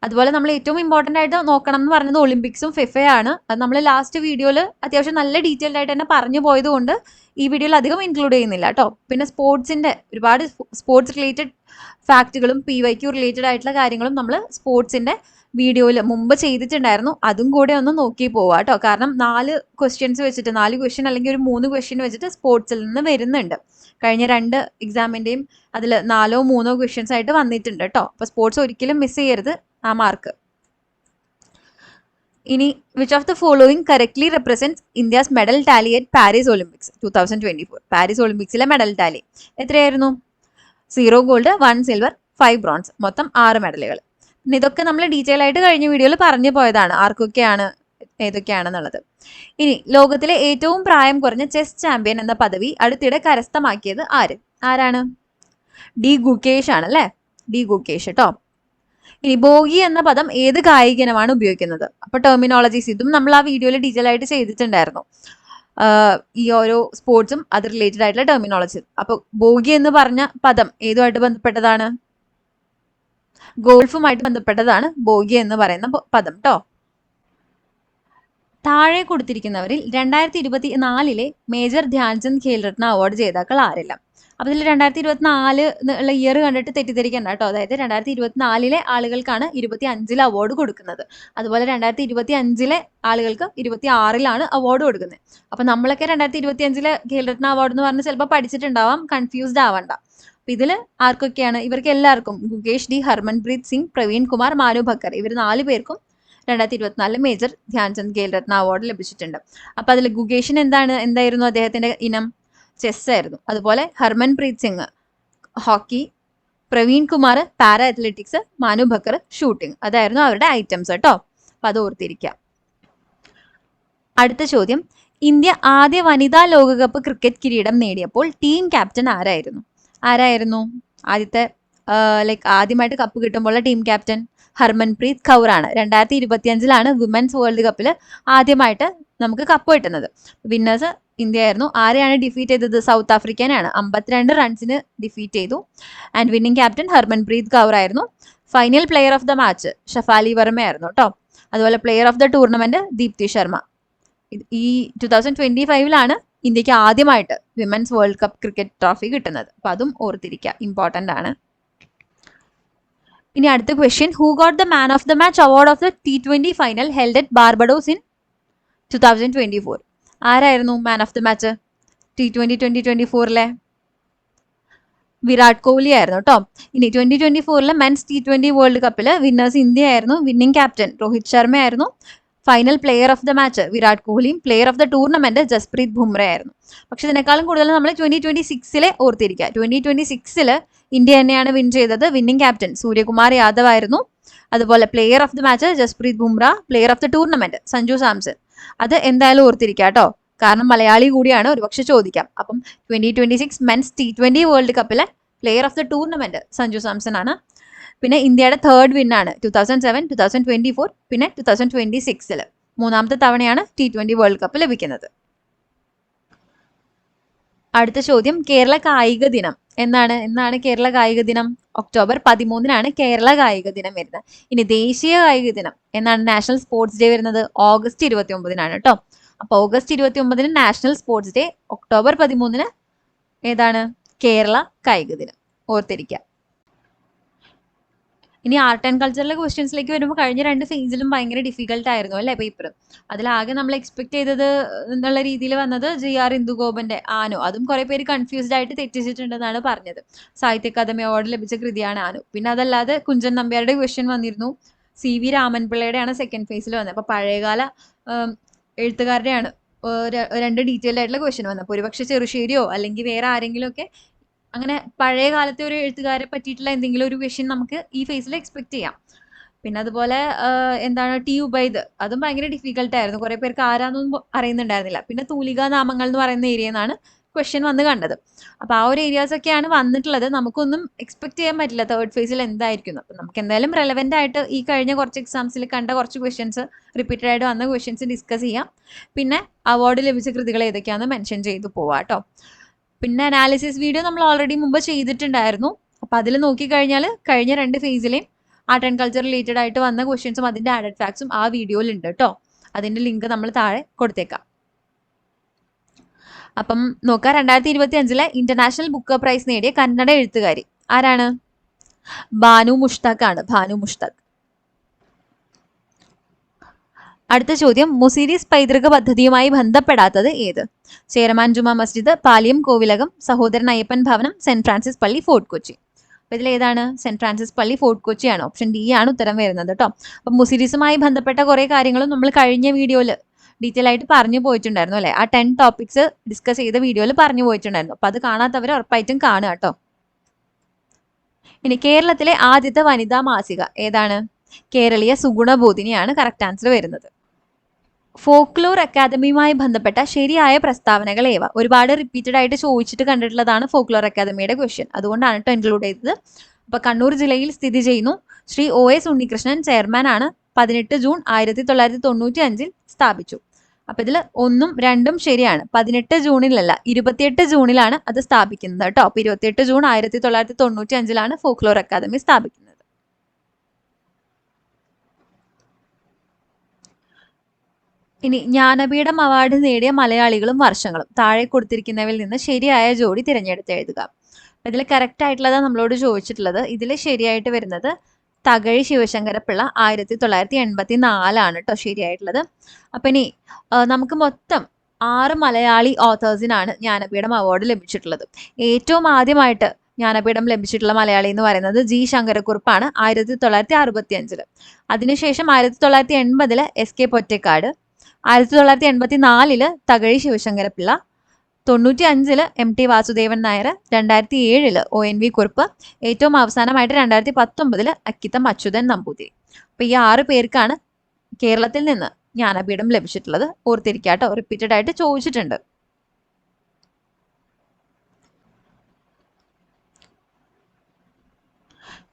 A: അതുപോലെ നമ്മൾ ഏറ്റവും ഇമ്പോർട്ടൻ്റ് ആയിട്ട് നോക്കണം എന്ന് പറഞ്ഞത് ഒളിമ്പിക്സും ഫിഫയാണ്. അത് നമ്മൾ ലാസ്റ്റ് വീഡിയോയിൽ അത്യാവശ്യം നല്ല ഡീറ്റെയിൽഡ് ആയിട്ട് തന്നെ പറഞ്ഞു പോയത് കൊണ്ട് ഈ വീഡിയോയിൽ അധികം ഇൻക്ലൂഡ് ചെയ്യുന്നില്ല കേട്ടോ. പിന്നെ സ്പോർട്സിൻ്റെ ഒരുപാട് സ്പോർട്സ് റിലേറ്റഡ് ഫാക്റ്റുകളും PYQ റിലേറ്റഡ് ആയിട്ടുള്ള കാര്യങ്ങളും നമ്മൾ സ്പോർട്സിൻ്റെ വീഡിയോയിൽ മുമ്പ് ചെയ്തിട്ടുണ്ടായിരുന്നു. അതും കൂടെ ഒന്ന് നോക്കി പോവാം കേട്ടോ. കാരണം 4 ക്വസ്റ്റ്യൻസ് വെച്ചിട്ട് 4 ക്വസ്റ്റ്യൻ അല്ലെങ്കിൽ ഒരു 3 ക്വസ്റ്റ്യൻ വെച്ചിട്ട് സ്പോർട്സിൽ നിന്ന് വരുന്നുണ്ട്. കഴിഞ്ഞ 2 എക്സാമിൻ്റെയും അതിൽ 4ഓ 3ഓ ക്വസ്റ്റ്യൻസ് ആയിട്ട് വന്നിട്ടുണ്ട് കേട്ടോ. അപ്പോൾ സ്പോർട്സ് ഒരിക്കലും മിസ് ചെയ്യരുത് ആ മാർക്ക്. ഇനി which of the following correctly represents India's medal tally at Paris Olympics 2024? Paris ഒളിമ്പിക്സിലെ മെഡൽ ടാലി എത്രയായിരുന്നു? 0 ഗോൾഡ്, 1 സിൽവർ, 5 ബ്രോൺസ്. മൊത്തം 6 മെഡലുകൾ. പിന്നെ ഇതൊക്കെ നമ്മൾ ഡീറ്റെയിൽ ആയിട്ട് കഴിഞ്ഞ വീഡിയോയിൽ പറഞ്ഞു പോയതാണ് ആർക്കൊക്കെയാണ് ഏതൊക്കെയാണെന്നുള്ളത്. ഇനി ലോകത്തിലെ ഏറ്റവും പ്രായം കുറഞ്ഞ ചെസ് ചാമ്പ്യൻ എന്ന പദവി അടുത്തിടെ കരസ്ഥമാക്കിയത് ആരാണ്? D ഗുകേഷ് ആണ് അല്ലേ. D ഗുകേഷ് കേട്ടോ. ഇനി ഭോഗി എന്ന പദം ഏത് കായികനമാണ് ഉപയോഗിക്കുന്നത്? അപ്പൊ ടെർമിനോളജീസ് ഇതും നമ്മൾ ആ വീഡിയോയിൽ ഡീറ്റെയിൽ ആയിട്ട് ചെയ്തിട്ടുണ്ടായിരുന്നു. ഈ ഓരോ സ്പോർട്സും അത് റിലേറ്റഡ് ആയിട്ടുള്ള ടെർമിനോളജി. അപ്പൊ ഭോഗി എന്ന് പറഞ്ഞ പദം ഏതുമായിട്ട് ബന്ധപ്പെട്ടതാണ്? ഗോൾഫുമായിട്ട് ബന്ധപ്പെട്ടതാണ് ഭോഗി എന്ന് പറയുന്ന പദം ട്ടോ. താഴെ കൊടുത്തിരിക്കുന്നവരിൽ 2024 മേജർ ധ്യാൻചന്ദ് ഖേൽരത്ന അവാർഡ് ജേതാക്കൾ ആരെല്ലാം? അപ്പൊ ഇതിൽ 2024 ഉള്ള ഇയർ കണ്ടിട്ട് തെറ്റിദ്ധരിക്കണ്ട കേട്ടോ. അതായത് 2024 ആളുകൾക്കാണ് 25 അവാർഡ് കൊടുക്കുന്നത്. അതുപോലെ 2025 ആളുകൾക്ക് 26 അവാർഡ് കൊടുക്കുന്നത്. അപ്പൊ നമ്മളൊക്കെ 2025 ഖേൽരത്ന അവാർഡ് എന്ന് പറഞ്ഞ് ചിലപ്പോൾ പഠിച്ചിട്ടുണ്ടാവാം, കൺഫ്യൂസ്ഡ് ആവണ്ട. അപ്പൊ ഇതിൽ ആർക്കൊക്കെയാണ്? ഇവർക്ക് എല്ലാവർക്കും ഗുകേഷ് ഡി, ഹർമൻപ്രീത് സിംഗ്, പ്രവീൺ കുമാർ, മാനു ഭക്കർ, ഇവർ 4 പേർക്കും 2024 മേജർ ധ്യാൻചന്ദ് ഖേൽരത്ന അവാർഡ് ലഭിച്ചിട്ടുണ്ട്. അപ്പൊ അതിൽ ഗുകേഷിന് എന്തായിരുന്നു അദ്ദേഹത്തിന്റെ ഇനം? ചെസ് ആയിരുന്നു. അതുപോലെ Harmanpreet Singh hockey, Praveen Kumar para athletics, Manu Bhaker shooting. അതായിരുന്നു അവരുടെ ഐറ്റംസ് കേട്ടോ. അപ്പൊ അത് ഓർത്തിരിക്കുക. അടുത്ത ചോദ്യം, ഇന്ത്യ ആദ്യ വനിതാ ലോകകപ്പ് ക്രിക്കറ്റ് കിരീടം നേടിയപ്പോൾ ടീം ക്യാപ്റ്റൻ ആരായിരുന്നു? ആദ്യത്തെ ആദ്യമായിട്ട് കപ്പ് കിട്ടുമ്പോൾ ടീം ക്യാപ്റ്റൻ ഹർമൻപ്രീത് കൗർ ആണ്. 2025 വിമൻസ് വേൾഡ് കപ്പിൽ ആദ്യമായിട്ട് നമുക്ക് കപ്പ് കിട്ടുന്നത്. വിന്നേഴ്സ് ഇന്ത്യ ആയിരുന്നു. ആരെയാണ് ഡിഫീറ്റ് ചെയ്തത്? സൗത്ത് ആഫ്രിക്കനാണ്. 52 റൺസിന് ഡിഫീറ്റ് ചെയ്തു. And winning captain Harmanpreet Kaur ആയിരുന്നു. Final player of the match Shafali Verma ആയിരുന്നു കേട്ടോ. അതുപോലെ player of the tournament Deepti Sharma. ഈ 2025 ഇന്ത്യക്ക് ആദ്യമായിട്ട് women's world cup cricket trophy കിട്ടുന്നത്. അപ്പൊ അതും ഓർത്തിരിക്കുക, ഇമ്പോർട്ടൻ്റ് ആണ്. ഇനി അടുത്ത question, who got the man of the match award of the T20 final held at Barbados in 2024? ആരായിരുന്നു man of the match T20 2024? Virat Kohli ആയിരുന്നു കേട്ടോ. ഇനി 2024 മെൻസ് T20 വേൾഡ് കപ്പിൽ വിന്നേഴ്സ് ഇന്ത്യ ആയിരുന്നു. വിന്നിംഗ് ക്യാപ്റ്റൻ രോഹിത് ശർമ്മ ആയിരുന്നു. Final player of the match Virat കോഹ്ലിയും player of the tournament Jasprit Bumrah ആയിരുന്നു. പക്ഷെ ഇതിനേക്കാളും കൂടുതൽ നമ്മൾ 2026 ഓർത്തിരിക്കുക. 2026 ഇന്ത്യ തന്നെയാണ് വിൻ ചെയ്തത്. വിന്നിംഗ് ക്യാപ്റ്റൻ സൂര്യകുമാർ യാദവ് ആയിരുന്നു. അതുപോലെ player of the match Jasprit Bumrah, player of the tournament Sanju Samson. അത് എന്തായാലും ഓർത്തിരിക്കുക കേട്ടോ, കാരണം മലയാളി കൂടിയാണ്, ഒരുപക്ഷെ ചോദിക്കാം. അപ്പം 2026 മെൻസ് T20 വേൾഡ് കപ്പിലെ player of the tournament Sanju Samson ആണ്. പിന്നെ ഇന്ത്യയുടെ തേർഡ് വിന്നാണ് 2007, 2024, പിന്നെ 2026. മൂന്നാമത്തെ തവണയാണ് T20 വേൾഡ് കപ്പ് ലഭിക്കുന്നത്. അടുത്ത ചോദ്യം, കേരള കായിക ദിനം എന്നാണ് കേരള കായിക ദിനം? ഒക്ടോബർ 13 കേരള കായിക ദിനം വരുന്നത്. ഇനി ദേശീയ കായിക ദിനം എന്നാണ്? നാഷണൽ സ്പോർട്സ് ഡേ വരുന്നത് ഓഗസ്റ്റ് 29 കേട്ടോ. അപ്പൊ August 29 national sports day, October 13 ഏതാണ്? കേരള കായിക ദിനം. ഓർത്തിരിക്കുക. ഇനി ആർട്ട് ആൻഡ് കൾച്ചറിലെ ക്വസ്റ്റ്യൻസിലേക്ക് വരുമ്പോൾ കഴിഞ്ഞ 2 ഫേസിലും ഭയങ്കര ഡിഫിക്കൽട്ട് ആയിരുന്നു അല്ലേ പേപ്പർ. അതിലാകെ നമ്മൾ എക്സ്പെക്ട് ചെയ്തത് എന്നുള്ള രീതിയിൽ വന്നത് JR ഇന്ദുഗോപന്റെ ആനു. അതും കുറെ പേര് കൺഫ്യൂസ്ഡ് ആയിട്ട് തെറ്റിച്ചിട്ടുണ്ടെന്നാണ് പറഞ്ഞത്. സാഹിത്യ അക്കാദമി അവാർഡ് ലഭിച്ച കൃതിയാണ് ആനു. പിന്നെ അതല്ലാതെ കുഞ്ചൻ നമ്പ്യാരുടെ ക്വസ്റ്റ്യൻ വന്നിരുന്നു. CV രാമൻപിള്ളയുടെയാണ് സെക്കൻഡ് ഫേസിൽ വന്നത്. അപ്പൊ പഴയകാല എഴുത്തുകാരുടെയാണ് 2 ഡീറ്റെയിൽഡ് ആയിട്ടുള്ള ക്വസ്റ്റ്യൻ വന്നത്. അപ്പോൾ ഒരുപക്ഷെ ചെറുശ്ശേരിയോ അല്ലെങ്കിൽ വേറെ ആരെങ്കിലും ഒക്കെ അങ്ങനെ പഴയ കാലത്തെ ഒരു എഴുത്തുകാരെ പറ്റിയിട്ടുള്ള എന്തെങ്കിലും ഒരു ക്വസ്റ്റ്യൻ നമുക്ക് ഈ ഫേസിൽ എക്സ്പെക്ട് ചെയ്യാം. പിന്നെ അതുപോലെ T ഉബൈദ്, അതും ഭയങ്കര ഡിഫിക്കൽട്ട് ആയിരുന്നു. കുറെ പേർക്ക് ആരാന്നൊന്നും അറിയുന്നുണ്ടായിരുന്നില്ല. പിന്നെ തൂലികാ നാമങ്ങൾ എന്ന് പറയുന്ന ഏരിയയിൽ നിന്നാണ് ക്വസ്റ്റ്യൻ വന്ന് കണ്ടത്. അപ്പൊ ആ ഒരു ഏരിയാസ് ഒക്കെയാണ് വന്നിട്ടുള്ളത്. നമുക്കൊന്നും എക്സ്പെക്ട് ചെയ്യാൻ പറ്റില്ല തേർഡ് ഫേസിൽ എന്തായിരിക്കും. അപ്പൊ നമുക്ക് എന്തായാലും റെലവെന്റ് ആയിട്ട് ഈ കഴിഞ്ഞ കുറച്ച് എക്സാംസിൽ കണ്ട കുറച്ച് ക്വസ്റ്റ്യൻസ്, റിപ്പീറ്റഡ് ആയിട്ട് വന്ന ക്വസ്റ്റ്യൻസ് ഡിസ്കസ് ചെയ്യാം. പിന്നെ അവാർഡ് ലഭിച്ച കൃതികൾ ഏതൊക്കെയാണെന്ന് മെൻഷൻ ചെയ്തു പോവാം കേട്ടോ. പിന്നെ അനാലിസിസ് വീഡിയോ നമ്മൾ ഓൾറെഡി മുമ്പ് ചെയ്തിട്ടുണ്ടായിരുന്നു. അപ്പൊ അതിൽ നോക്കിക്കഴിഞ്ഞാൽ കഴിഞ്ഞ 2 ഫേസിലെയും ആർട്ട് ആൻഡ് കൾച്ചർ റിലേറ്റഡ് ആയിട്ട് വന്ന ക്വസ്റ്റ്യൻസും അതിന്റെ ആഡഡ് ഫാക്ട്സും ആ വീഡിയോയിൽ ഉണ്ട് കേട്ടോ. അതിന്റെ ലിങ്ക് നമ്മൾ താഴെ കൊടുത്തേക്കാം. അപ്പം നോക്കാം, 2025 ഇന്റർനാഷണൽ ബുക്ക് പ്രൈസ് നേടിയ കന്നഡ എഴുത്തുകാരി ആരാണ്? ഭാനു മുഷ്താഖ് ആണ്. ഭാനു മുഷ്താഖ്. അടുത്ത ചോദ്യം, മുസിരീസ് പൈതൃക പദ്ധതിയുമായി ബന്ധപ്പെടാത്തത് ഏത്? ചേരമാൻ ജുമാ മസ്ജിദ്, പാലിയം കോവിലകം, സഹോദരൻ അയ്യപ്പൻ ഭവനം, സെന്റ് ഫ്രാൻസിസ് പള്ളി, ഫോർട്ട് കൊച്ചി. അപ്പൊ ഇതിലേതാണ്? സെന്റ് ഫ്രാൻസിസ് പള്ളി, ഫോർട്ട് കൊച്ചി ആണ്. ഓപ്ഷൻ D ആണ് ഉത്തരം വരുന്നത് കേട്ടോ. അപ്പൊ മുസിരീസുമായി ബന്ധപ്പെട്ട കുറെ കാര്യങ്ങളും നമ്മൾ കഴിഞ്ഞ വീഡിയോയിൽ ഡീറ്റെയിൽ ആയിട്ട് പറഞ്ഞു പോയിട്ടുണ്ടായിരുന്നു അല്ലെ. ആ 10 ടോപ്പിക്സ് ഡിസ്കസ് ചെയ്ത വീഡിയോയിൽ പറഞ്ഞു പോയിട്ടുണ്ടായിരുന്നു. അപ്പൊ അത് കാണാത്തവർ ഉറപ്പായിട്ടും കാണുക കേട്ടോ. ഇനി കേരളത്തിലെ ആദ്യത്തെ വനിതാ മാസിക ഏതാണ്? കേരളീയ സുഗുണബോധിനിയാണ് കറക്റ്റ് ആൻസർ വരുന്നത്. ഫോക്ലോർ അക്കാദമിയുമായി ബന്ധപ്പെട്ട ശരിയായ പ്രസ്താവനകൾ ഏവ? ഒരുപാട് റിപ്പീറ്റഡ് ആയിട്ട് ചോദിച്ചിട്ട് കണ്ടിട്ടുള്ളതാണ് ഫോക്ലോർ അക്കാദമിയുടെ ക്വസ്റ്റ്യൻ. അതുകൊണ്ടാണ് കേട്ടോ ഇൻക്ലൂഡ് ചെയ്തത്. അപ്പോൾ കണ്ണൂർ ജില്ലയിൽ സ്ഥിതി ചെയ്യുന്നു. ശ്രീ OS ഉണ്ണികൃഷ്ണൻ ചെയർമാൻ ആണ്. 18 ജൂൺ 1995 സ്ഥാപിച്ചു. അപ്പൊ ഇതിൽ 1ഉം 2ഉം ശരിയാണ്. 18 ജൂണിലല്ല, 28 ജൂണിലാണ് അത് സ്ഥാപിക്കുന്നത് കേട്ടോ. അപ്പൊ 28 ജൂൺ 1995 ഫോക്ലോർ അക്കാദമി സ്ഥാപിക്കുന്നത്. ഇനി ജ്ഞാനപീഠം അവാർഡ് നേടിയ മലയാളികളും വർഷങ്ങളും താഴെ കൊടുത്തിരിക്കുന്നവയിൽ നിന്ന് ശരിയായ ജോഡി തിരഞ്ഞെടുത്ത് എഴുതുക. ഇതിൽ കറക്റ്റ് ആയിട്ടുള്ളതാണ് നമ്മളോട് ചോദിച്ചിട്ടുള്ളത്. ഇതിൽ ശരിയായിട്ട് വരുന്നത് തകഴി ശിവശങ്കരപ്പിള്ള 1984 കേട്ടോ ശരിയായിട്ടുള്ളത്. അപ്പം ഇനി നമുക്ക് മൊത്തം 6 മലയാളി ഓഥേഴ്സിനാണ് ജ്ഞാനപീഠം അവാർഡ് ലഭിച്ചിട്ടുള്ളത്. ഏറ്റവും ആദ്യമായിട്ട് ജ്ഞാനപീഠം ലഭിച്ചിട്ടുള്ള മലയാളി എന്ന് പറയുന്നത് G ശങ്കരക്കുറുപ്പാണ് 1965. അതിനുശേഷം 1980 SK Pottekkatt, 1984 Thakazhi Sivasankara Pillai, 95 MT Vasudevan Nair, 2007 ONV Kurup, ഏറ്റവും അവസാനമായിട്ട് 2019 അക്കിത്തം അച്യുതൻ നമ്പൂതിരി. അപ്പൊ ഈ 6 പേർക്കാണ് കേരളത്തിൽ നിന്ന് ജ്ഞാനപീഠം ലഭിച്ചിട്ടുള്ളത്. ഓർത്തിരിക്കാട്ടോ, റിപ്പീറ്റഡ് ആയിട്ട് ചോദിച്ചിട്ടുണ്ട്.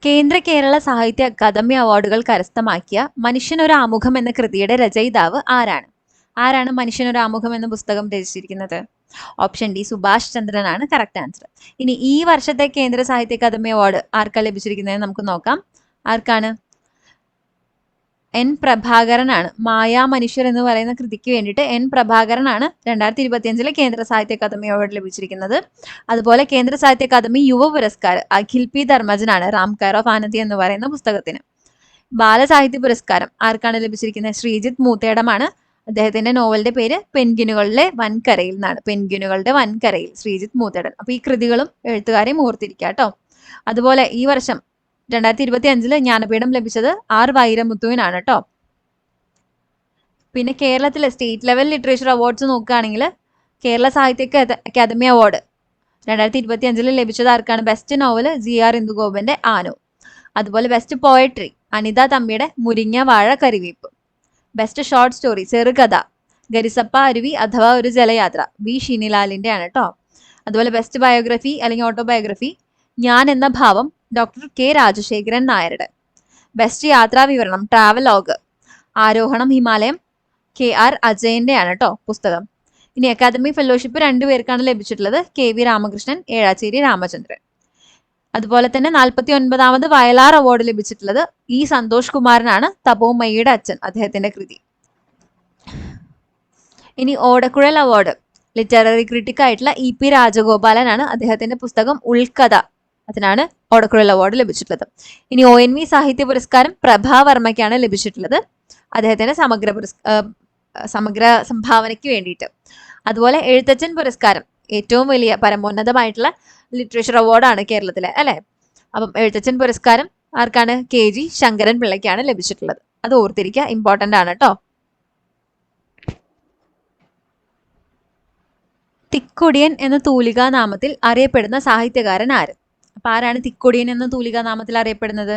A: കേന്ദ്ര കേരള സാഹിത്യ അക്കാദമി അവാർഡുകൾ കരസ്ഥമാക്കിയ മനുഷ്യനൊരു ആമുഖം എന്ന കൃതിയുടെ രചയിതാവ് ആരാണ്? ആരാണ് മനുഷ്യനൊരു ആമുഖം എന്ന പുസ്തകം രചിച്ചിരിക്കുന്നത്? ഓപ്ഷൻ ഡി സുഭാഷ് ചന്ദ്രനാണ് കറക്റ്റ് ആൻസർ. ഇനി ഈ വർഷത്തെ കേന്ദ്ര സാഹിത്യ അക്കാദമി അവാർഡ് ആർക്കാണ് ലഭിച്ചിരിക്കുന്നത് നമുക്ക് നോക്കാം. ആർക്കാണ്? N പ്രഭാകരനാണ്. മായാ മനുഷ്യർ എന്ന് പറയുന്ന കൃതിക്ക് വേണ്ടിയിട്ട് N പ്രഭാകരനാണ് 2025 കേന്ദ്ര സാഹിത്യ അക്കാദമി അവാർഡ് ലഭിച്ചിരിക്കുന്നത്. അതുപോലെ കേന്ദ്ര സാഹിത്യ അക്കാദമി യുവ പുരസ്കാരം അഖിൽ P ധർമ്മജനാണ് റാം കെയർ ഓഫ് ആനന്ദി എന്ന് പറയുന്ന പുസ്തകത്തിന്. ബാലസാഹിത്യ പുരസ്കാരം ആർക്കാണ് ലഭിച്ചിരിക്കുന്നത്? ശ്രീജിത്ത് മൂത്തേടമാണ്. അദ്ദേഹത്തിന്റെ നോവലിന്റെ പേര് പെൻഗ്വിനുകളുടെ വൻകരയിൽ എന്നാണ്. പെൻഗ്വിനുകളുടെ വൻകരയിൽ, ശ്രീജിത്ത് മൂത്തേടൻ. അപ്പൊ ഈ കൃതികളും എഴുത്തുകാരെയും ഓർത്തിരിക്കുക കേട്ടോ. അതുപോലെ ഈ വർഷം 2025 ജ്ഞാനപീഠം ലഭിച്ചത് R വൈരമുത്തുവിനാണ് കേട്ടോ. പിന്നെ കേരളത്തിലെ സ്റ്റേറ്റ് ലെവൽ ലിറ്ററേച്ചർ അവാർഡ്സ് നോക്കുകയാണെങ്കിൽ കേരള സാഹിത്യ അക്കാദമി അവാർഡ് 2025 ലഭിച്ചത് ആർക്കാണ്? Best novel GR ഇന്ദുഗോപന്റെ ആനോ. അതുപോലെ ബെസ്റ്റ് പോയട്രി അനിത തമ്പിയുടെ മുരിങ്ങ വാഴ കരിവീപ്പ്. ബെസ്റ്റ് ഷോർട്ട് സ്റ്റോറി ചെറുകഥ ഗരിസപ്പ അരുവി അഥവാ ഒരു ജലയാത്ര V ഷിനിലാലിന്റെ ആണ് കേട്ടോ. അതുപോലെ ബെസ്റ്റ് ബയോഗ്രഫി അല്ലെങ്കിൽ ഓട്ടോബയോഗ്രഫി ഞാൻ എന്ന ഭാവം ഡോക്ടർ K രാജശേഖരൻ നായരുടെ. ബെസ്റ്റ് യാത്രാ വിവരണം ട്രാവലോഗ് ആരോഹണം ഹിമാലയം KR അജയന്റെ ആണ് കേട്ടോ പുസ്തകം. ഇനി അക്കാദമി ഫെലോഷിപ്പ് 2 പേർക്കാണ് ലഭിച്ചിട്ടുള്ളത്. KV രാമകൃഷ്ണൻ, ഏഴാച്ചേരി രാമചന്ദ്രൻ. അതുപോലെ തന്നെ 49ാമത് വയലാർ അവാർഡ് ലഭിച്ചിട്ടുള്ളത് E സന്തോഷ് കുമാറിനാണ്. തപോമയ്യയുടെ അച്ഛൻ അദ്ദേഹത്തിന്റെ കൃതി. ഇനി ഓടക്കുഴൽ അവാർഡ് ലിറ്റററി ക്രിട്ടിക് ആയിട്ടുള്ള EP രാജഗോപാലനാണ്. അദ്ദേഹത്തിന്റെ പുസ്തകം ഉൾക്കഥ, അതിനാണ് ഓടക്കുഴൽ അവാർഡ് ലഭിച്ചിട്ടുള്ളത്. ഇനി ONV സാഹിത്യ പുരസ്കാരം പ്രഭാവർമ്മയ്ക്കാണ് ലഭിച്ചിട്ടുള്ളത്, അദ്ദേഹത്തിന്റെ സമഗ്ര സംഭാവനയ്ക്ക് വേണ്ടിയിട്ട്. അതുപോലെ എഴുത്തച്ഛൻ പുരസ്കാരം ഏറ്റവും വലിയ പരമോന്നതമായിട്ടുള്ള ലിറ്ററേച്ചർ അവാർഡാണ് കേരളത്തിലെ, അല്ലെ? അപ്പം എഴുത്തച്ഛൻ പുരസ്കാരം ആർക്കാണ്? KG ശങ്കരൻ പിള്ളയ്ക്കാണ് ലഭിച്ചിട്ടുള്ളത്. അത് ഓർത്തിരിക്കുക, ഇമ്പോർട്ടന്റ് ആണ് കേട്ടോ. തിക്കൊടിയൻ എന്ന തൂലികാ നാമത്തിൽ അറിയപ്പെടുന്ന സാഹിത്യകാരൻ ആര്? അപ്പൊ ആരാണ് തിക്കൊടിയൻ എന്ന തൂലികാ നാമത്തിൽ അറിയപ്പെടുന്നത്?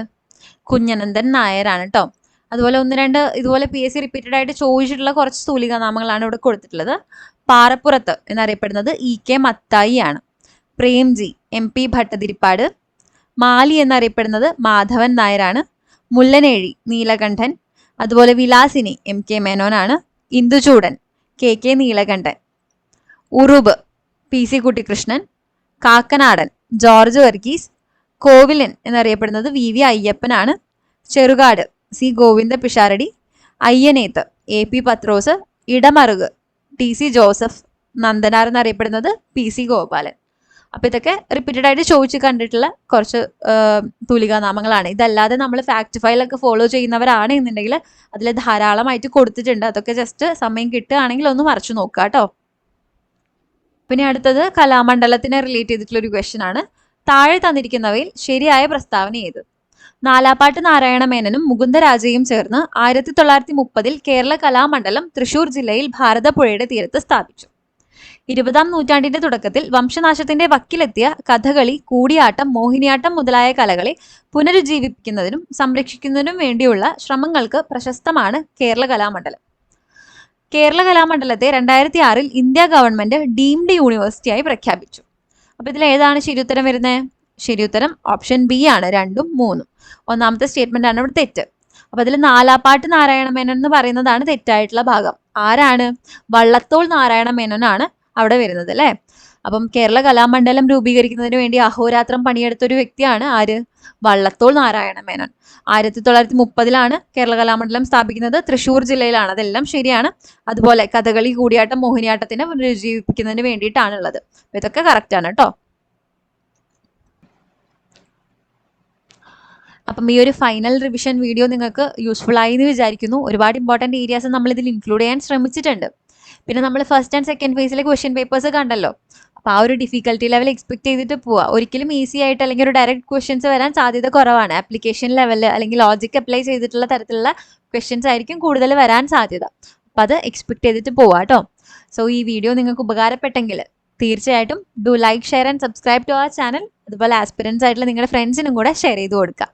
A: കുഞ്ഞനന്ദൻ നായരാണ് കേട്ടോ. അതുപോലെ 1-2 ഇതുപോലെ PSC റിപ്പീറ്റഡ് ആയിട്ട് ചോദിച്ചിട്ടുള്ള കുറച്ച് തൂലികാ നാമങ്ങളാണ് ഇവിടെ കൊടുത്തിട്ടുള്ളത്. പാറപ്പുറത്ത് എന്നറിയപ്പെടുന്നത് EK മത്തായി ആണ്. പ്രേംജി MP ഭട്ടതിരിപ്പാട്. മാലി എന്നറിയപ്പെടുന്നത് മാധവൻ നായരാണ്. മുല്ലനേഴി നീലകണ്ഠൻ. അതുപോലെ വിലാസിനി MK മേനോനാണ്. Induchoodan KK Neelakantan. Uroob PC Kuttikrishnan. Kakkanadan George Varghese. Kovilan എന്നറിയപ്പെടുന്നത് VV അയ്യപ്പനാണ്. Cherukad C Govinda Pisharody. Ayyaneth AP Pathrose. Idamaruku TC Joseph. Nandanar എന്നറിയപ്പെടുന്നത് PC ഗോപാലൻ. അപ്പൊ ഇതൊക്കെ റിപ്പീറ്റഡ് ആയിട്ട് ചോദിച്ച് കണ്ടിട്ടുള്ള കുറച്ച് തൂലികാ നാമങ്ങളാണ്. ഇതല്ലാതെ നമ്മൾ ഫാക്ട് ഫയലൊക്കെ ഫോളോ ചെയ്യുന്നവരാണ് എന്നുണ്ടെങ്കിൽ അതിൽ ധാരാളമായിട്ട് കൊടുത്തിട്ടുണ്ട്. അതൊക്കെ ജസ്റ്റ് സമയം കിട്ടുകയാണെങ്കിൽ ഒന്ന് മറിച്ചു നോക്കുക കേട്ടോ. പിന്നെ അടുത്തത് കലാമണ്ഡലത്തിനെ റിലേറ്റ് ചെയ്തിട്ടുള്ള ഒരു ക്വസ്റ്റ്യൻ ആണ്. താഴെ തന്നിരിക്കുന്നവയിൽ ശരിയായ പ്രസ്താവന ഏത്? നാലാപ്പാട്ട് നാരായണ മേനനും മുകുന്ദരാജയും ചേർന്ന് 1930 കേരള കലാമണ്ഡലം തൃശൂർ ജില്ലയിൽ ഭാരതപ്പുഴയുടെ തീരത്ത് സ്ഥാപിച്ചു. 20ാം നൂറ്റാണ്ടിന്റെ തുടക്കത്തിൽ വംശനാശത്തിന്റെ വക്കിലെത്തിയ കഥകളി, കൂടിയാട്ടം, മോഹിനിയാട്ടം മുതലായ കലകളെ പുനരുജ്ജീവിപ്പിക്കുന്നതിനും സംരക്ഷിക്കുന്നതിനും വേണ്ടിയുള്ള ശ്രമങ്ങൾക്ക് പ്രശസ്തമാണ് കേരള കലാമണ്ഡലം. കേരള കലാമണ്ഡലത്തെ 2006 ഇന്ത്യ ഗവൺമെന്റ് ഡീംഡ് യൂണിവേഴ്സിറ്റിയായി പ്രഖ്യാപിച്ചു. അപ്പൊ ഇതിൽ ഏതാണ് ശരിയുത്തരം വരുന്നത്? ശരി ഉത്തരം ഓപ്ഷൻ ബി ആണ്, 2ഉം 3ഉം. ഒന്നാമത്തെ സ്റ്റേറ്റ്മെന്റ് ആണ് ഇവിടെ തെറ്റ്. അപ്പൊ അതിൽ നാലാപ്പാട്ട് നാരായണ മേനോൻ എന്ന് പറയുന്നതാണ് തെറ്റായിട്ടുള്ള ഭാഗം. ആരാണ്? വള്ളത്തോൾ നാരായണ മേനോനാണ് അവിടെ വരുന്നത് അല്ലെ. അപ്പം കേരള കലാമണ്ഡലം രൂപീകരിക്കുന്നതിന് വേണ്ടി അഹോരാത്രം പണിയെടുത്ത ഒരു വ്യക്തിയാണ് ആര്? വള്ളത്തോൾ നാരായണ മേനോൻ. 1930-ലാണ് കേരള കലാമണ്ഡലം സ്ഥാപിക്കുന്നത്. തൃശ്ശൂർ ജില്ലയിലാണ്. അതെല്ലാം ശരിയാണ്. അതുപോലെ കഥകളി, കൂടിയാട്ടം, മോഹിനിയാട്ടത്തിനെ പുനരുജ്ജീവിപ്പിക്കുന്നതിന് വേണ്ടിയിട്ടാണുള്ളത്. ഇതൊക്കെ കറക്റ്റ് ആണ് കേട്ടോ. അപ്പം ഈ ഒരു ഫൈനൽ റിവിഷൻ വീഡിയോ നിങ്ങൾക്ക് യൂസ്ഫുൾ ആയി എന്ന് വിചാരിക്കുന്നു. ഒരുപാട് ഇമ്പോർട്ടൻറ്റ് ഏരിയാസ് നമ്മൾ ഇതിൽ ഇൻക്ലൂഡ് ചെയ്യാൻ ശ്രമിച്ചിട്ടുണ്ട്. പിന്നെ നമ്മൾ ഫസ്റ്റ് ആൻഡ് സെക്കൻഡ് ഫേസിലെ ക്വസ്റ്റ്യൻ പേപ്പേഴ്സ് കണ്ടല്ലോ. അപ്പോൾ ആ ഒരു ഡിഫിക്കൽട്ടി ലെവൽ എക്സ്പെക്ട് ചെയ്തിട്ട് പോവുക. ഒരിക്കലും ഈസി ആയിട്ട് അല്ലെങ്കിൽ ഒരു ഡയറക്റ്റ് ക്വസ്റ്റ്യൻസ് വരാൻ സാധ്യത കുറവാണ്. ആപ്ലിക്കേഷൻ ലെവലിൽ അല്ലെങ്കിൽ ലോജിക് അപ്ലൈ ചെയ്തിട്ടുള്ള തരത്തിലുള്ള ക്വസ്റ്റ്യൻസ് ആയിരിക്കും കൂടുതൽ വരാൻ സാധ്യത. അപ്പം അത് എക്സ്പെക്ട് ചെയ്തിട്ട് പോവാം കേട്ടോ. സോ ഈ വീഡിയോ നിങ്ങൾക്ക് ഉപകാരപ്പെട്ടെങ്കിൽ തീർച്ചയായിട്ടും do like, share and subscribe to our channel. അതുപോലെ ആസ്പിരൻസ് ആയിട്ടുള്ള നിങ്ങളുടെ ഫ്രണ്ട്സിനും കൂടെ ഷെയർ ചെയ്ത് കൊടുക്കുക.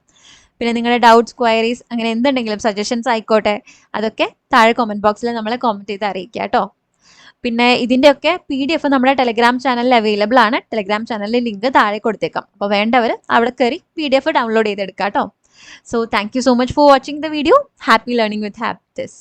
A: പിന്നെ നിങ്ങളുടെ ഡൗട്ട്സ്, ക്വയറീസ്, അങ്ങനെ എന്തുണ്ടെങ്കിലും സജഷൻസ് ആയിക്കോട്ടെ, അതൊക്കെ താഴെ കമൻറ്റ് ബോക്സിൽ നമ്മളെ കമൻറ്റ് ചെയ്ത് അറിയിക്കുക കേട്ടോ. പിന്നെ ഇതിൻ്റെയൊക്കെ PDF നമ്മുടെ ടെലഗ്രാം ചാനലിൽ അവൈലബിൾ ആണ്. ടെലഗ്രാം ചാനലിലെ ലിങ്ക് താഴെ കൊടുത്തേക്കാം. അപ്പോൾ വേണ്ടവർ അവിടെ കയറി PDF ഡൗൺലോഡ് ചെയ്തെടുക്കാം കേട്ടോ. So thank you so much for watching the video. Happy learning with happiness.